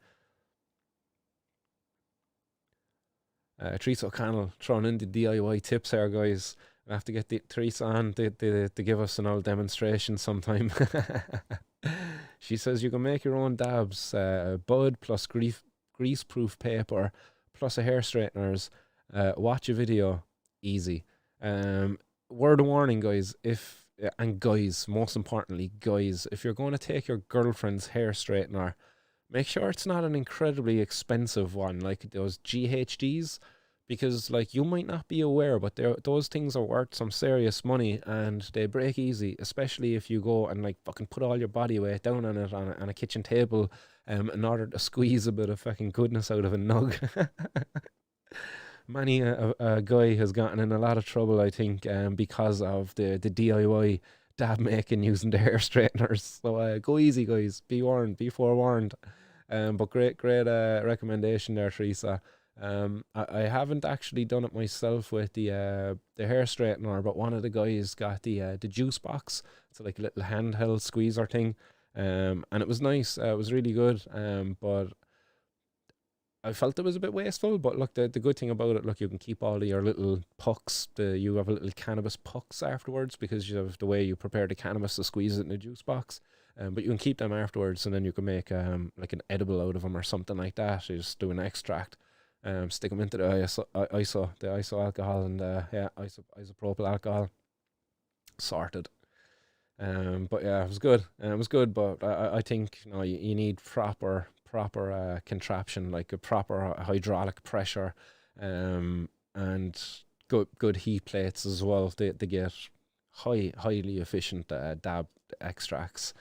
Teresa O'Connell throwing in the DIY tips here, guys. I have to get the Teresa on to give us an old demonstration sometime. She says you can make your own dabs, bud plus grease proof paper plus a hair straighteners. Watch a video, easy. Word of warning, guys. If and guys, most importantly, guys, if you're going to take your girlfriend's hair straightener, make sure it's not an incredibly expensive one like those GHDs, because like you might not be aware, but those things are worth some serious money and they break easy, especially if you go and like fucking put all your body weight down on it on a kitchen table, in order to squeeze a bit of fucking goodness out of a nug. Many a guy has gotten in a lot of trouble, I think, because of the DIY dab making using the hair straighteners. So go easy, guys. Be warned, be forewarned. But great recommendation there, Teresa. I haven't actually done it myself with the hair straightener, but one of the guys got the juice box. It's like a little handheld squeezer thing. And it was nice. It was really good. But I felt it was a bit wasteful. But look, the good thing about it, look, you can keep all of your little pucks. You have a little cannabis pucks afterwards because you have the way you prepare the cannabis to squeeze it in the juice box. But you can keep them afterwards, and then you can make like an edible out of them or something like that. You just do an extract, stick them into the iso alcohol, and yeah, isopropyl alcohol, sorted. But yeah, it was good. It was good, but I think you need proper contraption, like a proper hydraulic pressure, and good heat plates as well. They get highly efficient dab extracts.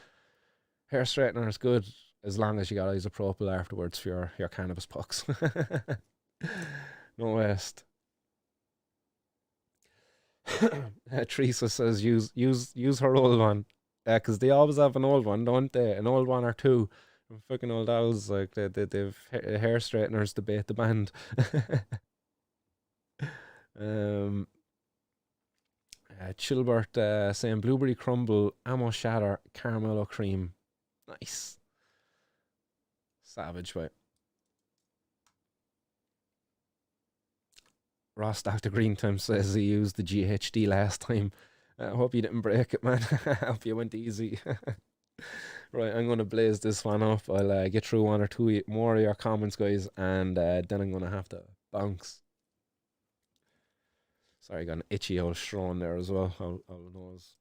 Hair straightener is good as long as you got isopropyl afterwards for your cannabis pucks. No waste. Teresa says use her old one. Because they always have an old one, don't they? An old one or two. Fucking old owls, like they've hair straighteners debate the band. um, Chilbert saying blueberry crumble, ammo shatter, caramel cream. Nice. Savage, right? Ross Dr. Green Time says he used the GHD last time. I hope you didn't break it, man. I hope you went easy. Right, I'm going to blaze this one off. I'll get through one or two more of your comments, guys, and then I'm going to have to bounce. Sorry, I got an itchy old Shron there as well. I'll nose.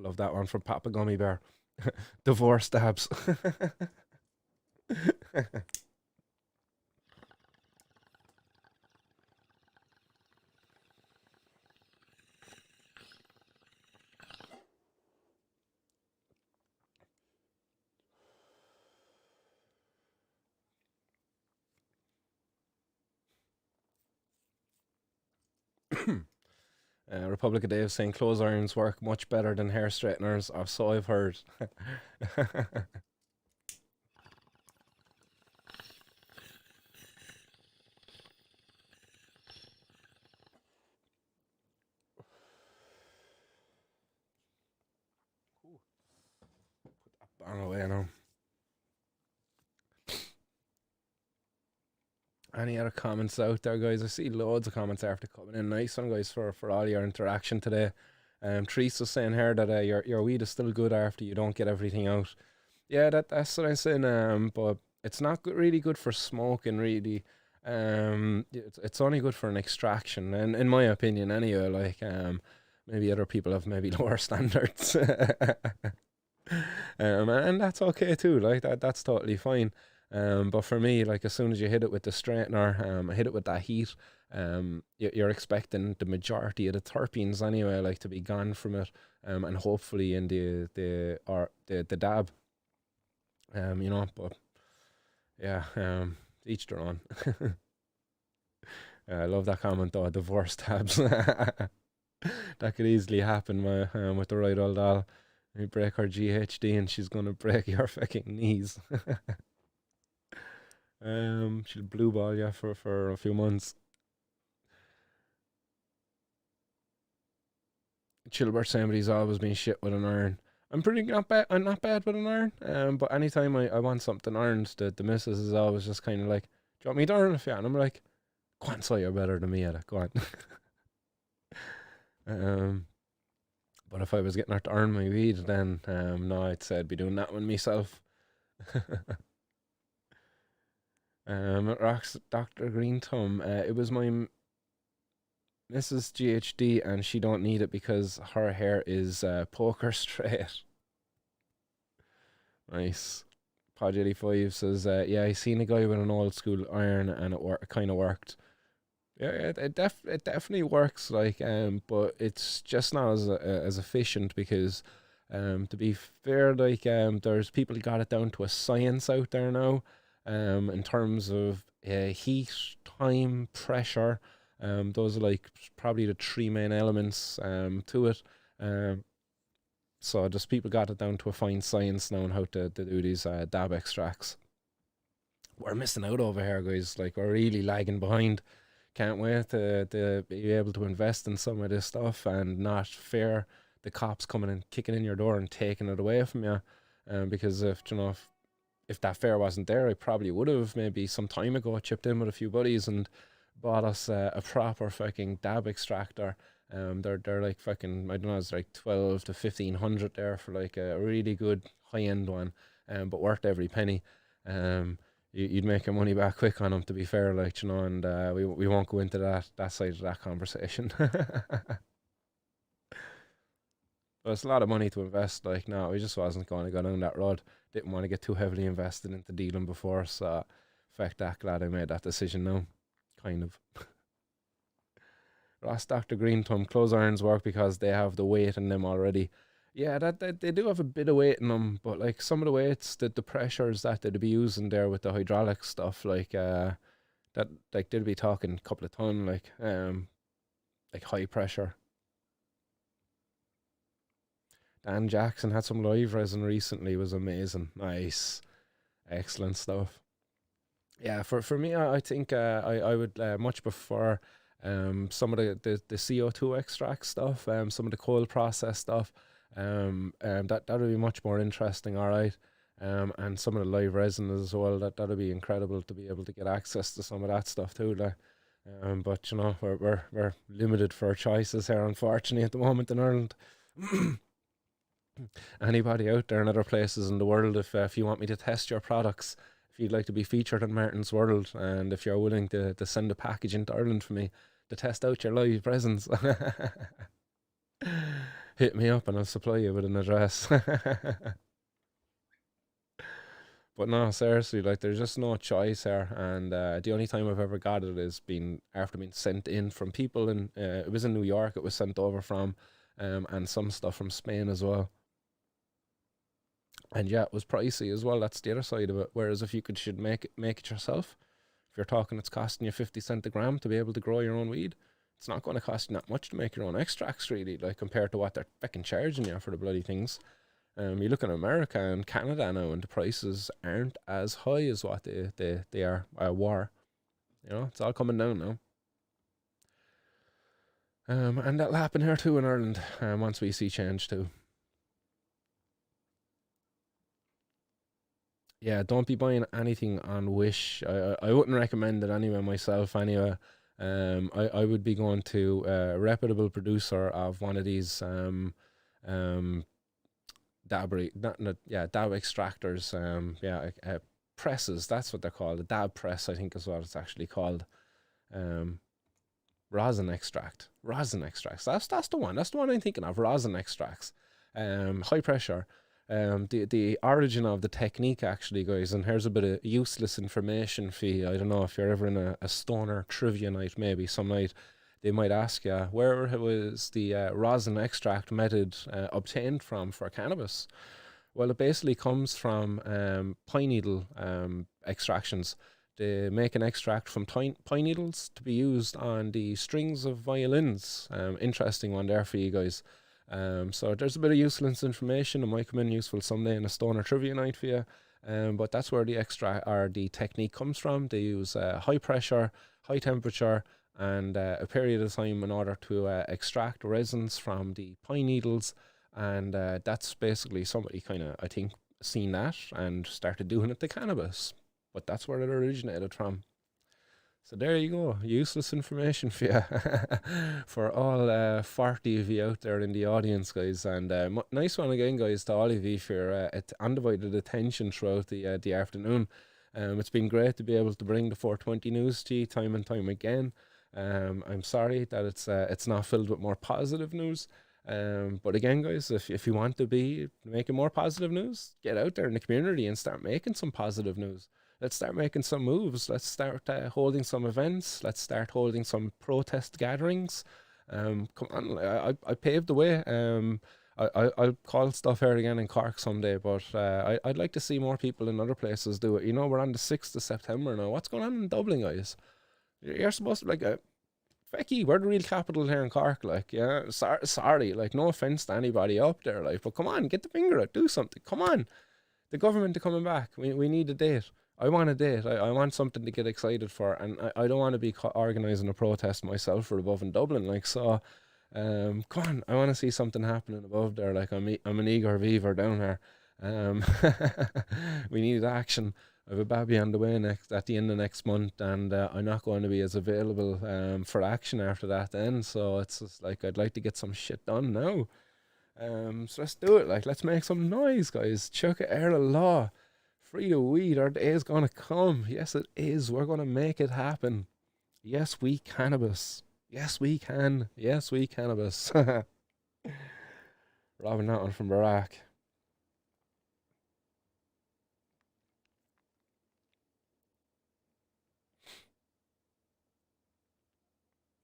Love that one from Papa Gummy Bear. Divorce stabs. Republic of Dave saying clothes irons work much better than hair straighteners, or so I've heard. Bang away now. Any other comments out there, guys? I see loads of comments after coming in. Nice one, guys, for all your interaction today. Teresa's saying here that your weed is still good after you don't get everything out. Yeah, that's what I'm saying. But it's not really good for smoking, really. It's only good for an extraction, and in my opinion, anyway. Maybe other people have maybe lower standards, and that's okay too. Like that's totally fine. But for me, like as soon as you hit it with the straightener, hit it with that heat, you're expecting the majority of the terpenes anyway, like to be gone from it, and hopefully in the dab, But yeah, each their own. I love that comment though. Divorce tabs. That could easily happen with the right old doll. You break her GHD and she's gonna break your fucking knees. She'll blue ball you for a few months. Chilbert saying he's always been shit with an iron. I'm pretty not bad. I'm not bad with an iron. But anytime I want something ironed, the missus is always just kind of like, "Do you want me to iron it for you?" And I'm like, "Go on, so you're better than me at it. Go on." um, but if I was getting her to iron my weed, then no, I'd say I'd be doing that one myself. Rocks Dr. Green Thumb. It was my Mrs. GHD, and she don't need it because her hair is poker straight. Nice. Pod 85 says, yeah, I seen a guy with an old school iron and it kind of worked. Yeah, it definitely works, like, but it's just not as efficient because, to be fair, like, there's people got it down to a science out there now, in terms of heat, time, pressure. Those are like probably the three main elements to it. Um, so just people got it down to a fine science now on how to do these dab extracts. We're missing out over here, guys. Like we're really lagging behind. Can't wait to be able to invest in some of this stuff and not fear the cops coming and kicking in your door and taking it away from you. Because if that fair wasn't there, I probably would have maybe some time ago chipped in with a few buddies and bought us a proper fucking dab extractor. They're like fucking, I don't know, it's like 12 to 1500 there for like a really good high end one, but worth every penny. You'd make your money back quick on them, to be fair, like, and we won't go into that side of that conversation. But it's a lot of money to invest. Like, no, we just wasn't going to go down that road. Didn't want to get too heavily invested into dealing before, so fact that glad I made that decision now, kind of. Ross Dr. Green Thumb, clothes irons work because they have the weight in them already. Yeah, that they do have a bit of weight in them, but like some of the weights, the pressures that they'd be using there with the hydraulic stuff, that like they'd be talking a couple of ton, like high pressure. Dan Jackson had some live resin recently, was amazing. Nice. Excellent stuff. Yeah, for me, I think I would much prefer some of the CO2 extract stuff, some of the cold process stuff. That would be much more interesting, all right. And some of the live resin as well. That'd be incredible to be able to get access to some of that stuff too. Like, but we're limited for choices here, unfortunately, at the moment in Ireland. Anybody out there in other places in the world, if you want me to test your products, if you'd like to be featured on Martin's World, and if you're willing to send a package into Ireland for me to test out your live presence, hit me up and I'll supply you with an address. But no, seriously, like there's just no choice here, and the only time I've ever got it is been after being sent in from people, and it was in New York. It was sent over from, and some stuff from Spain as well. And yeah, it was pricey as well. That's the other side of it. Whereas if you should make it yourself, if you're talking it's costing you 50 cents a gram to be able to grow your own weed, it's not going to cost you that much to make your own extracts, really, like compared to what they're fucking charging you for the bloody things. You look in America and Canada now, and the prices aren't as high as what they are were. It's all coming down now. And that'll happen here too in Ireland, once we see change too. Yeah, don't be buying anything on Wish. I wouldn't recommend it anyway myself. Anyway, I would be going to a reputable producer of one of these um dab extractors. Yeah, presses. That's what they're called. A dab press, I think, is what it's actually called. Um, Rosin extract. Rosin extracts. That's the one. That's the one I'm thinking of. Rosin extracts. High pressure. The origin of the technique, actually, guys, and here's a bit of useless information for you. I don't know if you're ever in a stoner trivia night, maybe some night. They might ask you, where was the rosin extract method obtained from for cannabis? Well, it basically comes from pine needle extractions. They make an extract from pine needles to be used on the strings of violins. Interesting one there for you guys. So there's a bit of useless information. It might come in useful someday in a stoner trivia night for you. But that's where the extract or the technique comes from. They use high pressure, high temperature, and a period of time in order to extract resins from the pine needles. And that's basically somebody kind of, I think, seen that and started doing it to cannabis. But that's where it originated from. So there you go, useless information for you, for all 40 of you out there in the audience, guys. And nice one again, guys, to all of you for your undivided attention throughout the afternoon. It's been great to be able to bring the 420 news to you time and time again. I'm sorry that it's not filled with more positive news. But again, guys, if you want to be making more positive news, get out there in the community and start making some positive news. Let's start making some moves. Let's start holding some events. Let's start holding some protest gatherings. Come on, I paved the way. I'll call stuff out again in Cork someday, but I'd like to see more people in other places do it. You know, we're on the 6th of September now. What's going on in Dublin, guys? You're supposed to be like, fecky, we're the real capital here in Cork, like, yeah, sorry, like, no offence to anybody up there, like, but come on, get the finger out, do something, come on. The government are coming back. We need a date. I want a date. I want something to get excited for, and I don't want to be organising a protest myself for above in Dublin, like, so, come on, I want to see something happening above there, like, I'm an eager beaver down there. We need action. I have a baby on the way at the end of next month, and I'm not going to be as available for action after that then, so it's just like, I'd like to get some shit done now. So let's do it, like, let's make some noise, guys. Chuck it out of law. Free the weed, our day is gonna come. Yes, it is. We're gonna make it happen. Yes, we cannabis. Yes, we can. Yes, we cannabis. Robbing that one from Barack.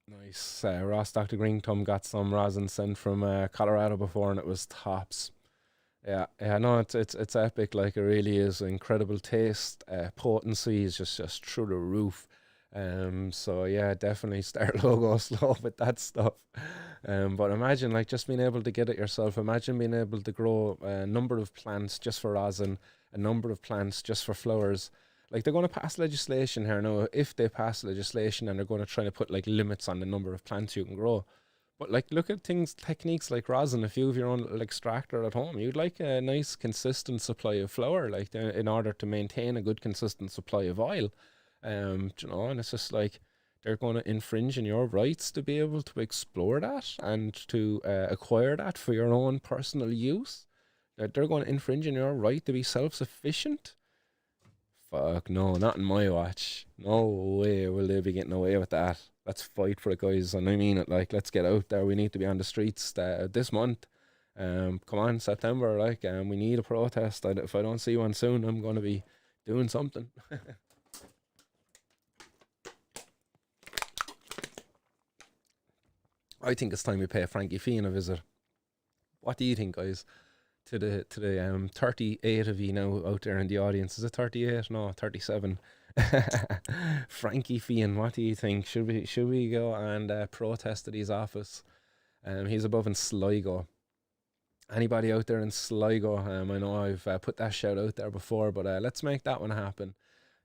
Nice. Ross Dr. Greenthumb got some rosin sent from Colorado before, and it was tops. Yeah, no, it's epic. Like, it really is. Incredible taste, potency is just through the roof. So yeah, definitely start logo slow with that stuff. But imagine, like, just being able to get it yourself. Imagine being able to grow a number of plants just for rosin, a number of plants just for flowers. Like, they're going to pass legislation here now. If they pass legislation, and they're going to try to put like limits on the number of plants you can grow. But like, look at techniques like rosin. If you have your own little extractor at home, you'd like a nice consistent supply of flour, like, in order to maintain a good consistent supply of oil. You know, and it's just like, they're going to infringe on your rights to be able to explore that and to acquire that for your own personal use. They're going to infringe on your right to be self-sufficient. Fuck no, not in my watch. No way will they be getting away with that. Let's fight for it, guys, and I mean it. Like, let's get out there. We need to be on the streets this month. Come on, September. Like, we need a protest. If I don't see one soon, I'm going to be doing something. I think it's time we pay Frankie Fian a visit. What do you think, guys? To the 38 of you now out there in the audience. Is it 38? No, 37. Frankie Fian, what do you think? Should we go and protest at his office? He's above in Sligo. Anybody out there in Sligo? I know I've put that shout out there before, but let's make that one happen.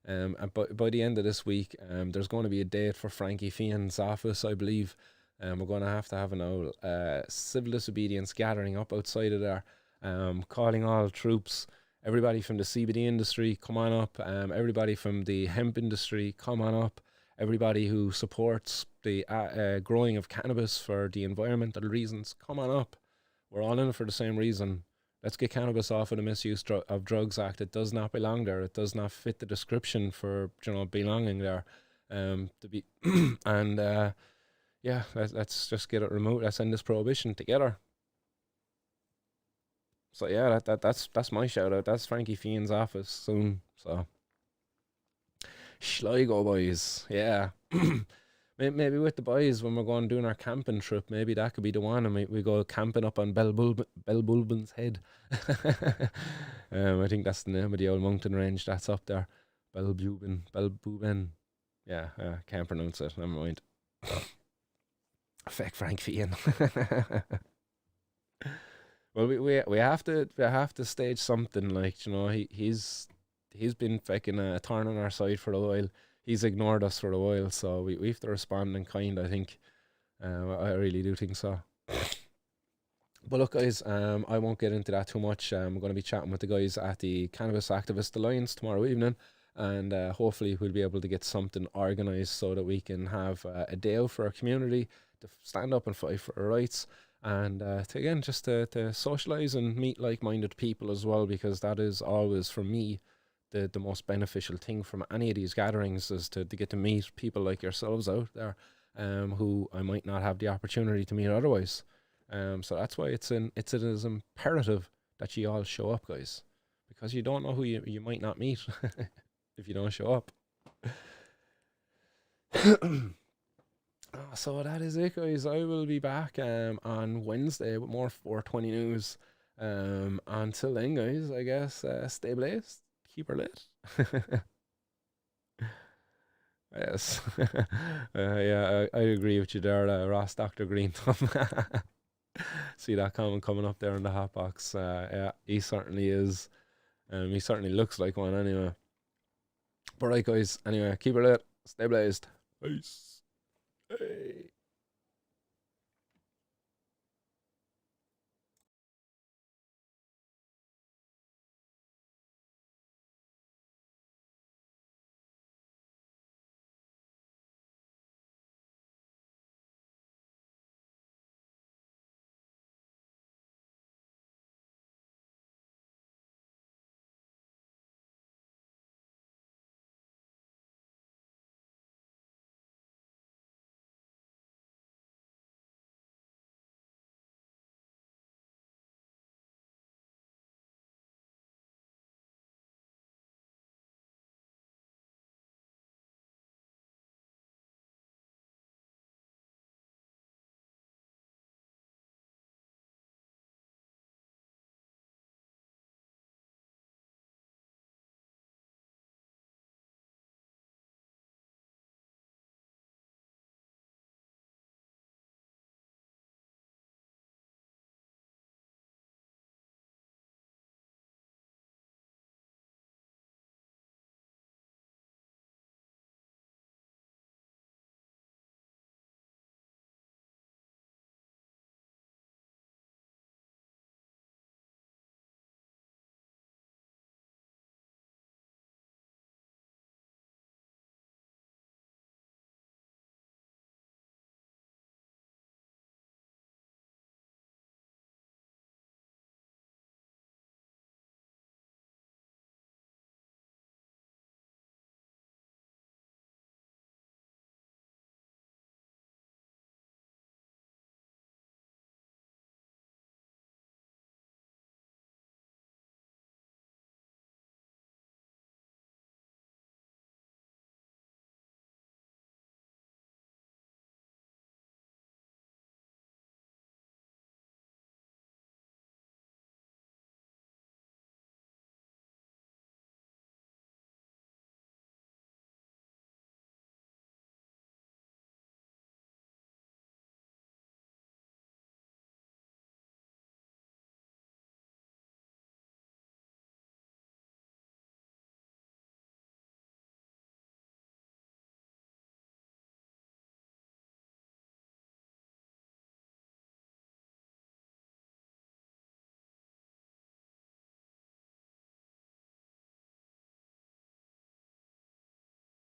And by the end of this week, there's going to be a date for Frankie Fian's office, I believe. We're going to have an old civil disobedience gathering up outside of there. Calling all troops, everybody from the CBD industry, come on up. Everybody from the hemp industry, come on up. Everybody who supports the growing of cannabis for the environmental reasons, come on up. We're all in it for the same reason. Let's get cannabis off of the Misuse of Drugs Act. It does not belong there. It does not fit the description for, belonging there. To be and yeah, let's just get it removed. Let's end this prohibition together. So yeah, that's my shout out. That's Frankie Fiend's office soon. So Sligo boys, yeah. Maybe with the boys when we're going doing our camping trip, maybe that could be the one, and we go camping up on Belbulben's Head. I think that's the name of the old mountain range that's up there. Belbuben. Yeah, can't pronounce it. Never mind. Feck Frank Fian. Well, we have to stage something, like, he's been fucking a thorn on our side for a while. He's ignored us for a while, so we have to respond in kind, I think. I really do think so. But look, guys, I won't get into that too much. I'm going to be chatting with the guys at the Cannabis Activist Alliance tomorrow evening, and hopefully we'll be able to get something organised so that we can have a day out for our community to stand up and fight for our rights, and again, just to socialise and meet like-minded people as well, because that is always, for me, the most beneficial thing from any of these gatherings, is to get to meet people like yourselves out there, who I might not have the opportunity to meet otherwise. So that's why it is imperative that you all show up, guys, because you don't know who you might not meet if you don't show up. So that is it, guys. I will be back on Wednesday with more 420 news. Until then, guys, I guess stay blessed, keep her lit. Yes. Yeah, I agree with you there, Ross Dr. Green Thumb. See that comment coming up there in the hot box. Yeah, he certainly is. He certainly looks like one anyway. But right, guys, anyway, keep it lit, stay blazed. Peace. Hey.